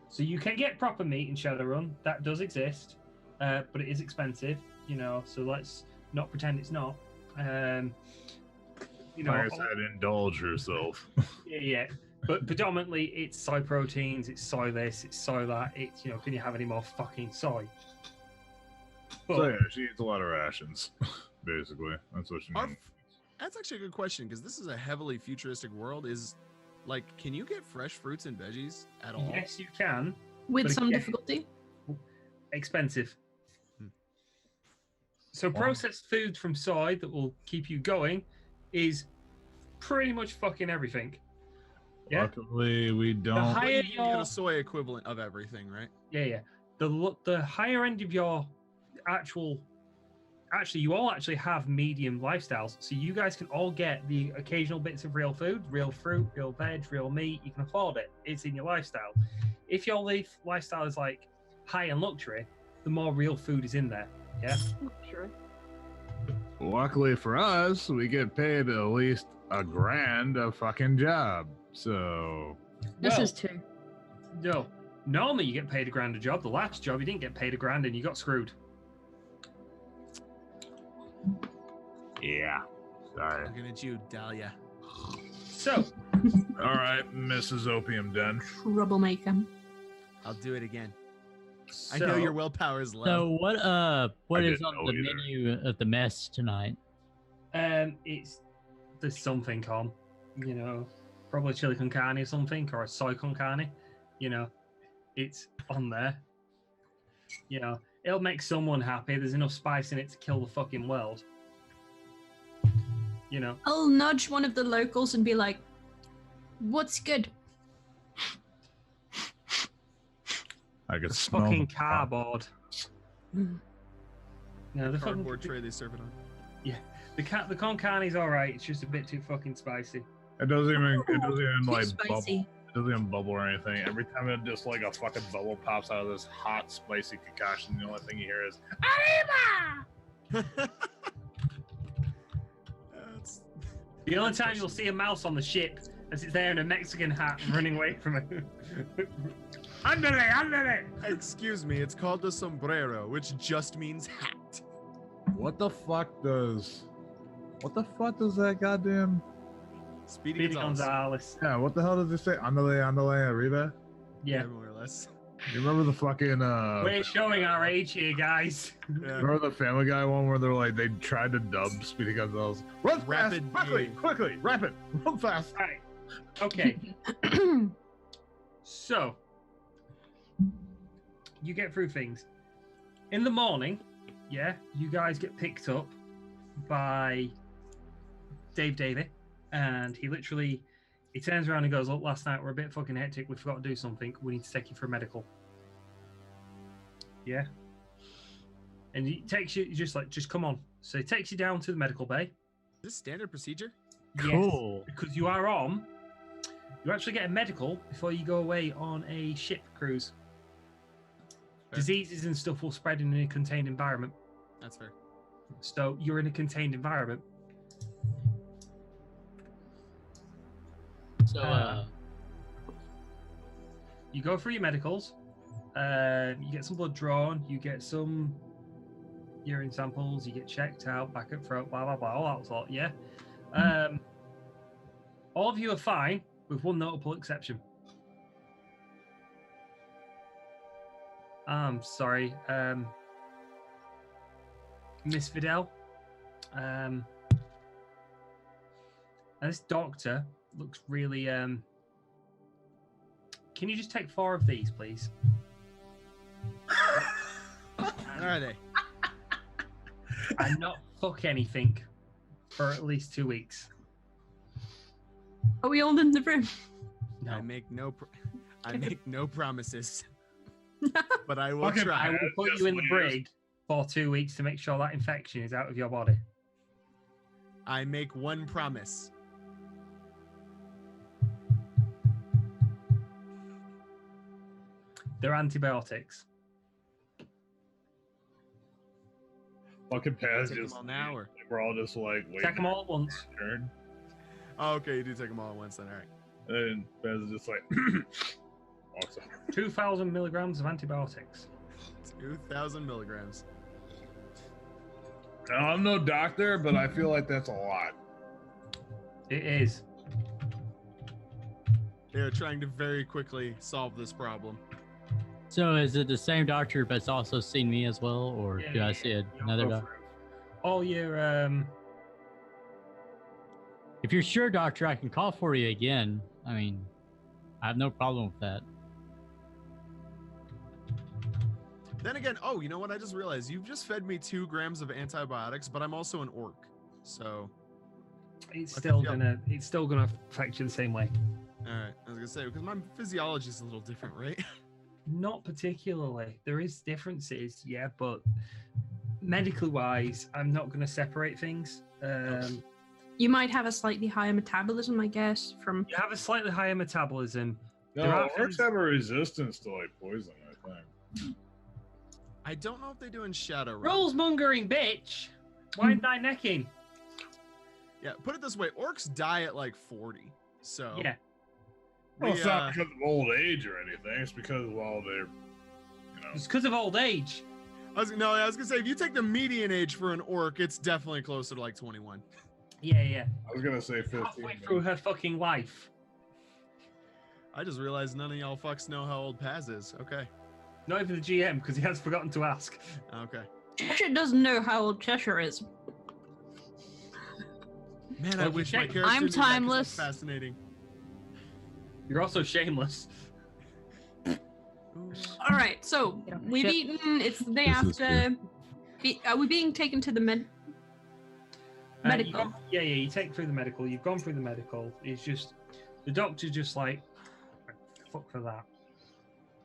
So you can get proper meat in Shadowrun. That does exist, but it is expensive. You know, so let's not pretend it's not. You know, Like I said, indulge herself. yeah. But predominantly, it's soy proteins. It's soy this. It's soy that. It's can you have any more fucking soy? But So yeah, she eats a lot of rations. Basically, that's what she Are- means. That's actually a good question because this is a heavily futuristic world. Is like, can you get fresh fruits and veggies at all? yes, you can. With But some again- difficulty? Expensive. Hmm. So Wow. processed food from soy that will keep you going is pretty much fucking everything. Yeah. Luckily, we don't. The But higher you can get your a soy equivalent of everything, right? yeah. The higher end of your you all actually have medium lifestyles, so you guys can all get the occasional bits of real food, real fruit, real veg, real meat. You can afford it. It's in your lifestyle. If your lifestyle is like high in luxury, the more real food is in there. Yeah. Sure. Luckily for us, we get paid at least $1,000 a fucking job. So This Well, is 2. No. Normally you get paid $1,000 a job. The last job you didn't get paid $1,000 and you got screwed. yeah, sorry. Looking at you, Dahlia. So All right, Mrs. Opium Den. Troublemaker. I'll do it again. I know your willpower is low. So what I is didn't on know the either. menu of the mess tonight? it's there's something on, probably chili con carne or something, or a soy con carne. It's on there. It'll make someone happy. There's enough spice in it to kill the fucking world. I'll nudge one of the locals and be like, "What's good?" I could The smell fucking the- cardboard. No, the fucking Cardboard tray they serve it on. the con carne's all right. It's just a bit too fucking spicy. It doesn't even Too like bubble. spicy. It doesn't even bubble or anything. Every time it just like a fucking bubble pops out of this hot, spicy concoction, the only thing you hear is That's- The only time you'll see a mouse on the ship as it's there in a Mexican hat running away from it. Andale! Excuse me, it's called a sombrero, which just means hat. what the fuck does that goddamn Speedy Speedy Gonzales. Gonzales. yeah? What the hell does it say? Andale, arriba. Yeah. More or less. You remember the fucking We're showing our age here, guys. Yeah. remember the Family Guy one where they're like they tried to dub Speedy Gonzales? Run Rapid fast, quickly, rapid, run fast. Right. Okay. So, you get through things. In the morning, yeah, you guys get picked up by Dave Davey, and he literally He turns around and goes, "Look, last night we're a bit fucking hectic. We forgot to do something. We need to take you for a medical." Yeah. And he takes you, just come on. So he takes you down to the medical bay. Is this standard procedure? Cool. Yes, because you actually get a medical before you go away on a ship cruise. Fair. Diseases and stuff will spread in a contained environment. That's fair. So you're in a contained environment. So, You go through your medicals. You get some blood drawn. You get some urine samples. You get checked out, back and throat, blah blah blah, all that sort. Yeah. All of you are fine, with one notable exception. I'm sorry, Miss Vidal. And this doctor looks really. Can you just take 4 of these, please? What are they? And not fuck anything for at least 2 weeks. Are we all in the room? No. I make no promises. But I will Fucking try. I will put Just you in the leave. brig for 2 weeks to make sure that infection is out of your body. I make one promise. They're antibiotics. Fucking Paz Take them just all now, or? we're all just like waiting. Take them all at once. Turn. Oh, okay, you do take them all at once then. All right. And Paz is just like walks out. 2,000 milligrams of antibiotics. 2,000 milligrams. Now, I'm no doctor, but I feel like that's a lot. It is. They are trying to very quickly solve this problem. so is it the same doctor that's also seen me as well, or do I see another Go doctor? through. All your If you're sure, doctor, I can call for you again. I mean, I have no problem with that. Then again, oh, you know what? I just realized you've just fed me 2 grams of antibiotics, but I'm also an orc. So, it's Okay, still yeah. gonna affect you the same way. all right. I was gonna say because my physiology is a little different, right? Not particularly. There is differences, yeah, but medically wise, I'm not gonna separate things. You might have a slightly higher metabolism, I guess, from You have a slightly higher metabolism. No, There are orcs things- have a resistance to like poison, I think. I don't know if they do in Shadowrun. Rules mongering, bitch. Wind thy necking. Yeah, put it this way: orcs die at like 40. So Yeah. Well, we, it's not because of old age or anything. It's because well, they're, you know, It's because of old age. I was gonna say if you take the median age for an orc, it's definitely closer to like 21. Yeah. I was gonna say 15. Halfway but- through her fucking life. I just realized none of y'all fucks know how old Paz is. Okay, Not even the GM, because he has forgotten to ask. okay. Cheshire doesn't know how old Cheshire is. Man, I Well, wish my check- character I'm knew that 'cause that's timeless. fascinating. You're also shameless. All right, so Get off my we've ship. eaten. It's the day This is after. Are we being taken to the medical? You take through the medical. You've gone through the medical. It's just the doctor's just like, fuck for that.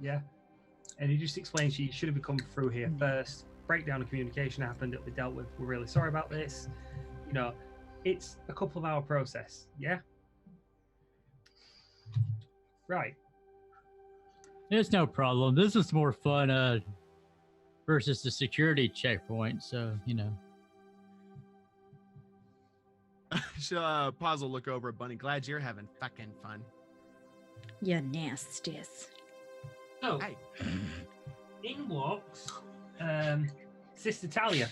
Yeah. And he just explains you should have come through here first. Breakdown of communication happened. It'll be dealt with. We're really sorry about this. You know, it's a couple of hour process. Yeah. Right. It's no problem. This is more fun versus the security checkpoint. So, you know. Paz will look over at Bunny. Glad you're having fucking fun. You're nastiest. So, Hey. in walks Sister Talia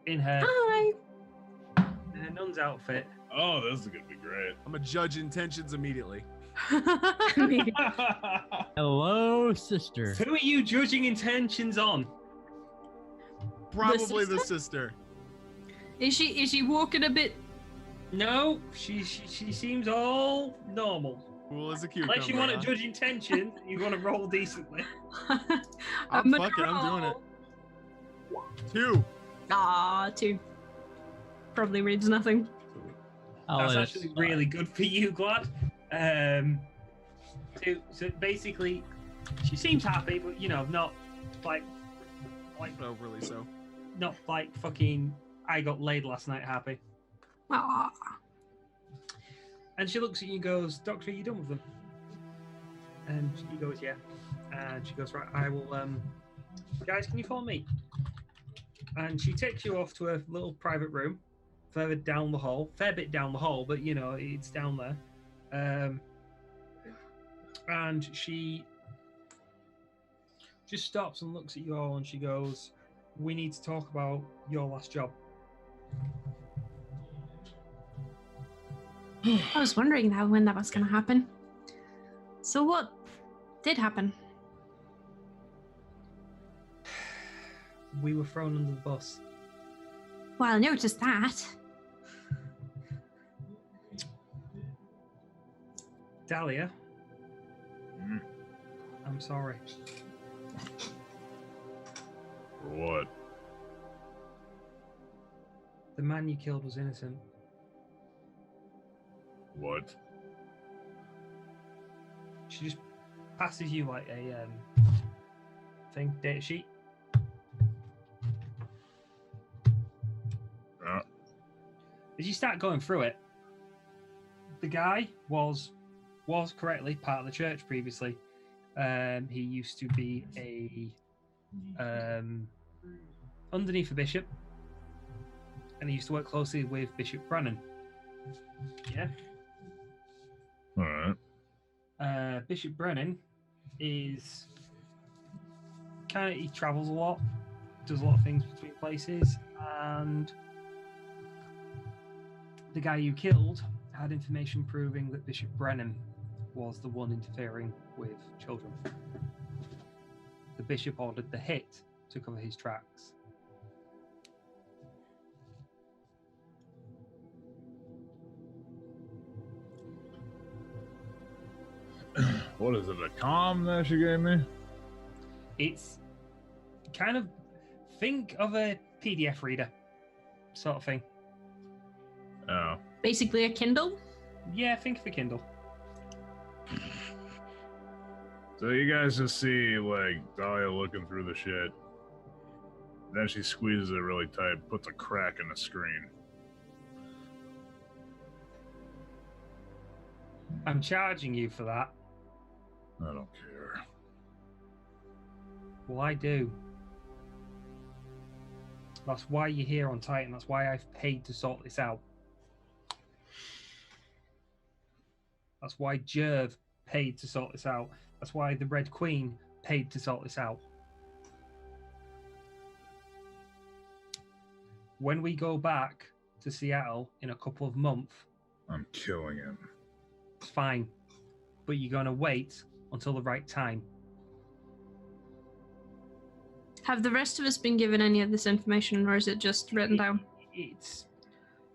in her Hi. nun's outfit. Oh, this is gonna be great. I'm gonna judge intentions immediately. Hello, sister. Who are you judging intentions on? Probably the sister? sister. Is she walking a bit? No, she seems all normal. Cool as a cucumber. Unless you want to huh? judge intention, you want to roll decently. I'm fucking. I'm doing it. 2. Ah, 2. Probably reads nothing. That's actually really good for you, Glad. So basically, she seems happy, but not like overly so. Not like fucking I got laid last night happy. Aww. And she looks at you and goes, "Doctor, are you done with them?" And he goes, "Yeah." And she goes, "Right, I will. Guys, can you follow me?" And she takes you off to a little private room, further down the hall, fair bit down the hall, but it's down there. And she just stops and looks at you all, and she goes, "We need to talk about your last job." I was wondering when that was going to happen. So what did happen? We were thrown under the bus. Well, I noticed that. Dahlia, I'm sorry. For what? The man you killed was innocent. What? She just passes you like a data sheet. Yeah. As you start going through it, the guy was correctly part of the church previously. He used to be underneath the bishop, and he used to work closely with Bishop Brennan. Yeah. All right. Bishop Brennan is he travels a lot, does a lot of things between places, and the guy you killed had information proving that Bishop Brennan was the one interfering with children. The bishop ordered the hit to cover his tracks. What is it, a comm that she gave me? It's kind of, think of a PDF reader sort of thing. Oh. Basically a Kindle? Yeah, think of a Kindle. So you guys just see, like, Dahlia looking through the shit. Then she squeezes it really tight, puts a crack in the screen. I'm charging you for that. I don't care. Well, I do. That's why you're here on Titan. That's why I've paid to sort this out. That's why Jerv paid to sort this out. That's why the Red Queen paid to sort this out. When we go back to Seattle in a couple of months, I'm killing him. it's fine. But you're going to wait until the right time. Have the rest of us been given any of this information, or is it just written down? You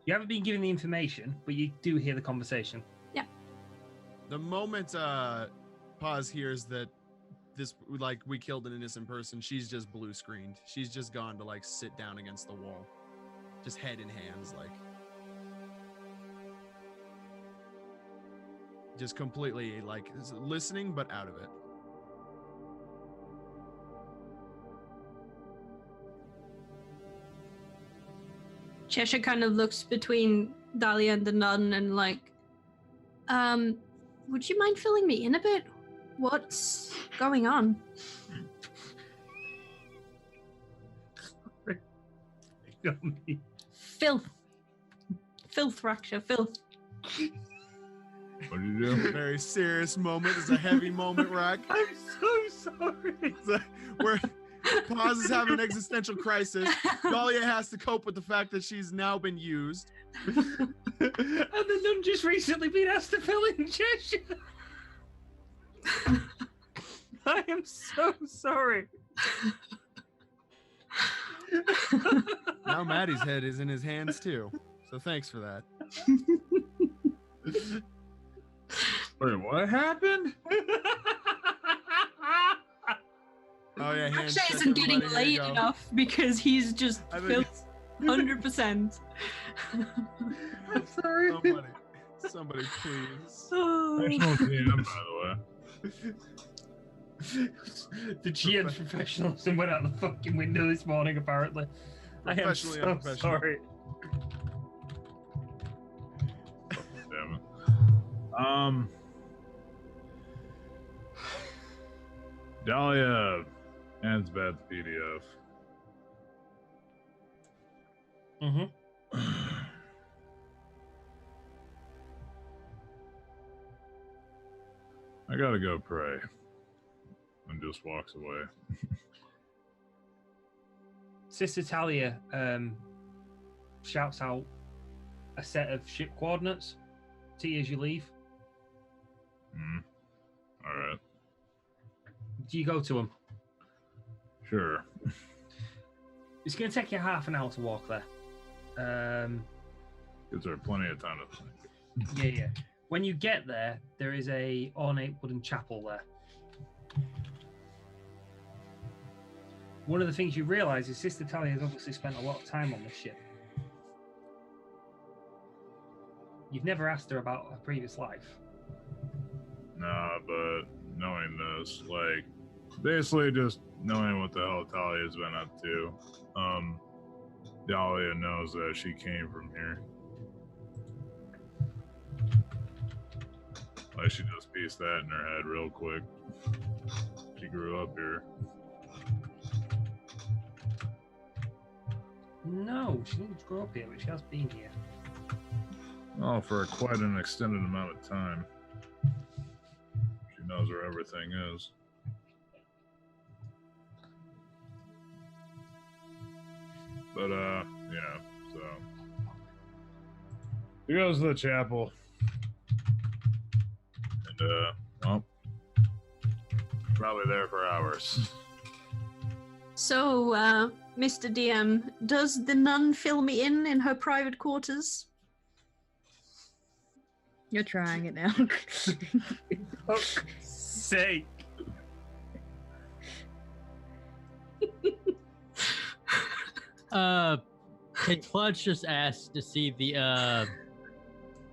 haven't been given the information, but you do hear the conversation. Yeah. The moment Paz hears that this, like, we killed an innocent person, she's just blue screened. She's just gone to, like, sit down against the wall. Just head in hands, like. Just completely, like, listening, but out of it. Cheshire kind of looks between Dahlia and the nun and like, would you mind filling me in a bit? What's going on? Filth, Raksha, filth. What did you do? Very serious moment. It's a heavy moment, Rack. I'm so sorry. Where Paz is having an existential crisis. Dahlia has to cope with the fact that she's now been used. And the nun just recently been asked to fill in Cheshire. I am so sorry. Now Maddie's head is in his hands too. So thanks for that. Wait, what happened? Oh yeah, hands Raksha isn't getting laid enough because he's just I think filth 100%. I'm sorry. Somebody, please. Professional GM, by the way. The GM's professionalism went out the fucking window this morning, apparently. I am Professionally so unprofessional. sorry. Damn it. Dahlia hands back the PDF. Mm-hmm. I gotta go pray. And just walks away. Sister Talia shouts out a set of ship coordinates to you as you leave. Alright. Do you go to them? Sure. It's going to take you half an hour to walk there. Gives her plenty of time to think. Yeah. When you get there, there is a ornate wooden chapel there. One of the things you realise is Sister Talia has obviously spent a lot of time on this ship. You've never asked her about her previous life. Nah, but knowing this, like, basically just knowing what the hell Talia's been up to, Dahlia knows that she came from here. Like, she just pieced that in her head real quick. She grew up here. No, she didn't grow up here, but she has been here. Oh, for quite an extended amount of time. She knows where everything is. But, yeah, so. She goes to the chapel. And, well, probably there for hours. So, Mr. DM, does the nun fill me in her private quarters? You're trying it now. Oh, sake. Can Clutch just ask to see the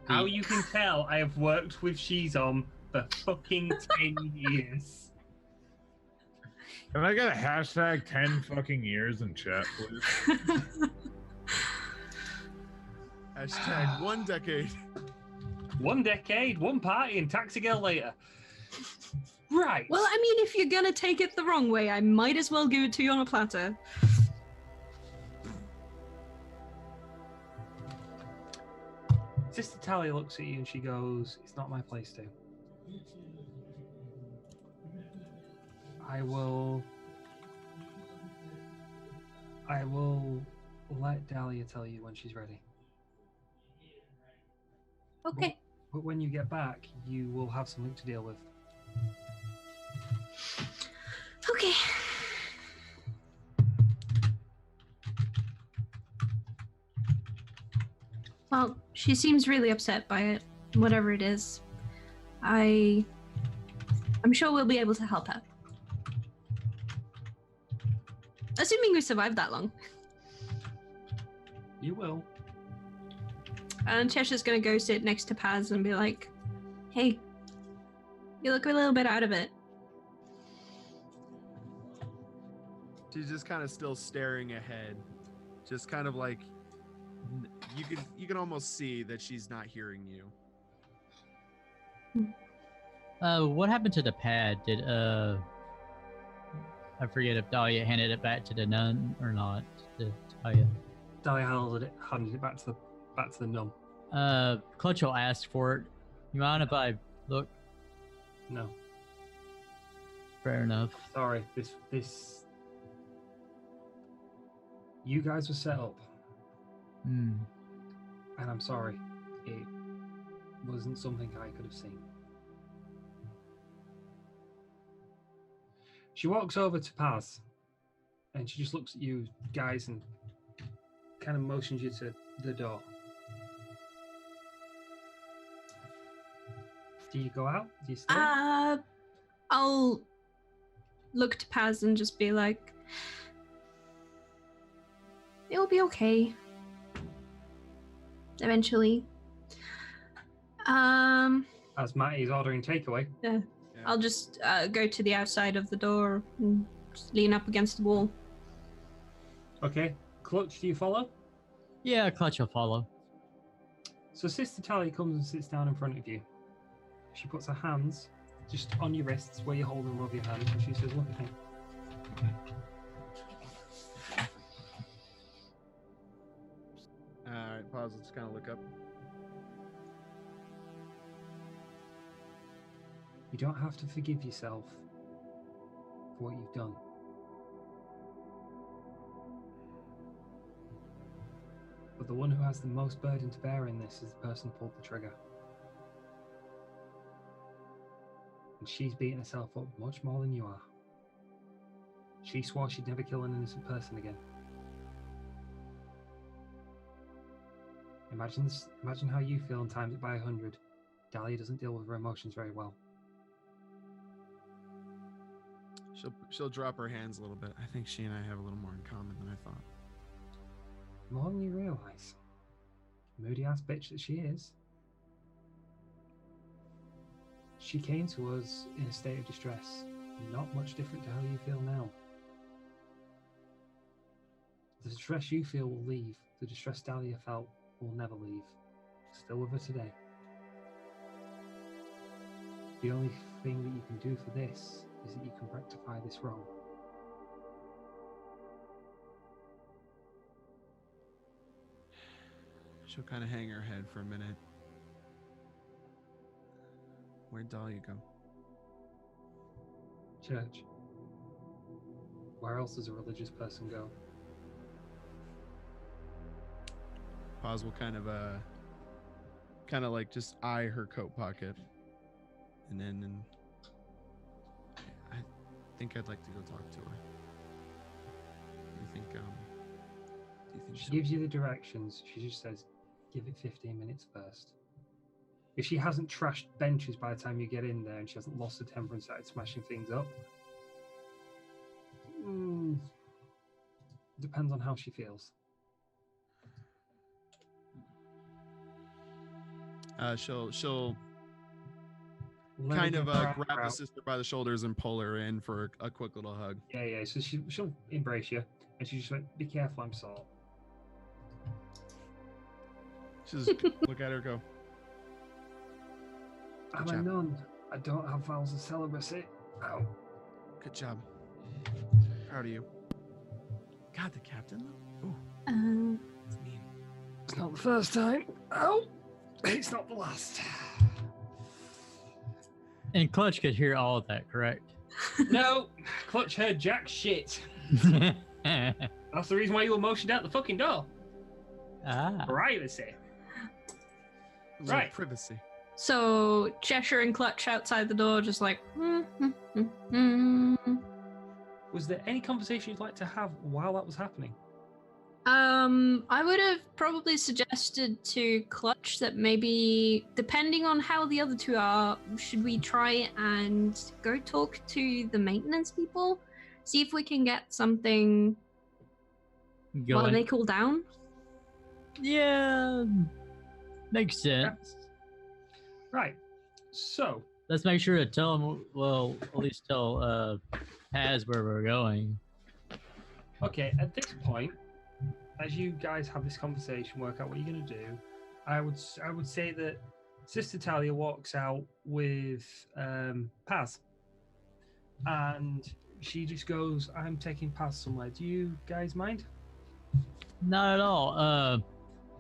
How you can tell I have worked with Shizom for fucking 10 years. Can I get a hashtag 10 fucking years in chat, please? Hashtag 1 decade. 1 decade, 1 party, and taxi girl later. Right. Well, I mean, if you're gonna take it the wrong way, I might as well give it to you on a platter. Sister Talia looks at you and she goes, "It's not my place to. I will let Dahlia tell you when she's ready. Okay. But when you get back, you will have something to deal with." Okay. Well, she seems really upset by it, whatever it is. I'm sure we'll be able to help her. Assuming we survived that long. You will. And Cheshire's gonna go sit next to Paz and be like, "Hey, you look a little bit out of it." She's just kind of still staring ahead, just kind of like you can almost see that she's not hearing you. what happened to the pad? Did I forget if Dahlia handed it back to the nun or not? To Dahlia. Dahlia handed it back to the nun. Clutch will ask for it. You mind if I look? No. Fair enough. Sorry, this you guys were set up. Hmm. And I'm sorry. It wasn't something I could have seen. She walks over to Paz and she just looks at you guys and kind of motions you to the door. Do you go out? Do you stay? I'll look to Paz and just be like, "It'll be okay. Eventually, As Matty's ordering takeaway. I'll just go to the outside of the door and just lean up against the wall. Okay. Clutch, do you follow? Yeah, Clutch will follow. So Sister Talia comes and sits down in front of you. She puts her hands just on your wrists where you're holding above your hand, and she says, look at me. Alright, pause. Let's kind of look up. You don't have to forgive yourself for what you've done. But the one who has the most burden to bear in this is the person who pulled the trigger. And she's beating herself up much more than you are. She swore she'd never kill an innocent person again. Imagine how you feel and times it by 100. Dahlia doesn't deal with her emotions very well. She'll drop her hands a little bit. I think she and I have a little more in common than I thought. More than you realise. Moody ass bitch that she is. She came to us in a state of distress, not much different to how you feel now. The distress you feel will leave. The distress Dahlia felt will never leave. Still with her today. The only thing that you can do for this is that you can rectify this wrong. She'll kind of hang her head for a minute. Where'd Dahlia go? Church. Where else does a religious person go? Paz will kind of like just eye her coat pocket, and then I think I'd like to go talk to her. Do you think She gives you the directions. She just says, give it 15 minutes first. If she hasn't trashed benches by the time you get in there and she hasn't lost her temper and started smashing things up, depends on how she feels. She'll kind of grab the sister by the shoulders and pull her in for a quick little hug. Yeah. So she'll embrace you, and she just went, "Be careful, I'm salt." She'll just look at her, and go. I'm a nun. I don't have vows of celibacy. Ow. Good job. Proud of you. God, the captain though. Ooh. It's mean. It's not the first time. Ow. It's not the last. And Clutch could hear all of that, correct? No, Clutch heard jack shit. That's the reason why you were motioned out the fucking door. Privacy. Right. Privacy. So Cheshire and Clutch outside the door, just like. Was there any conversation you'd like to have while that was happening? I would have probably suggested to Clutch that maybe, depending on how the other two are, should we try and go talk to the maintenance people? See if we can get something while they cool down? Yeah, makes sense. Right, so... Let's make sure to tell them, well, at least tell Paz where we're going. Okay, at this point, as you guys have this conversation, work out what you're going to do, I would say that Sister Talia walks out with Paz. And she just goes, I'm taking Paz somewhere. Do you guys mind? Not at all.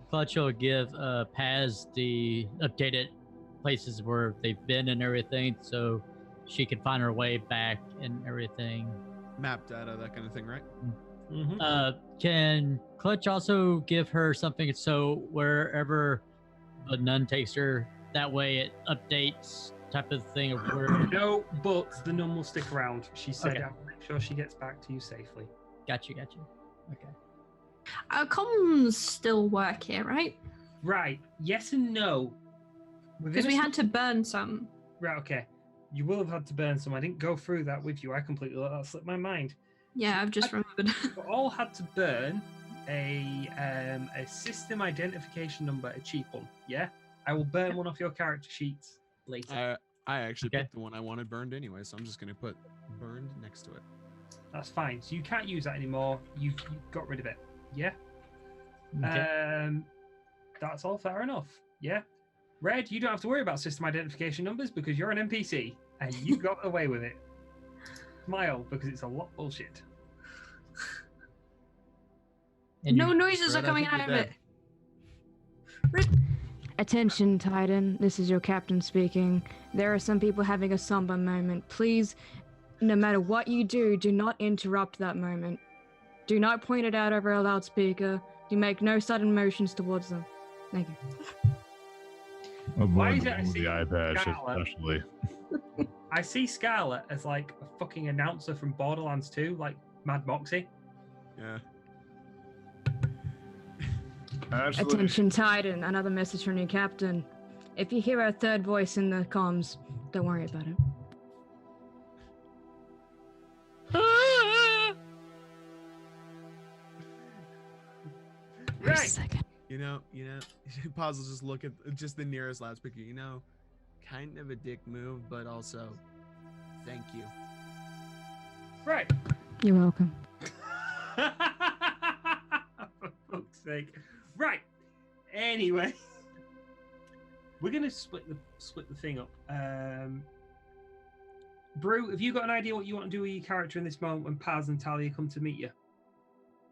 Clutch will give Paz the updated places where they've been and everything, so she can find her way back and everything. Map data, that kind of thing, right? Mm-hmm. Can Clutch also give her something so wherever the nun takes her, that way it updates type of thing of where... No, but the nun will stick around. She said, Okay. I'll make sure she gets back to you safely. Got you. Okay. Our comms still work here, right? Right, yes and no. Because we had to burn some. Right, okay. You will have had to burn some. I didn't go through that with you. I completely let that slip my mind. Yeah, I've just remembered. We all had to burn a system identification number, a cheap one, yeah? I will burn one off your character sheets later. I actually Okay. picked the one I wanted burned anyway, so I'm just gonna put burned next to it. That's fine. So you can't use that anymore. You got rid of it. Yeah. Okay. That's all fair enough. Yeah. Red, you don't have to worry about system identification numbers because you're an NPC and you got away with it. Smile because it's a lot bullshit. And No you- noises are Red, I coming think out of you're it. Attention, Titan. This is your captain speaking. There are some people having a somber moment. Please, no matter what you do not interrupt that moment. Do not point it out over a loudspeaker. Do make no sudden motions towards them. Thank you. Why Avoid is it I the see eye patch, Scarlet? especially. I see Scarlet as like a fucking announcer from Borderlands 2, like Mad Moxie. Yeah. Actually, Attention, Titan. Another message from your captain. If you hear a third voice in the comms, don't worry about it. Wait a Right. second. You know, Paz will just look at just the nearest loudspeaker. You know, kind of a dick move, but also, thank you. Right. You're welcome. For fuck's sake. Right. Anyway, we're gonna split the thing up. Brew, have you got an idea what you want to do with your character in this moment when Paz and Talia come to meet you,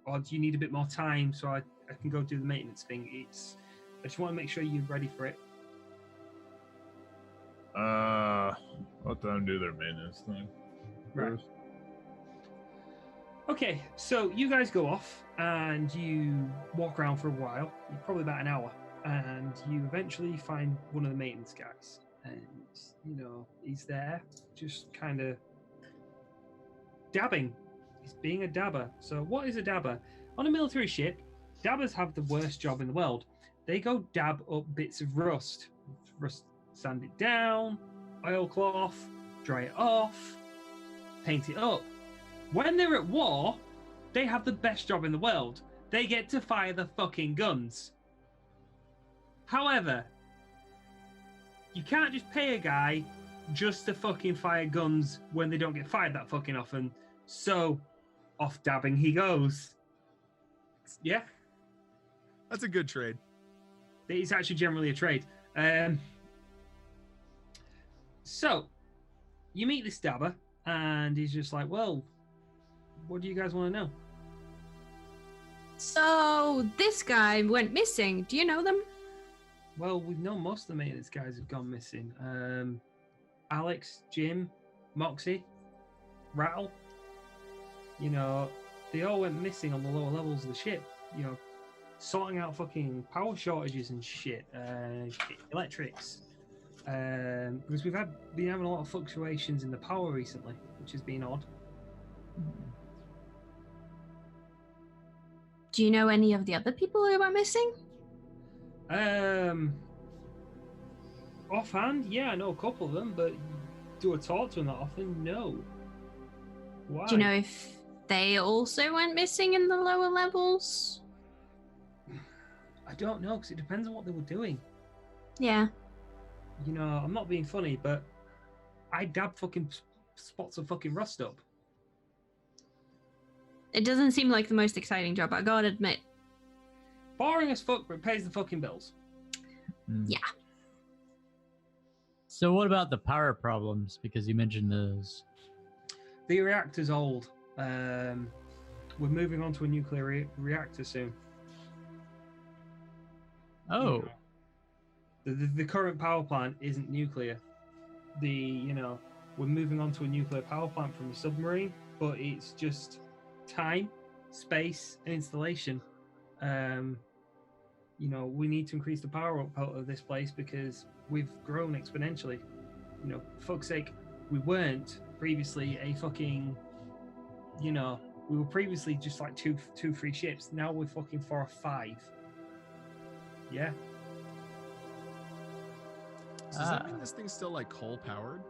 or do you need a bit more time so I can go do the maintenance thing? I just want to make sure you're ready for it. let them do their maintenance thing. Right. first. Okay, so you guys go off and you walk around for a while, probably about an hour, and you eventually find one of the maintenance guys. And, he's there, just kind of dabbing. He's being a dabber. So, what is a dabber? On a military ship, dabbers have the worst job in the world. They go dab up bits of rust, sand it down, oilcloth, dry it off, paint it up. When they're at war, they have the best job in the world. They get to fire the fucking guns. However, you can't just pay a guy just to fucking fire guns when they don't get fired that fucking often. So, off dabbing he goes. Yeah, That's a good trade. it's actually generally a trade. So, you meet this dabber, and he's just like, well, what do you guys want to know? So this guy went missing. Do you know them? Well, we know most of the maintenance guys have gone missing. Alex, Jim, Moxie, Rattle. They all went missing on the lower levels of the ship. Sorting out fucking power shortages and shit, electrics. Because we've been having a lot of fluctuations in the power recently, which has been odd. Do you know any of the other people who went missing? Offhand, yeah, I know a couple of them, but do I talk to them that often? No. Why? Do you know if they also went missing in the lower levels? I don't know, because it depends on what they were doing. Yeah. I'm not being funny, but I dab fucking spots of fucking rust up. It doesn't seem like the most exciting job, I gotta admit. Boring as fuck, but it pays the fucking bills. Yeah. So what about the power problems? Because you mentioned those. The reactor's old. We're moving on to a nuclear reactor soon. Oh, The current power plant isn't nuclear. We're moving on to a nuclear power plant from a submarine, but it's just time, space, and installation. We need to increase the power output of this place because we've grown exponentially. For fuck's sake, we weren't previously a fucking, we were previously just like two, three ships. Now we're fucking 4 or 5. Yeah. So does that mean this thing's still like coal powered?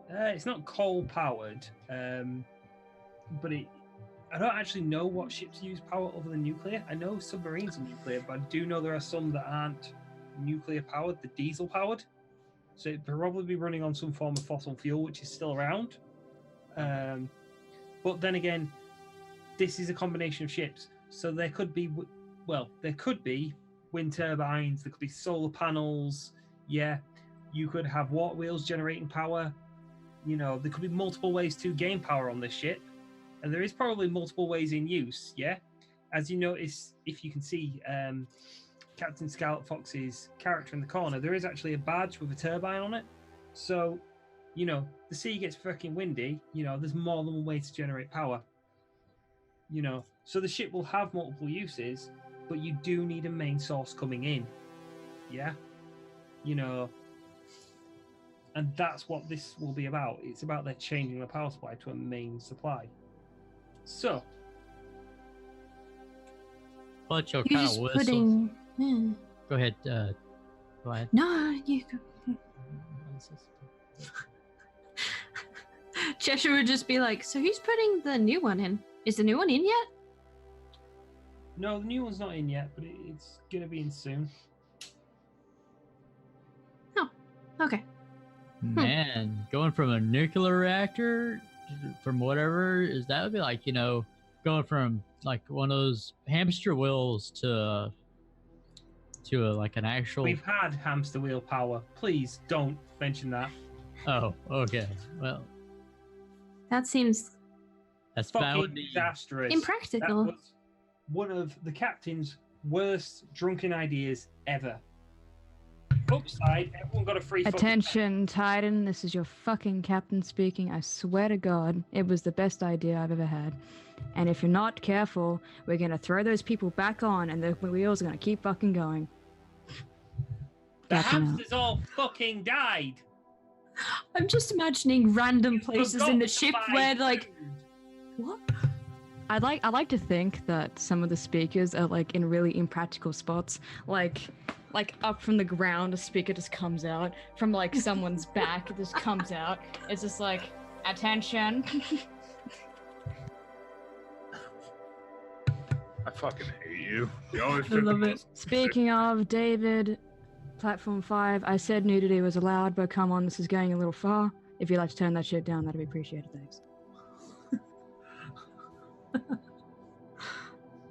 It's not coal powered, but I don't actually know what ships use power other than nuclear. I know submarines are nuclear, but I do know there are some that aren't nuclear powered, the diesel powered. So it'd probably be running on some form of fossil fuel, which is still around. But then again, this is a combination of ships. So there could be, there could be wind turbines, there could be solar panels. Yeah, you could have water wheels generating power. You know, there could be multiple ways to gain power on this ship. And there is probably multiple ways in use, yeah? As you notice, if you can see Captain Scarlet Fox's character in the corner, there is actually a badge with a turbine on it. So, you know, the sea gets fucking windy, you know, there's more than one way to generate power. You know, so the ship will have multiple uses, but you do need a main source coming in. Yeah? You know, and that's what this will be about. It's about their changing the power supply to a main supply. So, but you're You're kind just of putting. Yeah. Go ahead. Go ahead. No, you. Cheshire would just be like, so who's putting the new one in? Is the new one in yet? no, the new one's not in yet, but it's going to be in soon. Okay. Man, going from a nuclear reactor, from whatever, that would be like, you know, going from like one of those hamster wheels to like an actual. We've had hamster wheel power. Please don't mention that. Oh, okay. Well, That seems that's Fucking disastrous. impractical. That was one of the captain's worst drunken ideas ever. Upside, everyone got a free fucking Attention, Titan. This is your fucking captain speaking. I swear to God, it was the best idea I've ever had. And if you're not careful, we're gonna throw those people back on, and the wheels are gonna keep fucking going. The Catching up. hamsters all fucking died. I'm just imagining random You places forgot in the to ship buy where like food. what? I like to think that some of the speakers are like in really impractical spots, like up from the ground. A speaker just comes out from like someone's back. It just comes out. It's just like, attention. I fucking hate you. You always I took the love it. most- Speaking of David, Platform 5, I said nudity was allowed, but come on, this is going a little far. If you'd like to turn that shit down, that'd be appreciated. Thanks.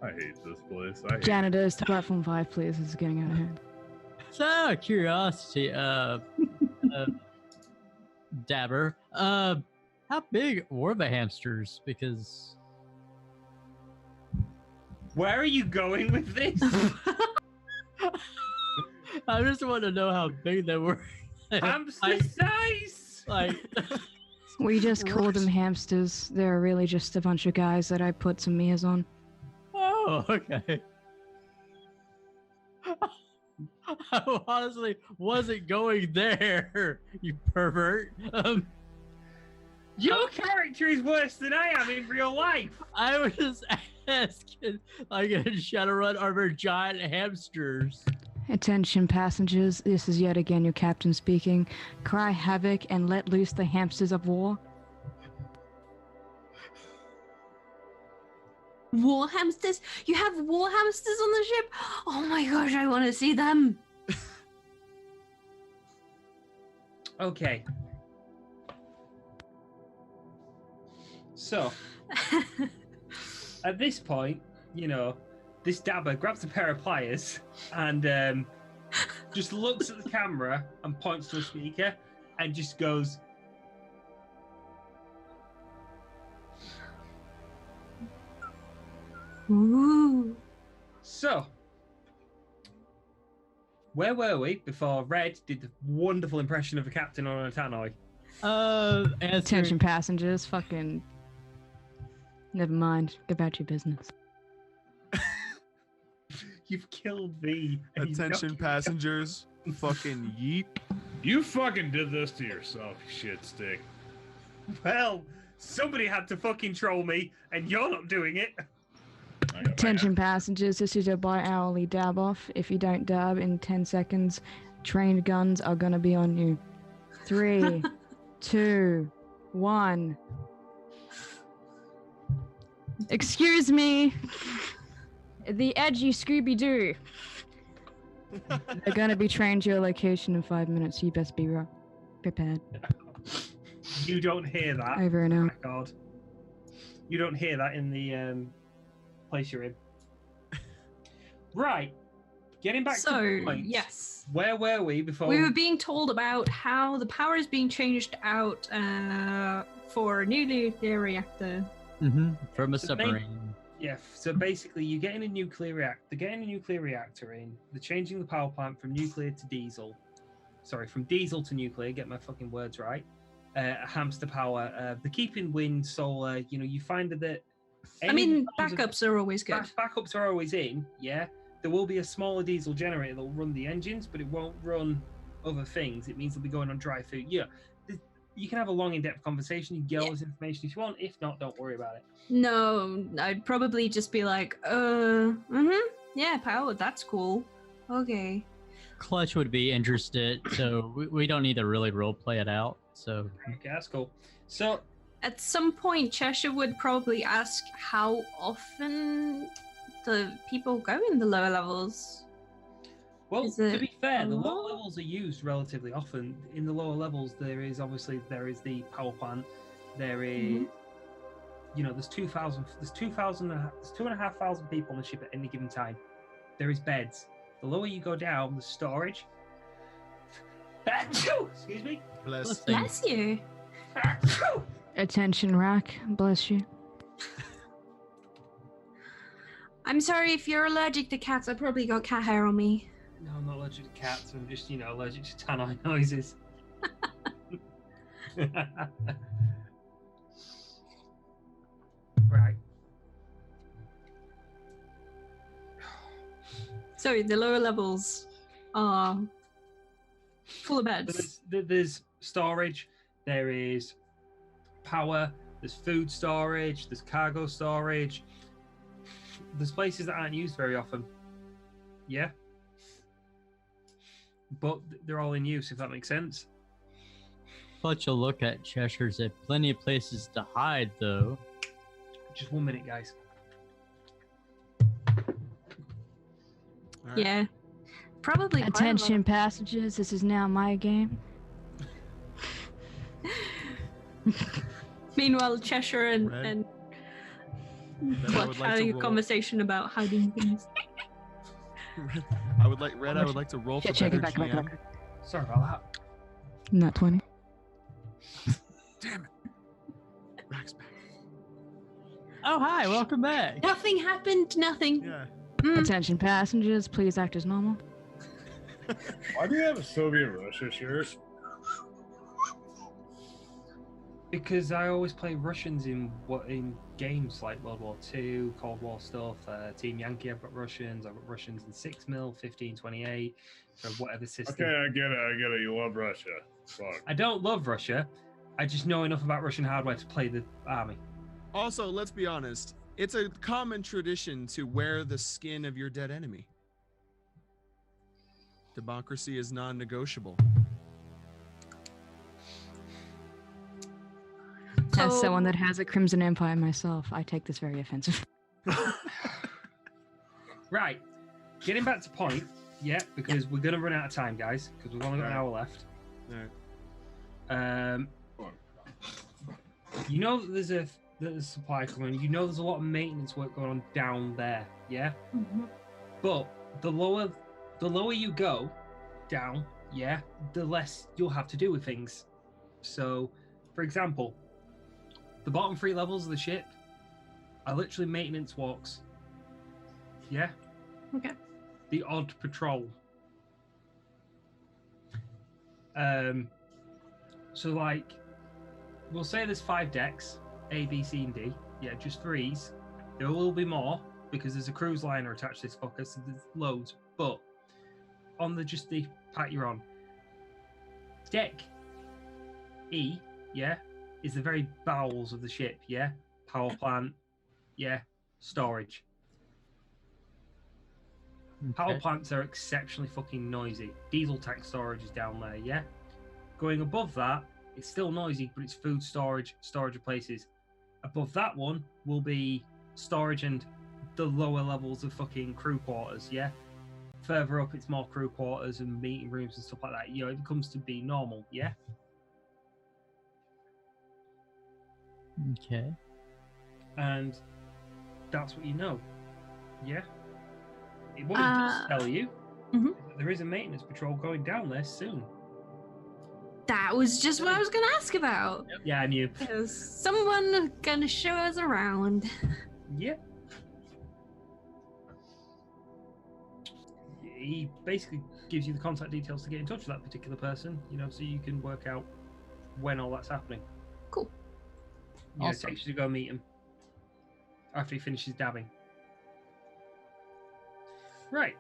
I hate this place. I hate Janitors to Platform 5, please. This is getting out of hand. So out of curiosity, Dabber, how big were the hamsters? Because Where are you going with this? I just want to know how big they were. Hamster size. Like, We just call them hamsters. They're really just a bunch of guys that I put some mirrors on. oh, okay. I honestly wasn't going there, you pervert. Your character is worse than I am in real life. I was just asking, like, in Shadowrun, are there giant hamsters? Attention passengers, this is yet again your captain speaking. Cry havoc and let loose the hamsters of war. War hamsters? You have war hamsters on the ship? Oh my gosh, I want to see them. Okay. So, at this point, you know, this dabber grabs a pair of pliers and just looks at the camera and points to a speaker and just goes, Ooh. so, where were we before Red did the wonderful impression of a captain on a tannoy? Attention passengers, fucking... Never mind, go about your business. You've killed me. and you Attention know- passengers, fucking yeet. You fucking did this to yourself, you shit stick. Well, somebody had to fucking troll me, and you're not doing it. Attention passengers, this is your bi-hourly dab off. If you don't dab in 10 seconds, trained guns are gonna be on you. 3, 2, 1. Excuse me. The edgy Scooby-Doo. They're gonna be trained to your location in 5 minutes. So you best be prepared. You don't hear that. Over and Oh out. my God. You don't hear that in the place you're in. Right. Getting back to the point. yes. Where were we before? We were being told about how the power is being changed out for a nuclear reactor. From a So they- submarine. Yeah, so basically you're getting a nuclear reactor. They're getting a nuclear reactor in. They're changing the power plant from nuclear to diesel. Sorry, from diesel to nuclear. Get my fucking words right. Hamster power. They're keeping wind, solar. You know, you find that. I mean, forms of- backups are always good. Backups are always in. Yeah, there will be a smaller diesel generator that will run the engines, but it won't run other things. It means they'll be going on dry food. Yeah, you can have a long, in-depth conversation. You can get all this information if you want. If not, don't worry about it. No, I'd probably just be like, yeah, power, that's cool. Okay. Clutch would be interested, so we don't need to really role play it out. So Okay, that's cool. So At some point, Cheshire would probably ask how often the people go in the lower levels. well, Is to it be fair, a the lower lot? levels are used relatively often. In the lower levels, there is the power plant. There is, you know, there's 2,500 people on the ship at any given time. There is beds. The lower you go down, the storage. Excuse me. Bless. Bless you. Attention, Rack. Bless you. I'm sorry if you're allergic to cats. I probably got cat hair on me. No, I'm not allergic to cats. I'm just, allergic to tannoy noises. Right. Sorry, the lower levels are full of So beds. there's storage, there is power, there's food storage, there's cargo storage. There's places that aren't used very often. Yeah. But they're all in use, if that makes sense. Clutch will look at Cheshire's said plenty of places to hide, though. Just 1 minute, guys. All right. Yeah. Probably quite a lot. Attention, passengers. This is now my game. Meanwhile, Cheshire and, Red. and Then I Clutch would like to having a roll- conversation about hiding things. I would like to roll for Check better it back. GM. Sorry about that. Not 20. Damn it. Rack's back. Oh, hi, welcome back. Nothing happened. Nothing. Yeah. Attention, passengers. Please act as normal. Why do you have a Soviet Russia shirt? Because I always play Russians in games like World War II, Cold War stuff. Team Yankee, I've got Russians. I've got Russians in 6mm, 1528, or whatever system. Okay, I get it. You love Russia. Fuck. I don't love Russia. I just know enough about Russian hardware to play the army. Also, let's be honest. It's a common tradition to wear the skin of your dead enemy. Democracy is non-negotiable. As So- someone that has a Crimson Empire myself, I take this very offensive. Right. Getting back to point, yeah, because we're going to run out of time, guys, because we've only got an hour left. Alright. You know that there's a supply coming. You know there's a lot of maintenance work going on down there, yeah? But the lower you go down, yeah, the less you'll have to do with things. So, for example, the bottom 3 levels of the ship are literally maintenance walks. Yeah? Okay. The odd patrol. So like, we'll say there's 5 decks, A, B, C, and D. Yeah, just for ease. There will be more because there's a cruise liner attached to this fucker, so there's loads. But on the part you're on, deck E, yeah, is the very bowels of the ship. Yeah, power plant. Yeah, storage. Power Okay. plants are exceptionally fucking noisy. Diesel tank storage is down there, yeah? Going above that, it's still noisy, but it's food storage of places. Above that one will be storage and the lower levels of fucking crew quarters, yeah? further up, it's more crew quarters and meeting rooms and stuff like that. You know, it becomes to be normal, yeah? Okay. And that's what you know, yeah? What it does tell you mhm. is that there is a maintenance patrol going down there soon. That was just what I was going to ask about. Yeah, I knew. Is someone going to show us around? Yeah. He basically gives you the contact details to get in touch with that particular person, you know, so you can work out when all that's happening. Cool. Yeah, Awesome. it takes you to go meet him after he finishes dabbing. Right.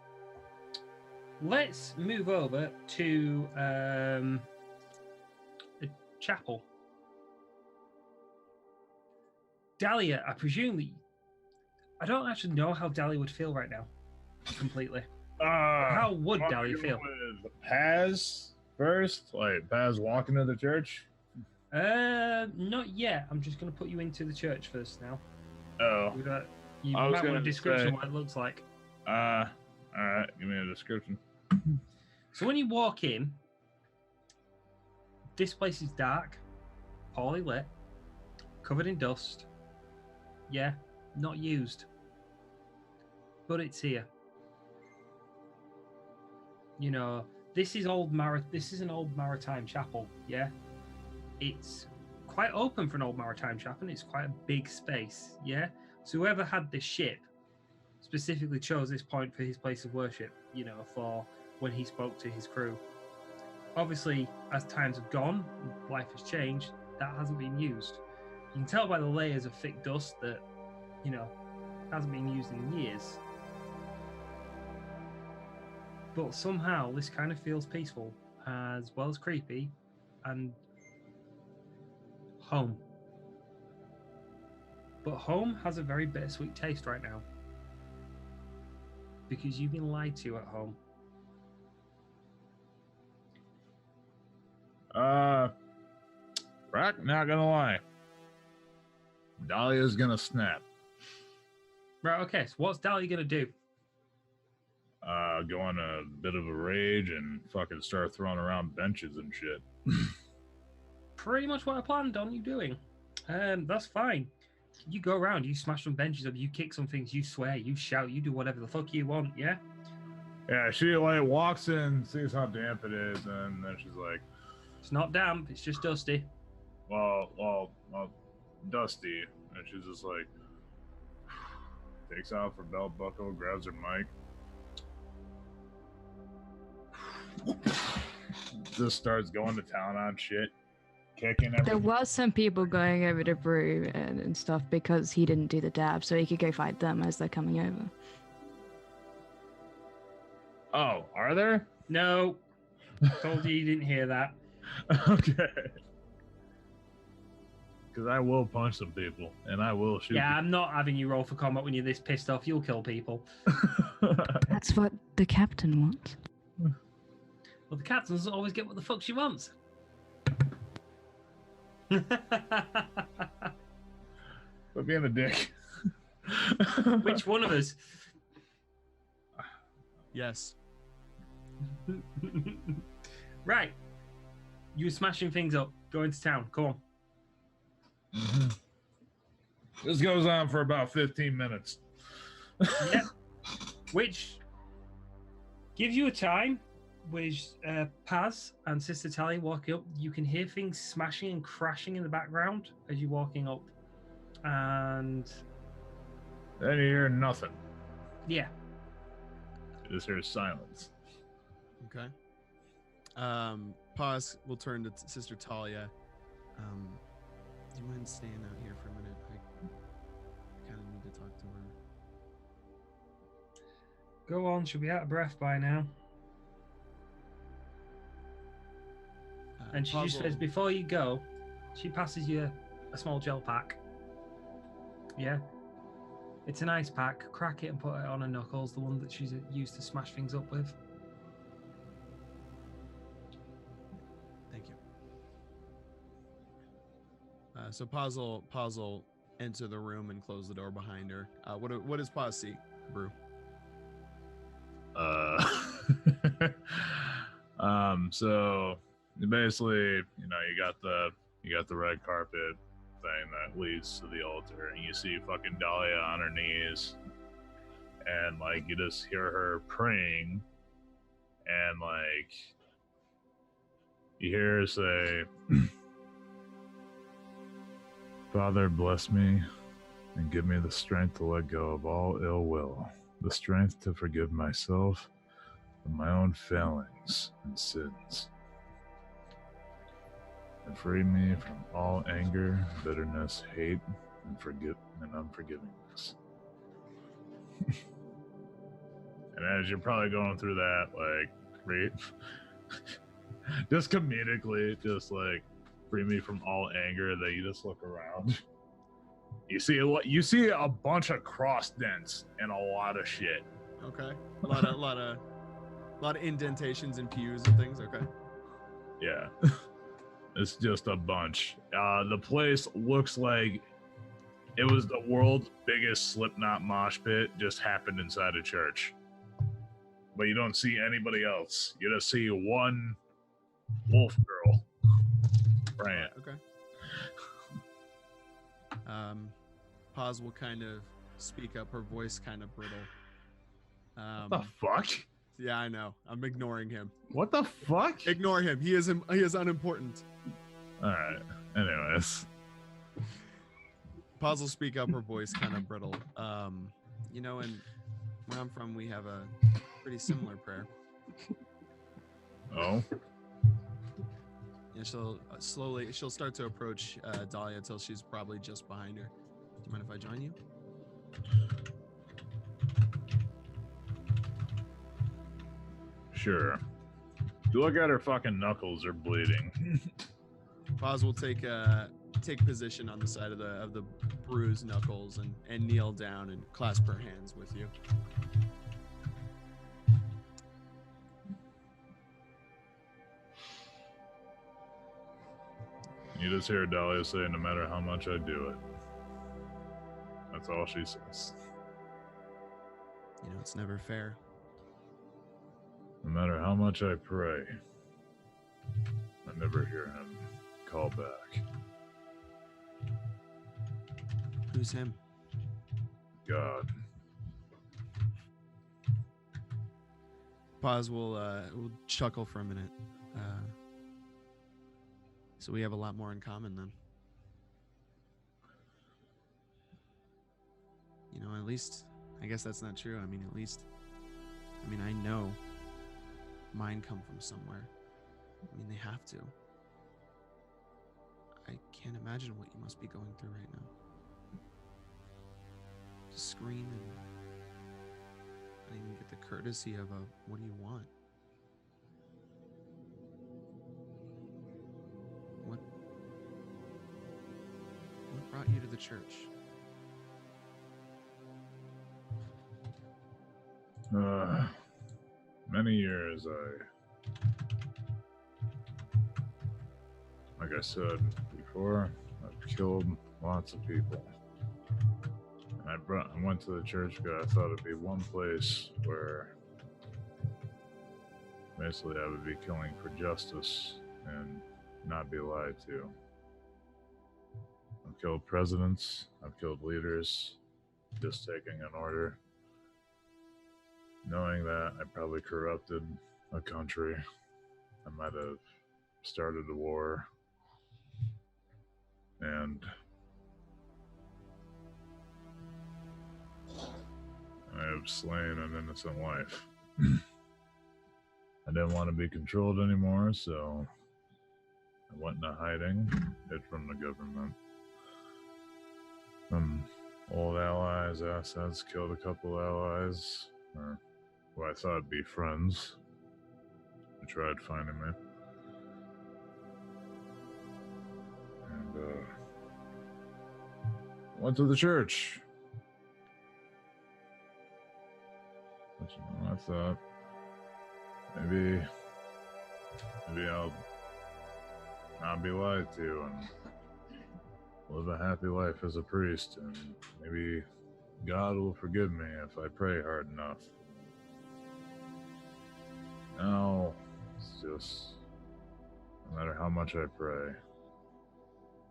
Let's move over to the chapel. Dahlia, I presume that I don't actually know how Dahlia would feel right now, completely. How would Dahlia feel? With Paz first, like Paz walking to the church. Not yet. I'm just going to put you into the church first now. Oh, You I was might want a gonna description say- of what it looks like. all right. Give me a description. So when you walk in, this place is dark, poorly lit, covered in dust. Yeah, not used. But it's here. You know, this is an old maritime chapel, yeah? It's quite open for an old maritime chapel, and it's quite a big space, yeah? So whoever had this ship specifically chose this point for his place of worship, you know, for when he spoke to his crew. Obviously, as times have gone, life has changed, that hasn't been used. You can tell by the layers of thick dust that, you know, hasn't been used in years. But somehow this kind of feels peaceful, as well as creepy, and home. But home has a very bittersweet taste right now. Because you've been lied to at home. Rock, not gonna lie. Dahlia's gonna snap. Right, okay, so what's Dahlia gonna do? Go on a bit of a rage and fucking start throwing around benches and shit. Pretty much what I planned on you doing. That's fine. You go around, you smash some benches up, you kick some things, you swear, you shout, you do whatever the fuck you want, yeah? Yeah, she like walks in, sees how damp it is, and then she's like, It's not damp, it's just dusty. well, dusty. And she's just like, takes off her belt buckle, grabs her mic. Just starts going to town on shit, kicking There everything. was some people going over to Brew and stuff because he didn't do the dab, so he could go fight them as they're coming over. Oh, are there? No. Told you didn't hear that. Okay. Because I will punch some people, and I will shoot. Yeah, I'm not having you roll for combat when you're this pissed off. You'll kill people. people. That's what the captain wants. Well, the captain doesn't always get what the fuck she wants. But being a dick. Which one of us? Yes. Right. You were smashing things up. Go into town. Come on. Mhm. This goes on for about 15 minutes. Yep. Which gives you a time with Paz and Sister Tally walking up. You can hear things smashing and crashing in the background as you're walking up. And Then you hear nothing. yeah. You just hear silence. Okay. Pause. We'll turn to Sister Talia. Do you mind staying out here for a minute? I kind of need to talk to her. Go on. She'll be out of breath by now. And she just says, before you go, she passes you a small gel pack. Yeah. It's an ice pack. Crack it and put it on her knuckles, the one that she's used to smash things up with. Thank you. So Paz will enter the room and close the door behind her. What does Paz see, Brew? So basically, you got the red carpet thing that leads to the altar, and you see fucking Dahlia on her knees, and like you just hear her praying, and like you hear her say, Father, bless me and give me the strength to let go of all ill will, the strength to forgive myself of my own failings and sins, and free me from all anger, bitterness, hate, and unforgivingness. And as you're probably going through that, like, just comedically, just like, free me from all anger, that you just look around. You see a bunch of cross dents and a lot of shit. Okay. A lot of indentations and pews and things. Okay. Yeah. It's just a bunch. The place looks like it was the world's biggest Slipknot mosh pit, just happened inside a church. But you don't see anybody else. You just see one wolf girl praying. Okay. Paz will kind of speak up, her voice kind of brittle. What the fuck? Yeah, I know. I'm ignoring him. What the fuck? Ignore him. He is unimportant. All right. Anyways. Paz will speak up, her voice kind of brittle. And where I'm from, we have a pretty similar prayer. Oh? And she'll start to approach Dahlia until she's probably just behind her. Do you mind if I join you? Sure. If you look at her fucking knuckles, they're bleeding. Paz will take position on the side of the bruised knuckles and kneel down and clasp her hands with you. You just hear Dahlia say, no matter how much I do it. That's all she says. It's never fair. No matter how much I pray, I never hear him call back. Who's him? God. Paz will chuckle for a minute. So we have a lot more in common then. At least, I guess that's not true. I know mine come from somewhere. They have to. I can't imagine what you must be going through right now. To scream and not even get the courtesy of what do you want? What brought you to the church? Many years like I said before, I've killed lots of people. And I went to the church because I thought it'd be one place where basically I would be killing for justice and not be lied to. I've killed presidents, I've killed leaders, just taking an order. Knowing that I probably corrupted a country. I might have started a war. And I have slain an innocent life. I didn't want to be controlled anymore, so I went into hiding, hid from the government. Some old allies, assets, killed a couple allies, or who I thought would be friends. They tried finding me. And went to the church. But I thought maybe I'll not be lied to and live a happy life as a priest, and maybe God will forgive me if I pray hard enough. No, it's just no matter how much I pray,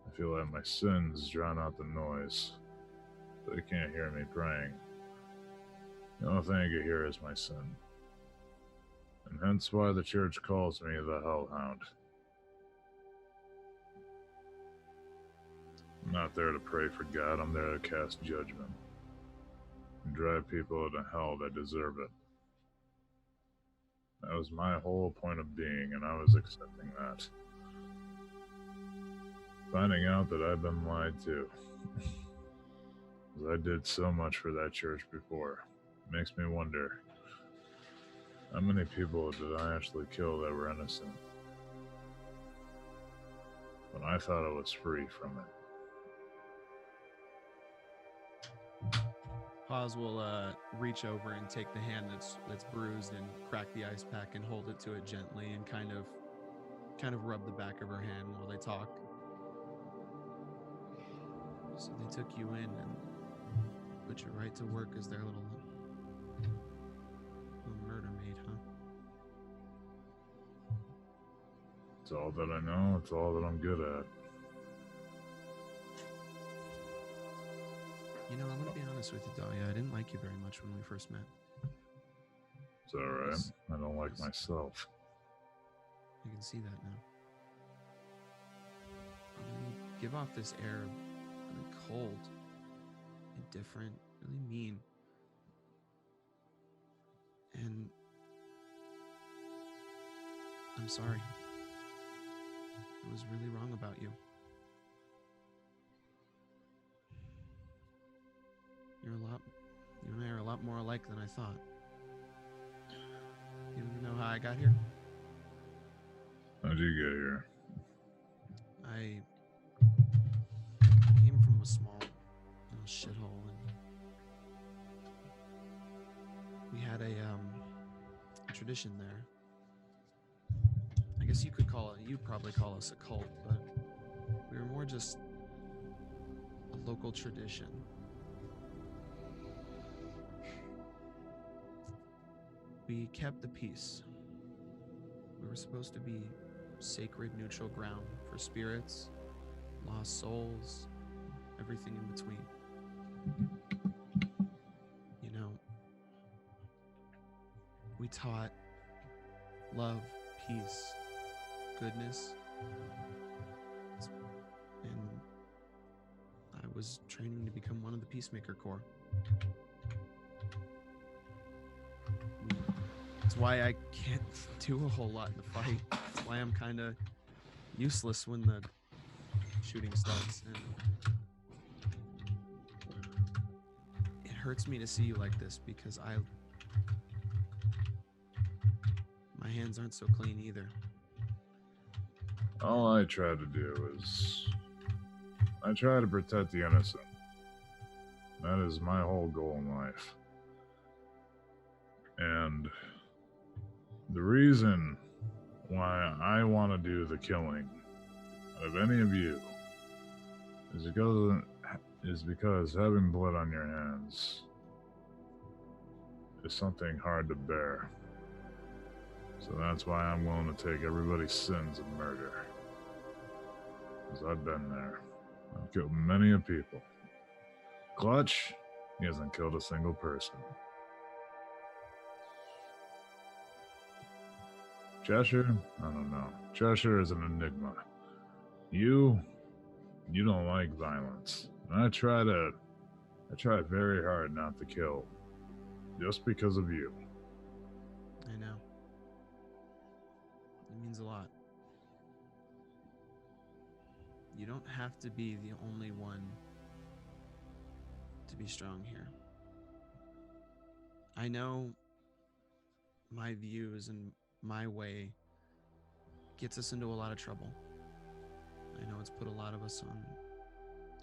I feel like my sins drown out the noise. They can't hear me praying. The only thing I can hear is my sin. And hence why the church calls me the Hellhound. I'm not there to pray for God, I'm there to cast judgment. And drive people into hell that deserve it. That was my whole point of being, and I was accepting that. Finding out that I've been lied to. Because I did so much for that church before. Makes me wonder, how many people did I actually kill that were innocent? When I thought I was free from it. Paz will reach over and take the hand that's bruised and crack the ice pack and hold it to it gently and kind of rub the back of her hand while they talk. So they took you in and put you right to work as their little murder maid, huh? It's all that I know, it's all that I'm good at. You know, I'm gonna be honest with you, Dahlia. I didn't like you very much when we first met. It's alright. I don't like myself. I can see that now. You give off this air of really cold, indifferent, really mean. And I'm sorry. I was really wrong about you. You and I are a lot more alike than I thought. You know how I got here? How'd you get here? I came from a small little shithole, and we had a tradition there. I guess you could call it, you'd probably call us a cult, but we were more just a local tradition. We kept the peace. We were supposed to be sacred, neutral ground for spirits, lost souls, everything in between. You know, we taught love, peace, goodness, and I was training to become one of the Peacemaker Corps. That's why I can't do a whole lot in the fight. That's why I'm kind of useless when the shooting starts. And it hurts me to see you like this because my hands aren't so clean either. All I try to do is I try to protect the innocent. That is my whole goal in life. And the reason why I want to do the killing of any of you is because having blood on your hands is something hard to bear. So that's why I'm willing to take everybody's sins of murder. Because I've been there. I've killed many of people. Clutch, he hasn't killed a single person. Cheshire? I don't know. Cheshire is an enigma. You don't like violence. And I try very hard not to kill. Just because of you. I know. It means a lot. You don't have to be the only one to be strong here. I know my views and my way gets us into a lot of trouble. I know it's put a lot of us on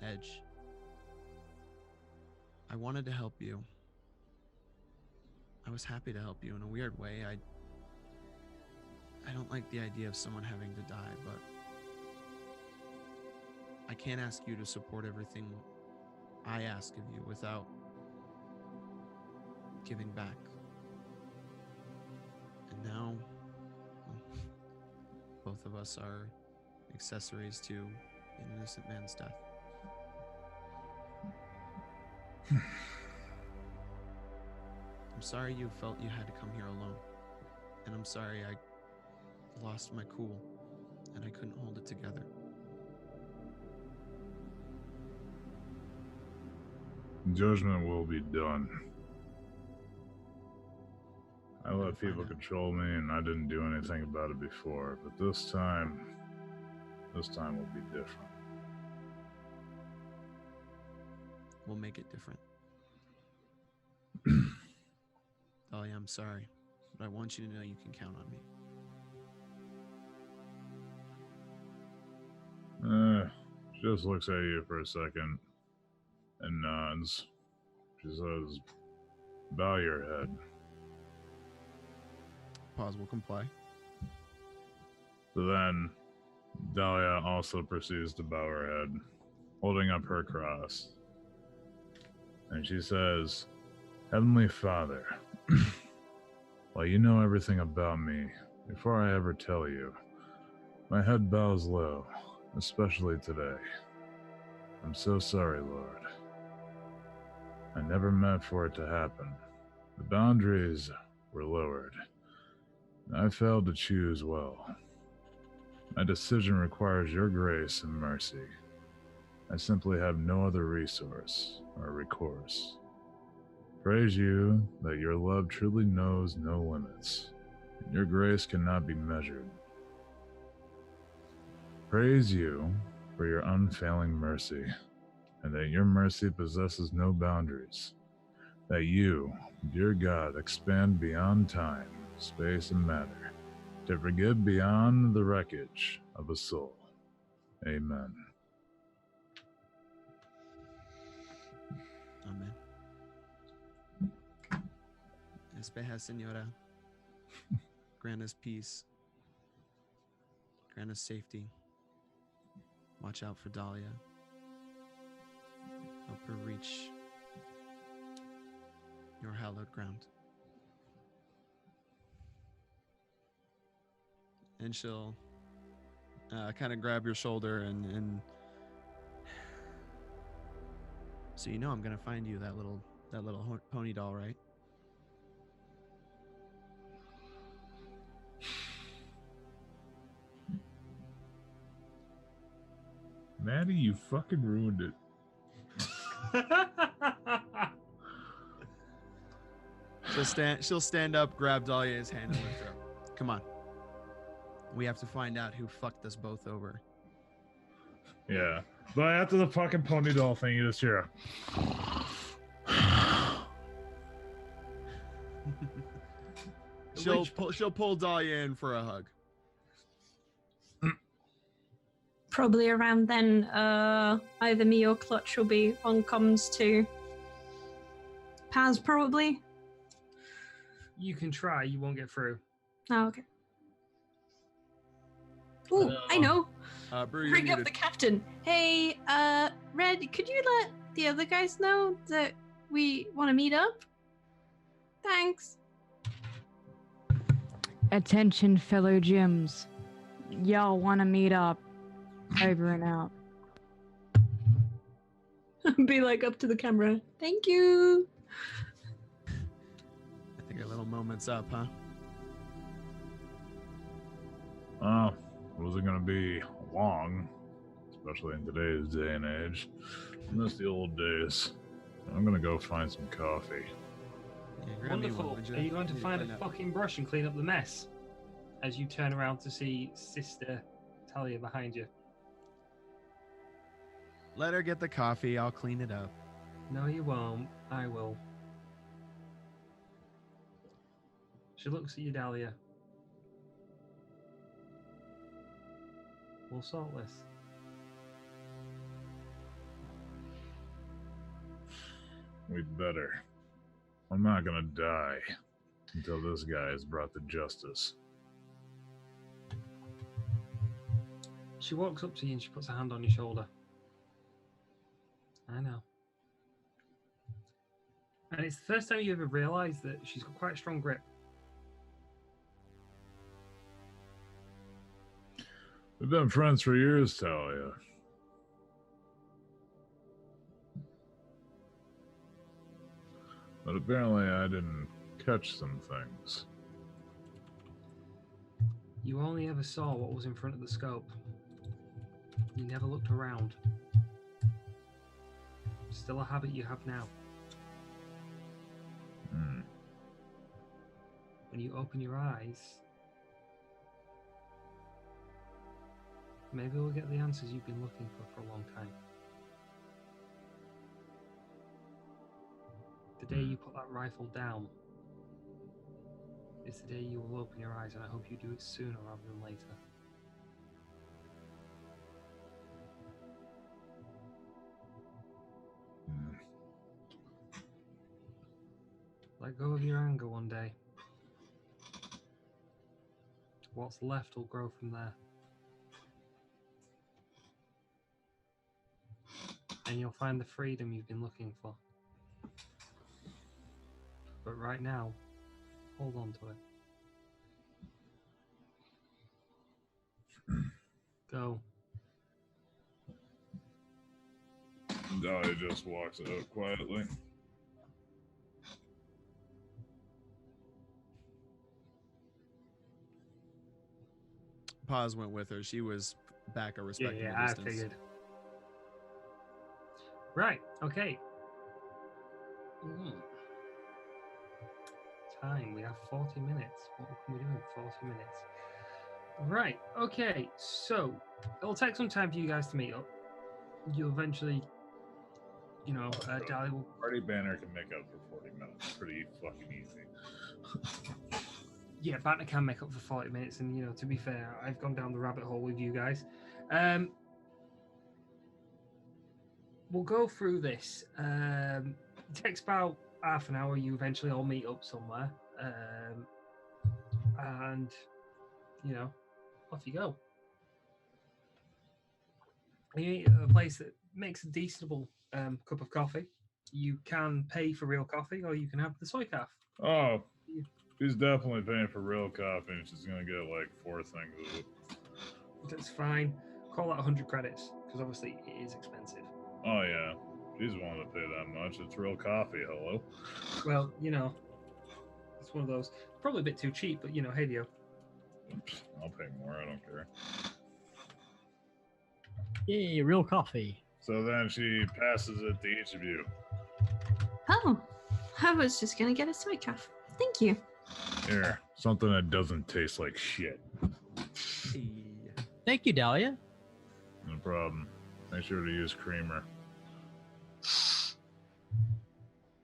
edge. I wanted to help you. I was happy to help you in a weird way. I don't like the idea of someone having to die, but I can't ask you to support everything I ask of you without giving back. And now both of us are accessories to an innocent man's death. I'm sorry you felt you had to come here alone. And I'm sorry I lost my cool and I couldn't hold it together. Judgment will be done. I let people control me and I didn't do anything about it before, but this time will be different. We'll make it different. Dahlia, I'm sorry, but I want you to know you can count on me. She just looks at you for a second and nods. She says, bow your head. Pause will comply. So then, Dahlia also proceeds to bow her head, holding up her cross. And she says, Heavenly Father, while you know everything about me, before I ever tell you, my head bows low, especially today. I'm so sorry, Lord. I never meant for it to happen. The boundaries were lowered. I failed to choose well. My decision requires your grace and mercy. I simply have no other resource or recourse. Praise you that your love truly knows no limits, and your grace cannot be measured. Praise you for your unfailing mercy, and that your mercy possesses no boundaries. That you, dear God, expand beyond time, space, and matter, to forgive beyond the wreckage of a soul. Amen. Amen. Espeja, Senora. Grant us peace. Grant us safety. Watch out for Dahlia. Help her reach your hallowed ground. And she'll kind of grab your shoulder and so you know I'm gonna find you that little pony doll, right? Maddie, you fucking ruined it. She'll stand up, grab Dahlia's hand, and lift her up. Come on. We have to find out who fucked us both over. Yeah. But after the fucking pony doll thing, you just hear She'll pull Dahlia in for a hug. Probably around then, either me or Clutch will be on comms to Paz, probably. You can try, you won't get through. Oh, okay. Oh, I know. Brew, you're Bring up muted. the captain. Hey, Red, could you let the other guys know that we want to meet up? Thanks. Attention, fellow Gyms. Y'all want to meet up. Over and out. Be like up to the camera. Thank you. I think our little moment's up, huh? oh, it wasn't gonna be long, especially in today's day and age. I miss the old days. I'm gonna go find some coffee. Yeah, grab me one, Wonderful. would Are you going to Need find a clean up. fucking brush and clean up the mess? As you turn around to see Sister Talia behind you. Let her get the coffee. I'll clean it up. No, you won't. I will. She looks at you, Dahlia. We'll sort this. We'd better. I'm not gonna die until this guy is brought to justice. She walks up to you and she puts a hand on your shoulder. I know. And it's the first time you ever realise that she's got quite a strong grip. We've been friends for years, Talia. But apparently I didn't catch some things. You only ever saw what was in front of the scope. You never looked around. Still a habit you have now. Hmm. When you open your eyes, maybe we'll get the answers you've been looking for a long time. The day you put that rifle down is the day you will open your eyes, and I hope you do it sooner rather than later. Let go of your anger one day. What's left will grow from there. And you'll find the freedom you've been looking for. But right now, hold on to it. Go. Dahlia just walks out quietly. Paz went with her. She was back a respectable Yeah, distance. I figured. Right, okay. Time, we have 40 minutes. What can we do in 40 minutes? Right, okay, so it'll take some time for you guys to meet up. You'll eventually, Dahlia will... Party banner can make up for 40 minutes. Pretty fucking easy. Yeah, Banner can make up for 40 minutes, and, to be fair, I've gone down the rabbit hole with you guys. We'll go through this. It takes about half an hour. You eventually all meet up somewhere. And, off you go. You eat at a place that makes a decentable cup of coffee. You can pay for real coffee, or you can have the soy calf. Oh, she's definitely paying for real coffee, and she's gonna get like 4 things of it. That's fine. Call that 100 credits, because obviously it is expensive. Oh yeah, she's willing to pay that much. It's real coffee. Hello. Well, it's one of those. Probably a bit too cheap, but hey, Dio. I'll pay more. I don't care. Yay, real coffee. So then she passes it to each of you. Oh, I was just gonna get a soy calf. Thank you. Here, something that doesn't taste like shit. Thank you, Dahlia. No problem. Make sure to use creamer.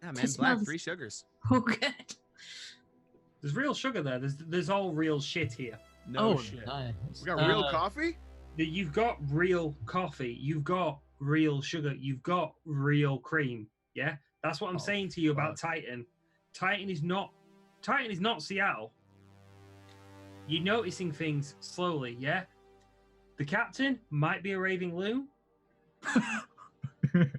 Yeah, man, This black, smells- 3 sugars. Oh, good. There's real sugar there. There's all real shit here. No shit. Nice. We got real coffee? You've got real coffee. You've got real sugar. You've got real cream. Yeah, that's what I'm saying to you about Titan. Titan is not Seattle. You're noticing things slowly. Yeah, the captain might be a raving loon, but that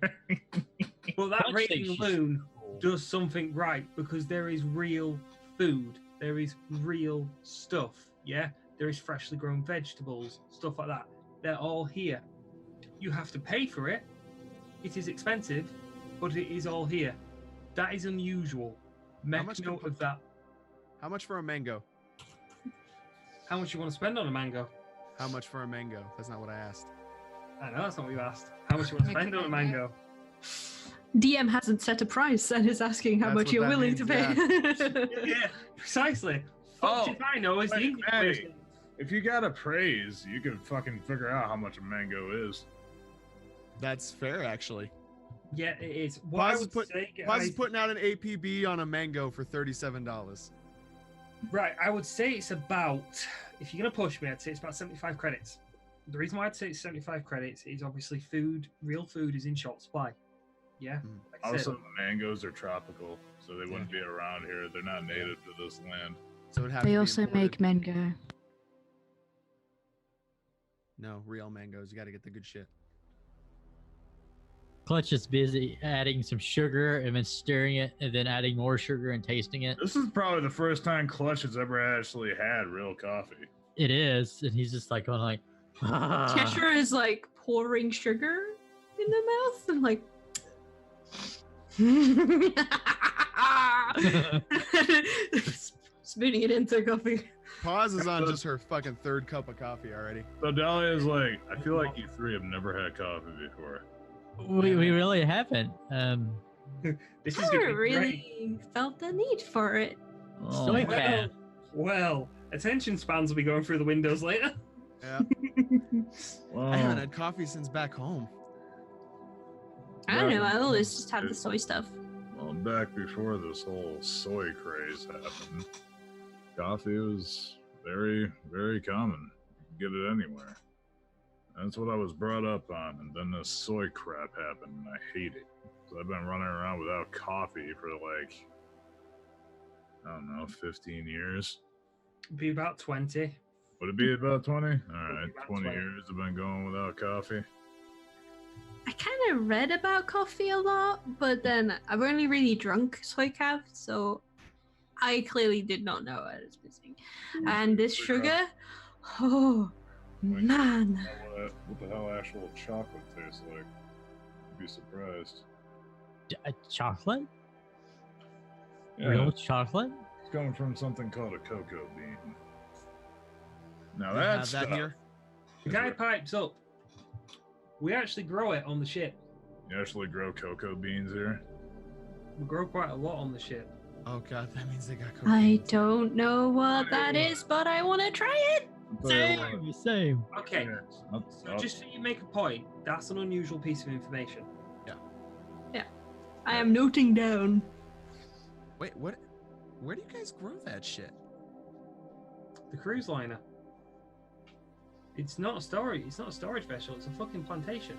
Clutch raving thinks she's loon cool. does something right because there is real food. There is real stuff. Yeah, there is freshly grown vegetables, stuff like that. They're all here. You have to pay for it. It is expensive, but it is all here. That is unusual. Make much note of that. How much for a mango? How much you want to spend on a mango? How much for a mango? That's not what I asked. I know that's not what you asked. How much you want to spend on a mango? DM hasn't set a price and is asking how That's much what you're that willing means, to pay. Yeah, precisely. Fuck if I know is the wait, English Maddie. person. If you got a praise, you can fucking figure out how much a mango is. That's fair, actually. Yeah, it is. What I Paz is, would say, Paz is guys- putting out an APB on a mango for $37. Right, I would say it's about, if you're going to push me, I'd say it's about 75 credits. The reason why I'd say it's 75 credits is obviously food, real food is in short supply. Yeah? Like I said, Also, the mangoes are tropical, so they wouldn't be around here. They're not native to this land. So it'd have They to be also imported. make mango. No, real mangoes. You got to get the good shit. Clutch is busy adding some sugar and then stirring it and then adding more sugar and tasting it. This is probably the first time Clutch has ever actually had real coffee. It is, and he's just like going like, Cheshire is like pouring sugar in the mouth and like. Spooning it into coffee. Pause is on just her fucking third cup of coffee already. So Dahlia's like, I feel like you three have never had coffee before. We really haven't. This is I gonna be haven't great. really felt the need for it. Oh, Well, man. well, attention spans will be going through the windows later. Yeah. Well, I haven't had coffee since back home. I don't know. I Right. always just had the soy stuff. well, back before this whole soy craze happened, coffee was very, very common. You could get it anywhere. That's what I was brought up on, and then this soy crap happened, and I hate it. So I've been running around without coffee for like, I don't know, 15 years. Be about 20. Would it be about 20? All right, about 20 20. years I've been going without coffee. I kind of read about coffee a lot, but then I've only really drunk soy calf, so I clearly did not know what I was missing. And this Soy sugar, oh Like, man. What the hell actual chocolate tastes like? You'd be surprised. Chocolate? Yeah, Real chocolate? it's coming from something called a cocoa bean. Now They that's have that here. The guy pipes up. We actually grow it on the ship. You actually grow cocoa beans here? We grow quite a lot on the ship. Oh god, that means they got I cocaine. don't know what that is, but I want to try it. I'll tell you what. Same. Okay, I'll- so I'll- just so you make a point, that's an unusual piece of information. I am noting down. Wait, what? Where do you guys grow that shit? The cruise liner. It's not a storage. It's not a storage vessel. It's a fucking plantation.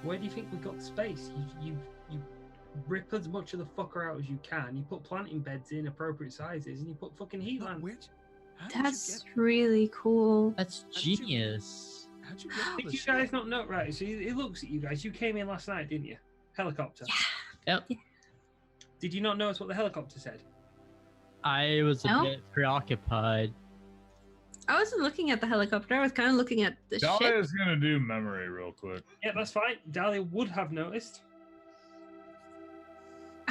Where do you think we got the space? You rip as much of the fucker out as you can. You put planting beds in appropriate sizes, and you put fucking heat No, lamps. how did That's you really cool. That's How did you- genius. how'd you get all Did this you shit? guys not know? Right, so it looks at you guys. You came in last night, didn't you? Helicopter. Yep. Did you not notice what the helicopter said? I was a No? bit preoccupied. I wasn't looking at the helicopter. I was kind of looking at the ship. Dahlia's gonna do memory real quick. Yeah, that's fine. Dahlia would have noticed.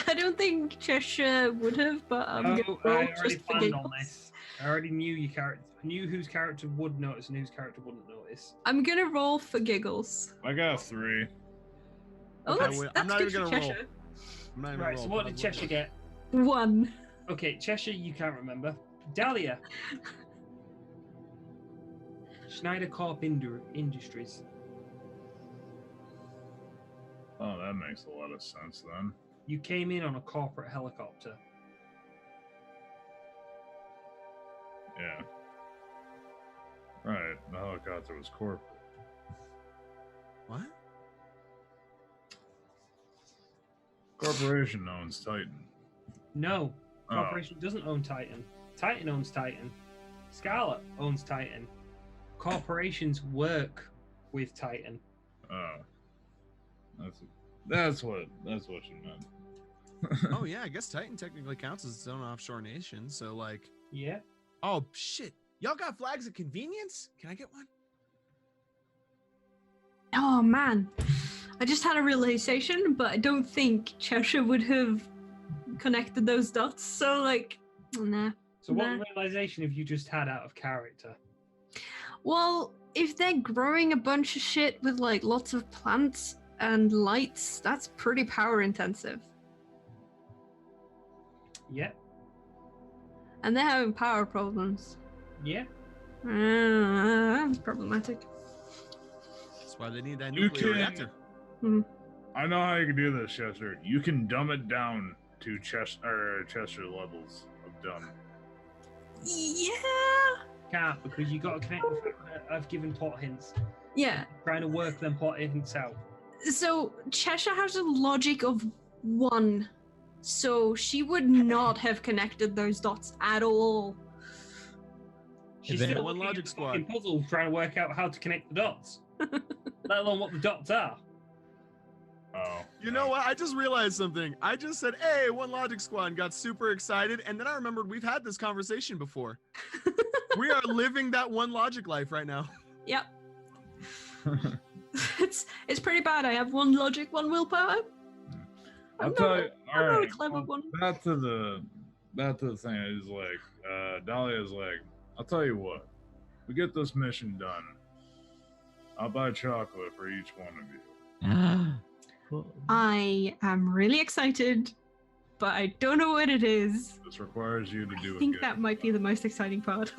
I don't think Cheshire would have, but I'm Oh, gonna I roll already just for planned on giggles. this. I already knew your character. I knew whose character would notice and whose character wouldn't notice. I'm gonna roll for giggles. I got 3. Oh, Okay, that's, wait, that's I'm not good even for gonna roll. Cheshire. I'm not even Right, so roll, what but did I'm Cheshire get? 1. Okay, Cheshire, you can't remember. Dahlia. Schneider Corp Industries. Oh, that makes a lot of sense then. You came in on a corporate helicopter. Yeah. Right, the helicopter was corporate. What? Corporation owns Titan. No, Oh. corporation doesn't own Titan. Titan owns Titan. Scarlet owns Titan. Corporations work with Titan. Oh. That's what you meant. Oh yeah, I guess Titan technically counts as its own offshore nation. So like, Yeah. oh shit, y'all got flags of convenience? Can I get one? Oh man, I just had a realization, but I don't think Cheshire would have connected those dots. So like, nah. So what Nah. realization have you just had out of character? Well, if they're growing a bunch of shit with like lots of plants and lights, that's pretty power intensive. Yeah. And they're having power problems. Yeah. That's problematic. That's why they need that You nuclear can- reactor. I know how you can do this, Chester. You can dumb it down to Chester levels of dumb. Yeah. Can't, because you got to connect the fact that I've given plot hints. Yeah. Trying to work them plot hints out. So Cheshire has a logic of 1. So she would not have connected those dots at all. She's Even- still One looking at logic the squad. fucking puzzle trying to work out how to connect the dots. Let alone what the dots are. Oh. You know what? I just realized something. I just said, "Hey, one Logic Squad," and got super excited, and then I remembered we've had this conversation before. We are living that one Logic life right now. Yep. It's pretty bad. I have 1 logic, 1 willpower. I'll tell you. I'm All not a right. clever one. Back to the thing. Is like, Dahlia's like, I'll tell you what. We get this mission done. I'll buy chocolate for each one of you. Cool. I am really excited, but I don't know what it is. This requires you to do I it think good. that might be the most exciting part.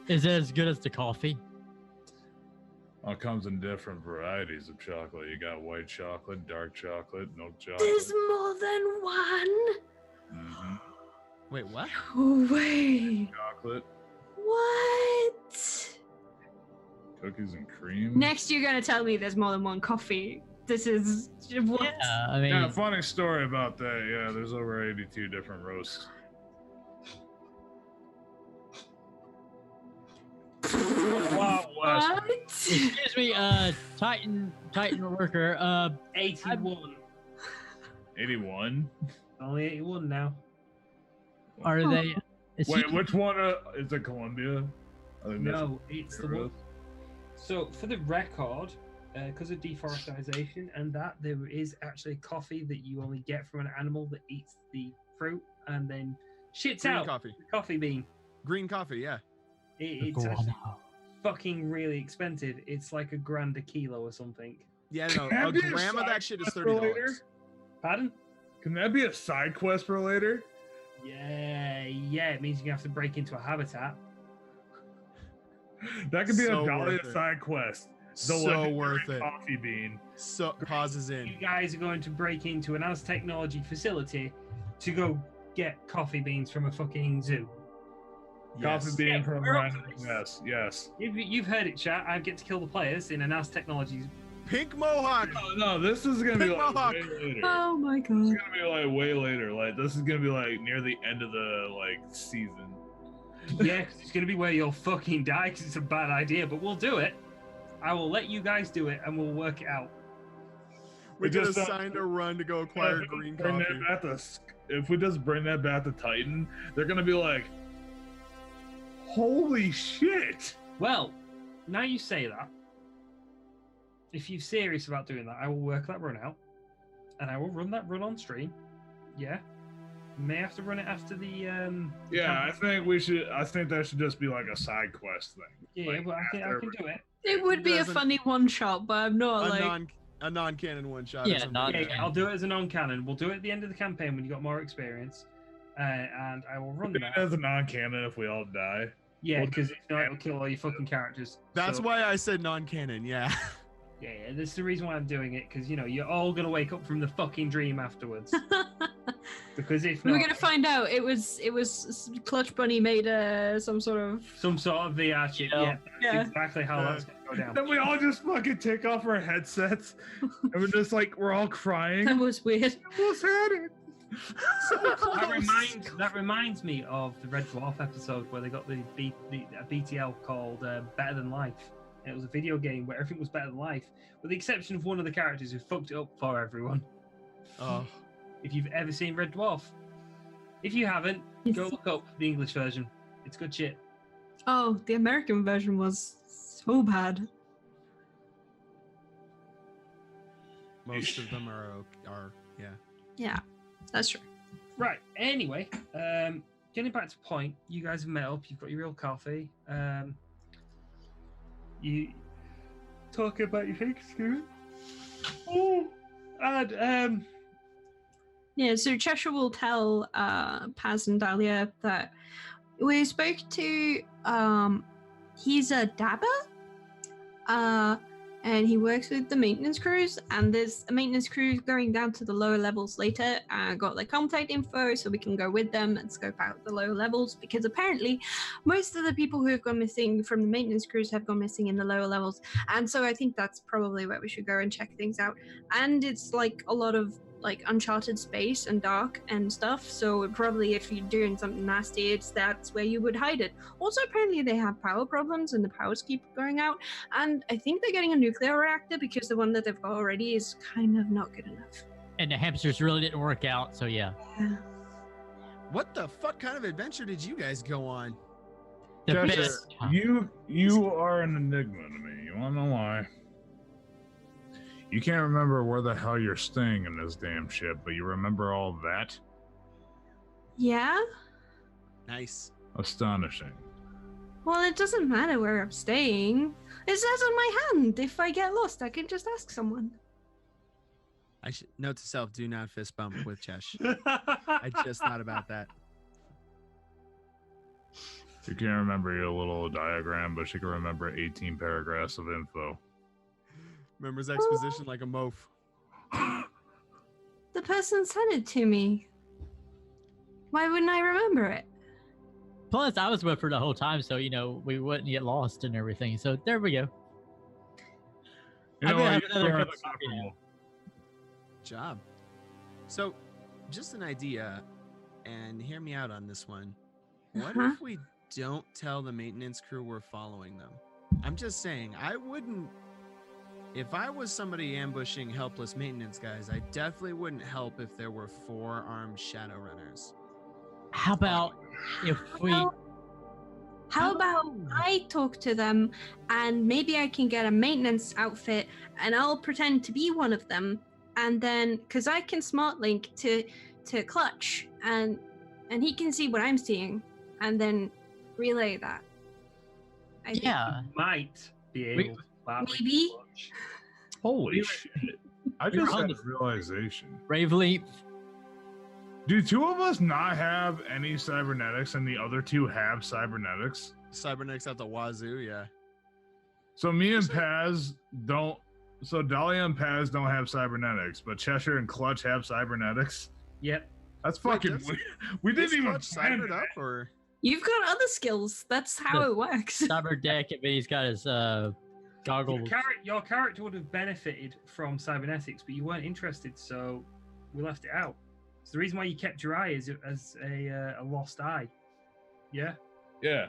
Is it as good as the coffee? It comes in different varieties of chocolate. You got white chocolate, dark chocolate, milk chocolate. There's more than one. Mhm. Wait, what? Oh wait. Chocolate, What? cookies and cream. Next, you're gonna tell me there's more than one coffee. This is what? Yeah, I mean, Yeah, funny story about that. Yeah, there's over 82 different roasts. Wow, West. What? excuse me, Titan worker. 81. 81? Only 81 now. Are they? is Wait, he- which one is it? Columbia? I think that's- No, it's the one. So, for the record, because of deforestation and that, there is actually coffee that you only get from an animal that eats the fruit and then shits Green out coffee. the coffee bean. Green coffee, yeah. It's actually fucking really expensive. It's like $1,000 a kilo or something. Yeah, no, Can a that be a gram of side that shit is quest for $30. later? Pardon? Can that be a side quest for later? Yeah, it means you have to break into a habitat. That could be So a Dahlia worth it. side quest. The So legendary worth it. Coffee bean. So pauses in. You guys are going to break into an Aztechnology facility to go get coffee beans from a fucking zoo. Yes. Coffee bean Yeah, from we're up Ryan. for this. Yes. You've heard it, chat. I get to kill the players in an Aztechnology. Pink mohawk. No, this is gonna be Pink like mohawk. way later. Oh my It's god. gonna be like way later. Like this is gonna be like near the end of the like season. Yeah, 'cause it's going to be where you'll fucking die because it's a bad idea, but we'll do it. I will let you guys do it and we'll work it out. We We just just, assigned a run to go acquire green Bring coffee. that back to if we just bring that back to Titan, they're gonna be like, "Holy shit!" Well, now you say that, if you're serious about doing that, I will work that run out and I will run that run on stream. Yeah. May have to run it after the Yeah, I think we should. I think that should just be like a side quest thing. yeah, like, but I can after- do it. It would be a Doesn't- funny one shot, but I'm not like. A non-canon one shot. Yeah, or something. non- Yeah, I'll do it as a non-canon. We'll do it at the end of the campaign when you got more experience, and I will run It that. as a non-canon if we all die. Yeah, we'll because do if not, it'll kill all your fucking characters. That's So- why I said non-canon. Yeah. Yeah, this is the reason why I'm doing it, because, you know, you're all going to wake up from the fucking dream afterwards. Because if We're not, gonna find out. It was Clutch Bunny made some sort of. some sort of VR chip. Yeah. Yeah, that's Yeah. exactly how that's going to go down. Then we all just fucking take off our headsets, and we're just like we're all crying. That was weird. Almost had it. That reminds me of the Red Dwarf episode where they got the BTL called Better Than Life. And it was a video game where everything was better than life, with the exception of one of the characters who fucked it up for everyone. Oh, If you've ever seen Red Dwarf, if you haven't, go look up the English version. It's good shit. Oh, the American version was so bad. most of them are yeah. Yeah, that's true. Right. Anyway, getting back to point, you guys have met up. You've got your real coffee. You talking about your things, Stuart? Oh, and Yeah, so Cheshire will tell Paz and Dahlia that we spoke to he's a dabber, and he works with the maintenance crews, and there's a maintenance crew going down to the lower levels later. Got their contact info so we can go with them and scope out the lower levels, because apparently most of the people who have gone missing from the maintenance crews have gone missing in the lower levels, and so I think that's probably where we should go and check things out. And it's like a lot of like uncharted space and dark and stuff, so probably if you're doing something nasty, that's where you would hide it. Also, apparently they have power problems and the powers keep going out, and I think they're getting a nuclear reactor because the one that they've got already is kind of not good enough. And the hamsters really didn't work out, so yeah. Yeah. What the fuck kind of adventure did you guys go on? The Cheshire, best. you are an enigma to me. You wanna know why? You can't remember where the hell you're staying in this damn ship, but you remember all that? Yeah? Nice. Astonishing. Well, it doesn't matter where I'm staying. It says on my hand. If I get lost, I can just ask someone. I should note to self: do not fist bump with Chesh. I just thought about that. You can't remember your little diagram, but she can remember 18 paragraphs of info. Remembers exposition like a moaf. The person sent it to me. Why wouldn't I remember it? Plus, I was with her the whole time, so we wouldn't get lost and everything. So there we go. You I'm know gonna what? have another You're cup of coffee now. insufferable. Job. So, just an idea, and hear me out on this one. What Uh-huh. if we don't tell the maintenance crew we're following them? I'm just saying, I wouldn't. If I was somebody ambushing helpless maintenance guys, I definitely wouldn't help if there were 4-armed shadow runners. How about if we? How about I talk to them and maybe I can get a maintenance outfit and I'll pretend to be one of them, and then because I can smart link to Clutch and he can see what I'm seeing and then relay that. I think Yeah. Might be able to collaborate Maybe. with Clutch. Holy shit. I You're just on had a the- realization. Brave Leap. Do two of us not have any cybernetics and the other two have cybernetics? Cybernetics at the wazoo, yeah. So me and Paz don't. So Dahlia and Paz don't have cybernetics, but Cheshire and Clutch have cybernetics. Yep. That's Wait, fucking does- weird. We didn't Is even Clutch plan cybered that. up, or You've got other skills. That's how The- it works. Cyber deck, but he's got his goggles. Your character would have benefited from cybernetics, but you weren't interested, so we left it out. It's the reason why you kept your eye as a lost eye. Yeah. Yeah.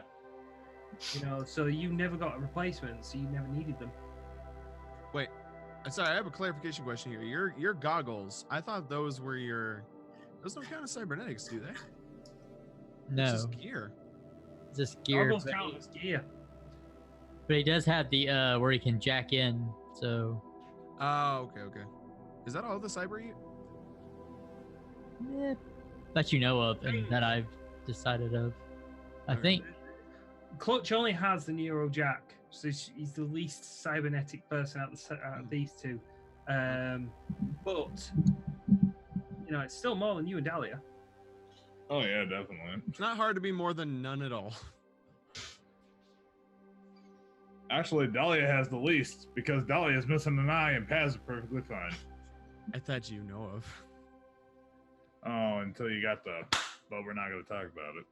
So you never got a replacement, so you never needed them. wait? Sorry, I have a clarification question here. Your goggles. I thought those were your. Those don't count as cybernetics, do they? No, It's just gear. it's just gear. Goggles But count as gear. he does have the where he can jack in. So Oh, okay. Is that all the cyber you? that you know of and that I've decided of. I Okay. think. Clutch only has the Neuro Jack, so he's the least cybernetic person out of these two. But it's still more than you and Dahlia. Oh yeah, definitely. It's not hard to be more than none at all. Actually, Dahlia has the least because Dahlia is missing an eye and Paz is perfectly fine. I thought you know of. Oh, until you got the. But we're not going to talk about it.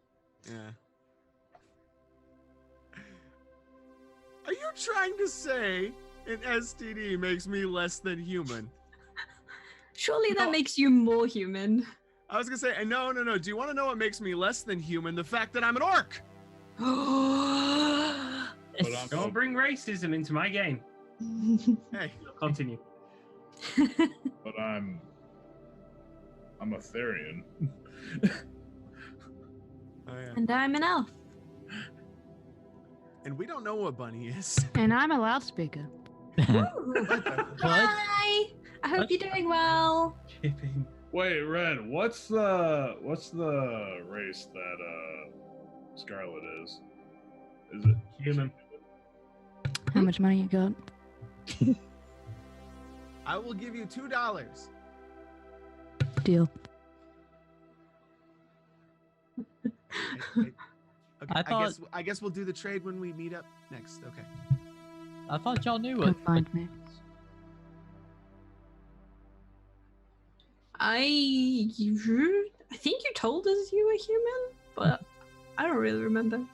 Yeah. Are you trying to say an STD makes me less than human? Surely that No. makes you more human. I was gonna say, no. Do you want to know what makes me less than human? The fact that I'm an orc. But I'm Don't bring racism into my game. Hey, Continue. But I'm a Therian. oh yeah. And I'm an elf. And we don't know what Bunny is. And I'm a loudspeaker. Hi. I hope you're doing well. Chipping. Wait, Red, what's the race that Scarlet is? Is it Human. How much money you got? I will give you $2. Deal. Okay, thought- I guess we'll do the trade when we meet up next. Okay. I thought y'all knew Come what. find me. I think you told us you were human, but I don't really remember. I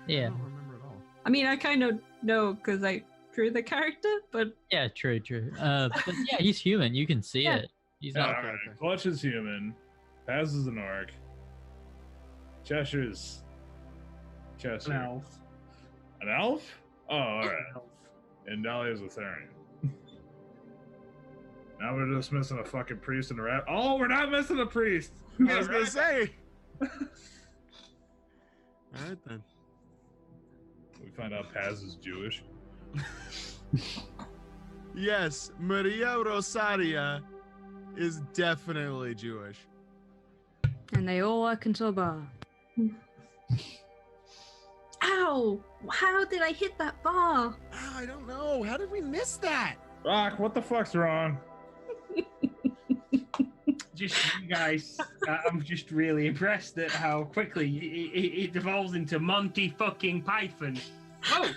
Yeah, don't remember at all. I mean, I kind of know because I drew the character, but yeah, true. But yeah, he's human. You can see Yeah. it. He's Yeah, not. all right. okay. Clutch is human. Paz is an orc. Cheshire's Cheshire. An elf. An elf? Oh, all right. And Dahlia's a Therian. Now we're just missing a fucking priest and a rat. Oh, we're not missing a priest. I was gonna say. All right then. We find out Paz is Jewish. Yes, Maria Rosaria is definitely Jewish. And they all work until a bar. Ow! How did I hit that bar? Oh, I don't know. How did we miss that? Rock, what the fuck's wrong? Just you guys, I'm just really impressed at how quickly it devolves into Monty fucking Python. Oh,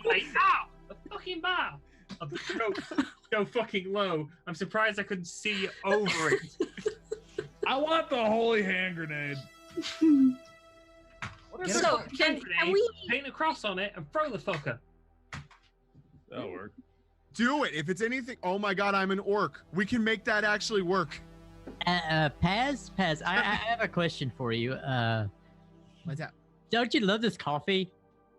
like, ow, a fucking bar. Go fucking low. I'm surprised I couldn't see over it. I want the holy hand grenade. Get So, a can grenade, we- paint a cross on it and throw the fucker? That'll work. Do it. If it's anything. Oh my god, I'm an orc. We can make that actually work. Paz, I have a question for you. What's that? Don't you love this coffee?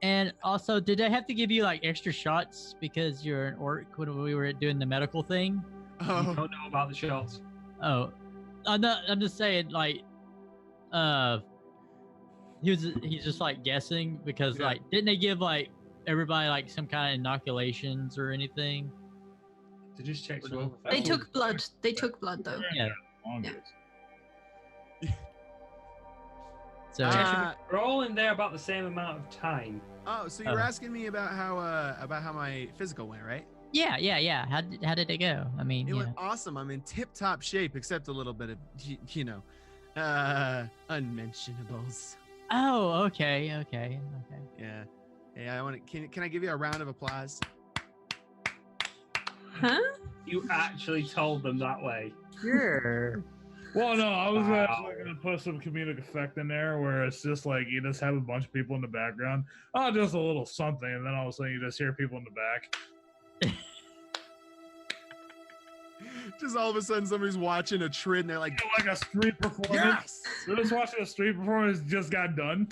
And also, did they have to give you like extra shots because you're an orc when we were doing the medical thing? You Oh, don't know about the shots. Oh, I'm just saying, like, he's just like guessing because Yeah. like, didn't they give like everybody like some kind of inoculations or anything? To just check through. They took blood. They took blood though. Yeah. Longer. So We're all in there about the same amount of time. oh, so you were asking me about how my physical went, right? yeah. How did it go? I mean, It yeah. went awesome. I'm in tip-top shape, except a little bit of, unmentionables. Oh, okay. Yeah. Hey, I want to. Can I give you a round of applause? Huh? You actually told them that way. Sure. Well, no, I was Wow. actually going to put some comedic effect in there where it's just like you just have a bunch of people in the background. Oh, just a little something. And then all of a sudden you just hear people in the back. Just all of a sudden, somebody's watching a trid, and they're like, Like a street performance. "Yes!" They're just watching a street performance just got done.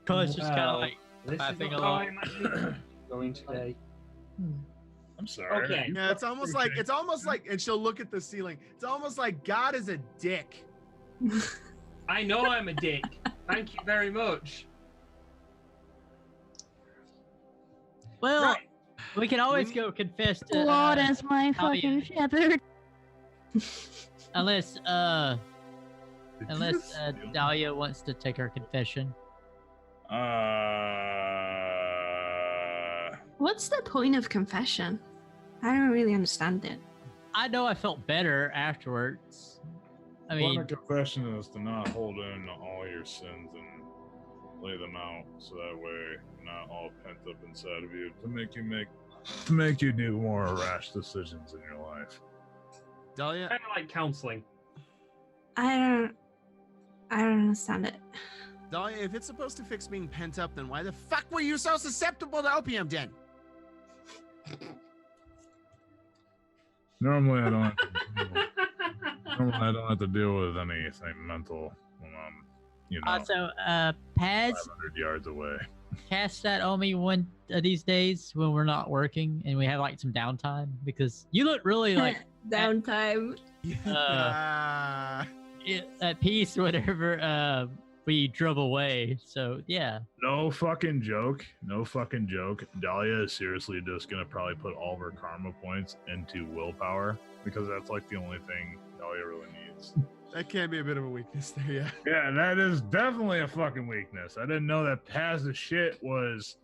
Cole's just kind Wow. of like, This is Laughing not a how lot. I imagined it going today. I'm sorry. Okay. Yeah, it's almost like, and she'll look at the ceiling. It's almost like God is a dick. I know I'm a dick. Thank you very much. well, Right. we can always go confess to Lord as my Talia. fucking shepherd. unless Did you unless just steal? Dahlia wants to take her confession. What's the point of confession? I don't really understand it. I know I felt better afterwards. I One mean, of confession is to not hold in all your sins and lay them out, so that way not all pent up inside of you to make you do more rash decisions in your life. Dahlia, Kind of like counseling. I don't understand it. Dahlia, if it's supposed to fix being pent up, then why the fuck were you so susceptible to opium den? Normally I don't have to deal with anything mental when I'm, also, Paz, 500 yards away. cast that on me one of these days when we're not working and we have like some downtime because you look really like Downtime. at peace whenever we drove away. So yeah. No fucking joke. Dahlia is seriously just gonna probably put all of her karma points into willpower because that's like the only thing Dahlia really needs. That can be a bit of a weakness there, yeah. Yeah, that is definitely a fucking weakness. I didn't know that Paz's shit was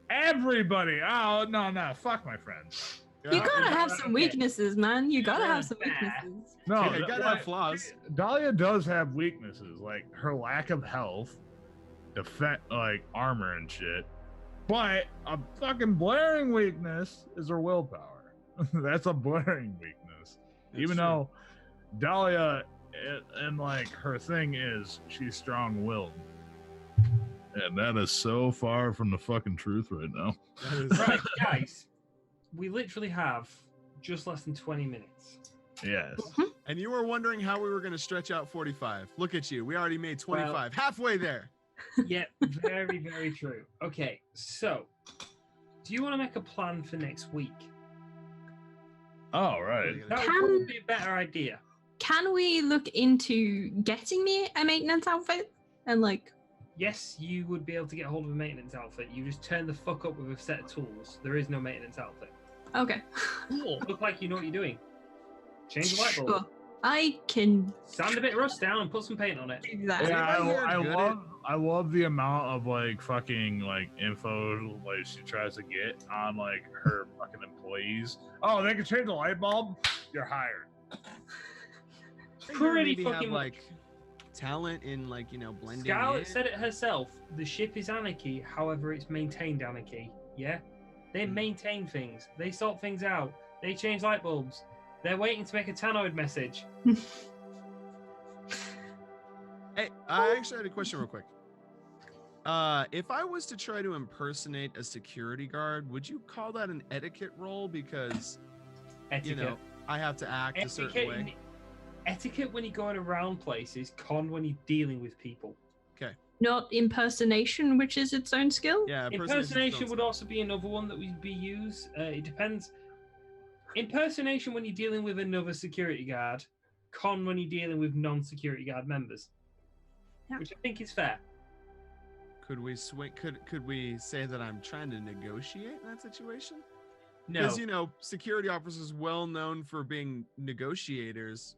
everybody. Oh no, fuck my friends. You gotta have some okay. weaknesses, man. You gotta have some Nah. weaknesses. No, Yeah, you gotta have flaws. Dahlia does have weaknesses, like her lack of health, like armor and shit. But a fucking blaring weakness is her willpower. That's a blaring weakness. Even true. though Dahlia, and like her thing is she's strong-willed. And that is so far from the fucking truth right now. That is Right, guys. We literally have just less than 20 minutes. Yes. And you were wondering how we were going to stretch out 45. Look at you. We already made 25. Halfway there. Yeah, very, very true. Okay, so do you want to make a plan for next week? Oh, right. That would Can- probably be a better idea. Can we look into getting me a maintenance outfit? And like, Yes, you would be able to get hold of a maintenance outfit. You just turn the fuck up with a set of tools. There is no maintenance outfit. okay. Cool. Look like you know what you're doing. Change the light bulb. Sure. I can Sand a bit of rust down and put some paint on it. do that. Yeah, Anybody here good at- I love the amount of like fucking like info like she tries to get on like her fucking employees. Oh, they can change the light bulb. You're hired. Pretty Maybe fucking have, like talent in like blending. Scarlet in. said it herself. The ship is anarchy, however, it's maintained anarchy. Yeah? They maintain things. They sort things out. They change light bulbs. They're waiting to make a Tanoid message. Hey, I actually had a question real quick. If I was to try to impersonate a security guard, would you call that an etiquette role? Because Etiquette. I have to act a certain way. Etiquette when you're going around places, con when you're dealing with people. Not impersonation, which is its own skill. Yeah, Impersonation would also be another one that would be used. It depends. Impersonation when you're dealing with another security guard, con when you're dealing with non-security guard members, Yeah. which I think is fair. Could we swing? Could we say that I'm trying to negotiate in that situation? No, Because security officers well known for being negotiators.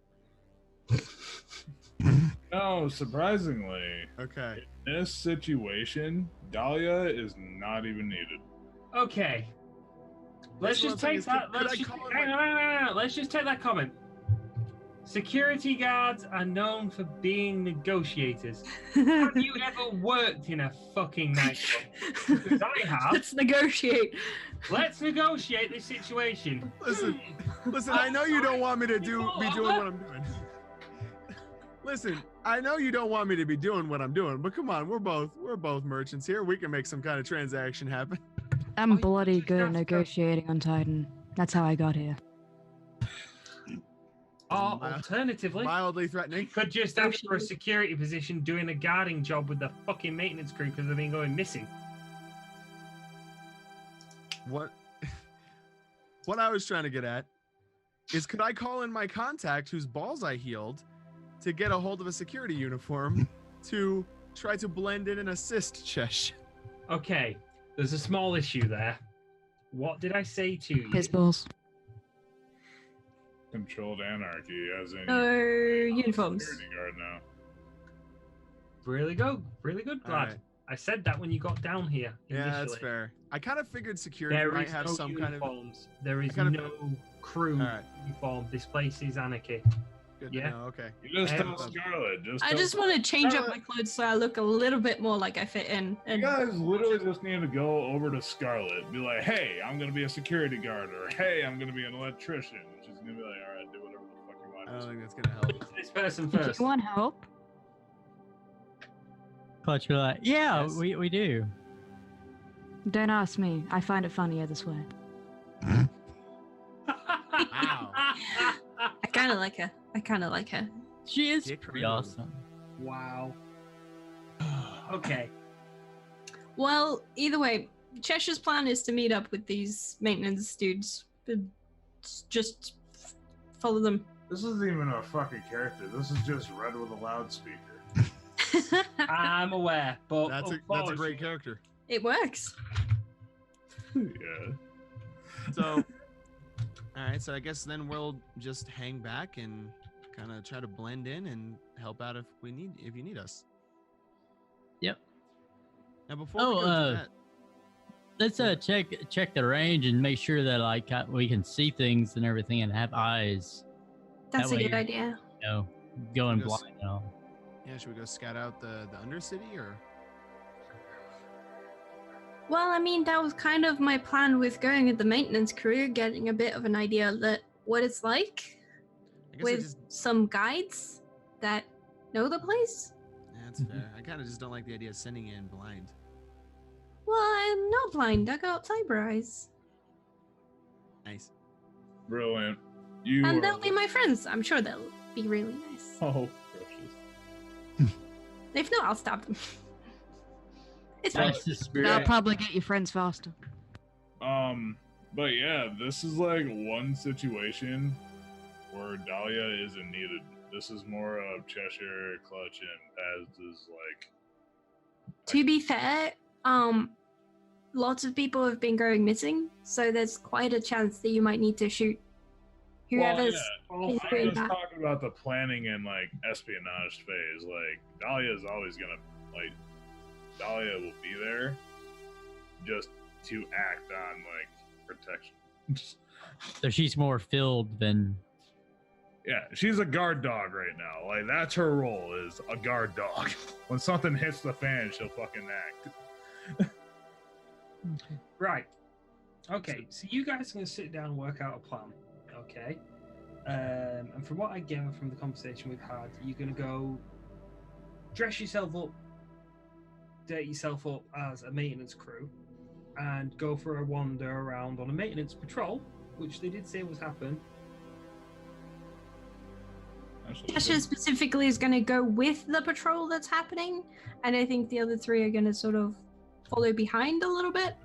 No, surprisingly, Okay. in this situation, Dahlia is not even needed. okay. Let's That's just what I'm take saying, that. could I Let's just call it hang on, hang on. Let's just take that comment. Security guards are known for being negotiators. Have you ever worked in a fucking nightclub? Because I have. Let's negotiate. Let's negotiate this situation. Listen, I know you don't want me to be doing what I'm doing. Listen, I know you don't want me to be doing what I'm doing, but come on, we're both merchants here. We can make some kind of transaction happen. I'm Oh, bloody just good at have to- negotiating on Titan. That's how I got here. Or Mild- alternatively, Mildly threatening. could just ask for a security position doing a guarding job with the fucking maintenance crew because they've been going missing. What I was trying to get at is, could I call in my contact whose balls I healed to get a hold of a security uniform to try to blend in and assist Chesh? Okay, there's a small issue there. What did I say to you? His balls. Controlled anarchy, as in Uniforms. security guard now. Really good, lad. Alright. I said that when you got down here. Yeah, that's initially. fair. I kind of figured security There might is have no some kind of. uniforms. There is kind of- no crew Alright. uniform. This place is anarchy. Good Yeah. to know. Okay. You just tell Um, Scarlet. I tell just want to change up Scarlet. my clothes so I look a little bit more like I fit in. You And guys literally just need to go over to Scarlet, be like, "Hey, I'm gonna be a security guard," or "Hey, I'm gonna be an electrician." She's gonna be like, "All right, do whatever the fuck you I want." don't think that's gonna help. This person Do first. you want help? Clutch will be like, yeah, Yes. we do. Don't ask me. I find it funnier this way. I kind of like her. She is Dick pretty move. awesome. Wow. Okay. Well, either way, Cheshire's plan is to meet up with these maintenance dudes. Just follow them. This isn't even a fucking character. This is just Red with a loudspeaker. I'm aware, but That's a great character. It works. Yeah. So, all right. So I guess then we'll just hang back and kind of try to blend in and help out if you need us. Yep. Now before Oh, we go do that, Let's check the range and make sure that we can see things and everything and have eyes. That's That a way good you're- idea. You know, going Yes. blind and all. yeah, should we go scout out the Undercity or? Well, I mean, that was kind of my plan with going with the maintenance crew, getting a bit of an idea that what it's like I guess I with just, some guides that know the place. yeah, that's fair. I kind of just don't like the idea of sending you in blind. Well, I'm not blind. I got cyber eyes. Nice. Brilliant. You And are... they'll be my friends. I'm sure they'll be really nice. Oh, precious. If not, I'll stab them. It's Well, fine. That's the spirit. That'll probably get your friends faster. But yeah, this is like one situation where Dahlia isn't needed. This is more of Cheshire, Clutch, and Paz's like. To be fair, lots of people have been going missing, so there's quite a chance that you might need to shoot whoever's Well, been I'm doing just that. talking about the planning and like espionage phase. Like Dahlia is always gonna Dahlia will be there, just to act on like protection. So she's more filled than. Yeah, she's a guard dog right now. Like that's her role, is a guard dog. When something hits the fan, she'll fucking act. Right. Okay, so you guys are going to sit down and work out a plan. Okay. And from what I gather from the conversation we've had, you're going to go dress yourself up, date yourself up as a maintenance crew, and go for a wander around on a maintenance patrol, which they did say was happen. Cheshire specifically is going to go with the patrol that's happening, and I think the other three are going to sort of follow behind a little bit.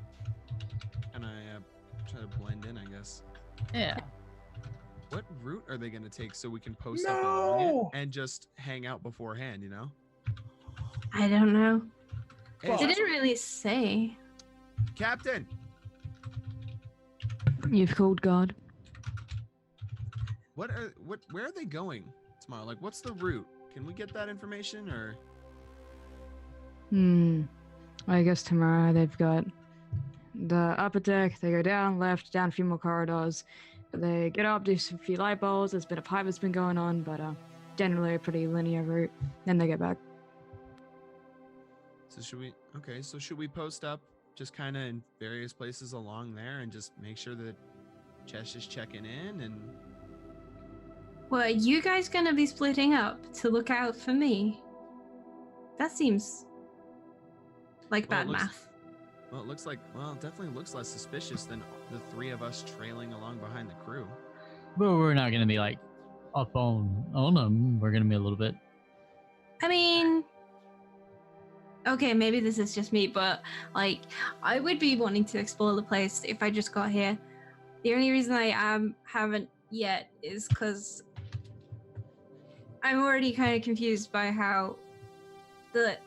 And I try to blend in, I guess. Yeah. What route are they going to take so we can post up along it and just hang out beforehand, you know? I don't know. Hey, They didn't really say. Captain! You've called God. Where are they going tomorrow? Like, what's the route? Can we get that information, or? I guess tomorrow they've got the upper deck. They go down, left, down a few more corridors. They get up, do a few light bulbs. There's been a fight that's been going on, but generally a pretty linear route. Then they get back. So should we post up just kind of in various places along there and just make sure that Cheshire's checking in and... Well, are you guys going to be splitting up to look out for me? That seems like Well, bad math. Well, it definitely looks less suspicious than the three of us trailing along behind the crew. But we're not going to be like up on them. We're going to be a little bit. I mean, okay, maybe this is just me, but like, I would be wanting to explore the place if I just got here. The only reason I haven't yet is because I'm already kind of confused by how the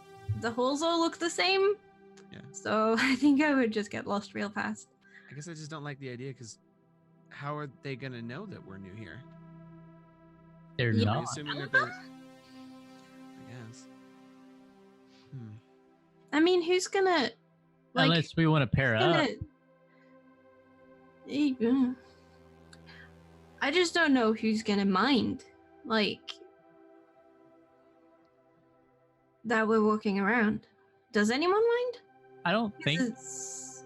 halls all look the same. Yeah. So I think I would just get lost real fast. I guess I just don't like the idea because how are they going to know that we're new here? They're Yeah. not. Assuming that they're... I guess. I mean, who's gonna... Like, Unless we want to pair up. I just don't know who's gonna mind, like, that we're walking around. Does anyone mind? I don't think. It's-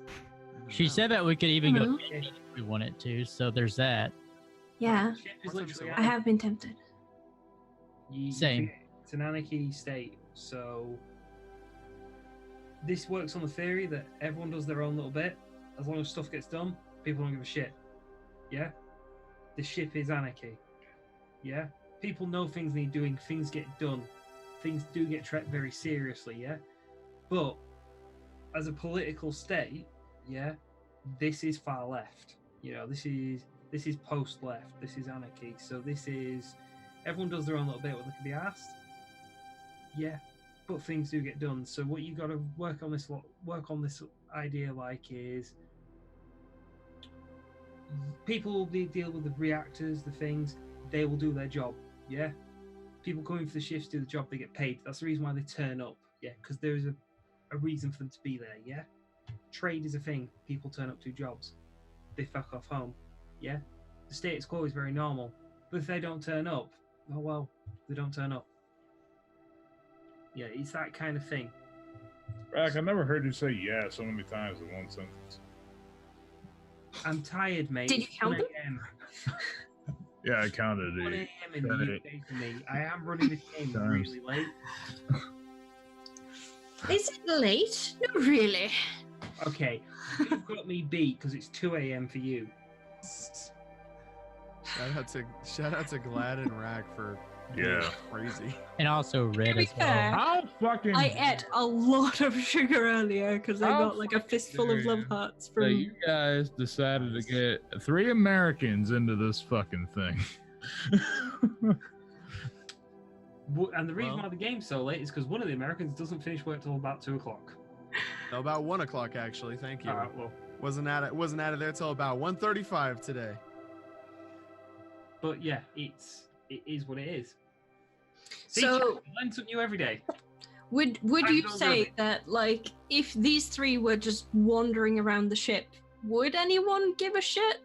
She said that we could even go Mhm. if we wanted to, so there's that. Yeah, Ship is literally I have been tempted. Same. It's an anarchy state, so this works on the theory that everyone does their own little bit. As long as stuff gets done, people don't give a shit. Yeah? The ship is anarchy. Yeah? People know things need doing, things get done. Things do get treated very seriously, yeah? But as a political state, yeah, this is far left. You know, this is post left. This is anarchy. So this is everyone does their own little bit when they can be asked. Yeah, but things do get done. So what you got to work on this idea like is people will deal with the reactors, the things. They will do their job. Yeah, people coming for the shifts do the job. They get paid. That's the reason why they turn up. Yeah, because there's a reason for them to be there. Yeah, trade is a thing. People turn up to jobs. They fuck off home. Yeah, the status quo is very normal. But if they don't turn up, oh well, they don't turn up. Yeah, it's that kind of thing. Rack, I never heard you say yeah so many times in one sentence. I'm tired, mate. Did you It's count 1 them? a.m. Yeah, I counted 1 it. a.m. in the UK for me. I am running this game Times. really late. Is it late? No, really. Okay, you've got me beat because it's 2 a.m. for you. Shout out to Glad and Rack for being Yeah. crazy. And also red To be as well. fair, How fucking I ate a lot of sugar earlier because I How got like a fistful of love hearts that from. you guys decided to get 3 Americans into this fucking thing. And the reason Well- why the game's so late is because one of the Americans doesn't finish work till about 2 o'clock. No, about 1 o'clock actually. Thank you. All right, well, Wasn't out of there till about 1:35 today. but yeah, it is what it is. See, So- Chad, you learn something new every day. Would I you don't say really- that, like, if these three were just wandering around the ship, would anyone give a shit?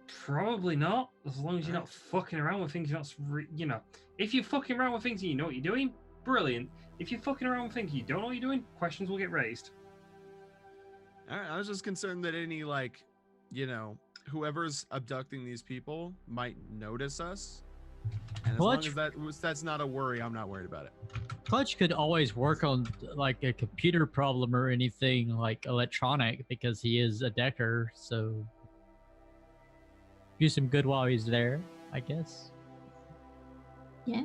Probably not, as long as you're not fucking around with things. You're not, you know, if you're fucking around with things and you know what you're doing, brilliant. If you're fucking around with things you don't know what you're doing, questions will get raised. All right, I was just concerned that any like, whoever's abducting these people might notice us. And as long Clutch- as that's not a worry, I'm not worried about it. Clutch could always work on like a computer problem or anything like electronic because he is a decker. So do some good while he's there, I guess. Yeah.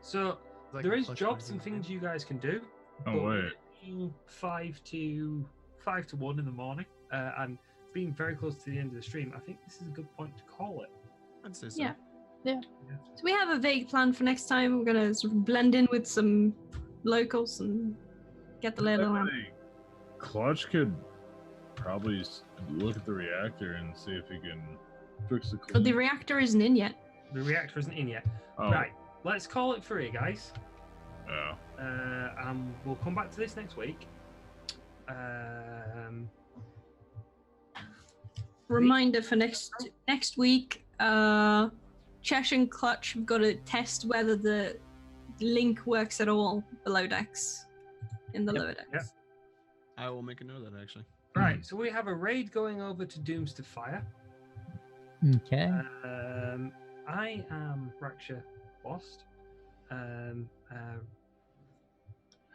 So Like there a is Clutch jobs and magazine. things you guys can do. Oh, but wait. being 5 to 1 in the morning, and being very close to the end of the stream, I think this is a good point to call it. I'd say so. Yeah. So we have a vague plan for next time. We're gonna sort of blend in with some locals and get the lay of the land. Clutch could probably look at the reactor and see if he can fix the. But the reactor isn't in yet. The reactor isn't in yet. Oh, Right, let's call it free, guys. yeah. And we'll come back to this next week. Reminder for next week. Chesh and Clutch have got to test whether the link works at all below decks. In the Yep, lower decks. yep. I will make a note of that actually. Right, so we have a raid going over to Doomster Fire. Okay. I am Raksha Lost.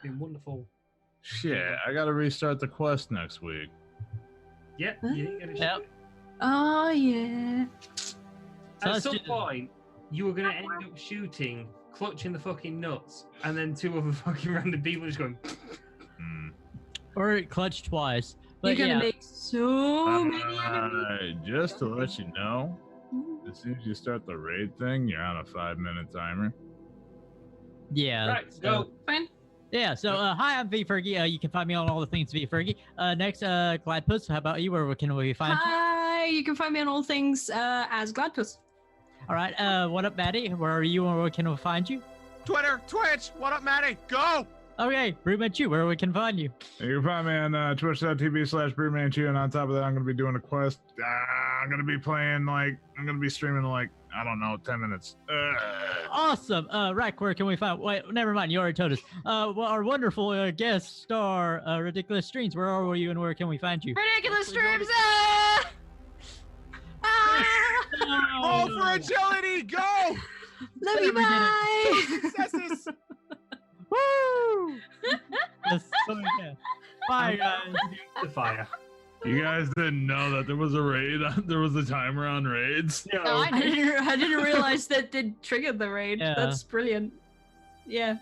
Been wonderful. Shit, I gotta restart the quest next week. Yeah, you didn't get a Yep. shit. Oh yeah. So At let's some do the- point, you were going to end up shooting, clutching the fucking nuts, and then 2 other fucking random people just going, Hmm. Or Clutch twice. But You're gonna yeah, make so many enemies. Just to let you know, as soon as you start the raid thing, you're on a 5-minute timer. yeah. right, so- go. Fine. Yeah, so hi, I'm V Fergie. You can find me on all the things V Fergie. Next, Gladpuss, how about you? Where can we find you? Hi, you can find me on all things as Gladpuss. All right, what up, Maddie? Where are you and where can we find you? Twitter, Twitch, what up, Maddie? Go! Okay, Brewman where we can find you. You can find me on twitch.tv/BrewmanChew, and on top of that, I'm gonna be doing a quest. I'm gonna be streaming like, I don't know, 10 minutes. Awesome. Rack, where can we find? Wait, never mind. You already told us. Well, our wonderful guest star, Ridiculous Streams. Where are you and where can we find you? Ridiculous streams! Roll for agility, go! Love you, Never get bye! Successes! Woo! Yes, so yeah. Bye, guys. The fire. You guys didn't know that there was a raid. There was a timer on raids. I didn't realize that did trigger the raid. Yeah. That's brilliant. Yeah.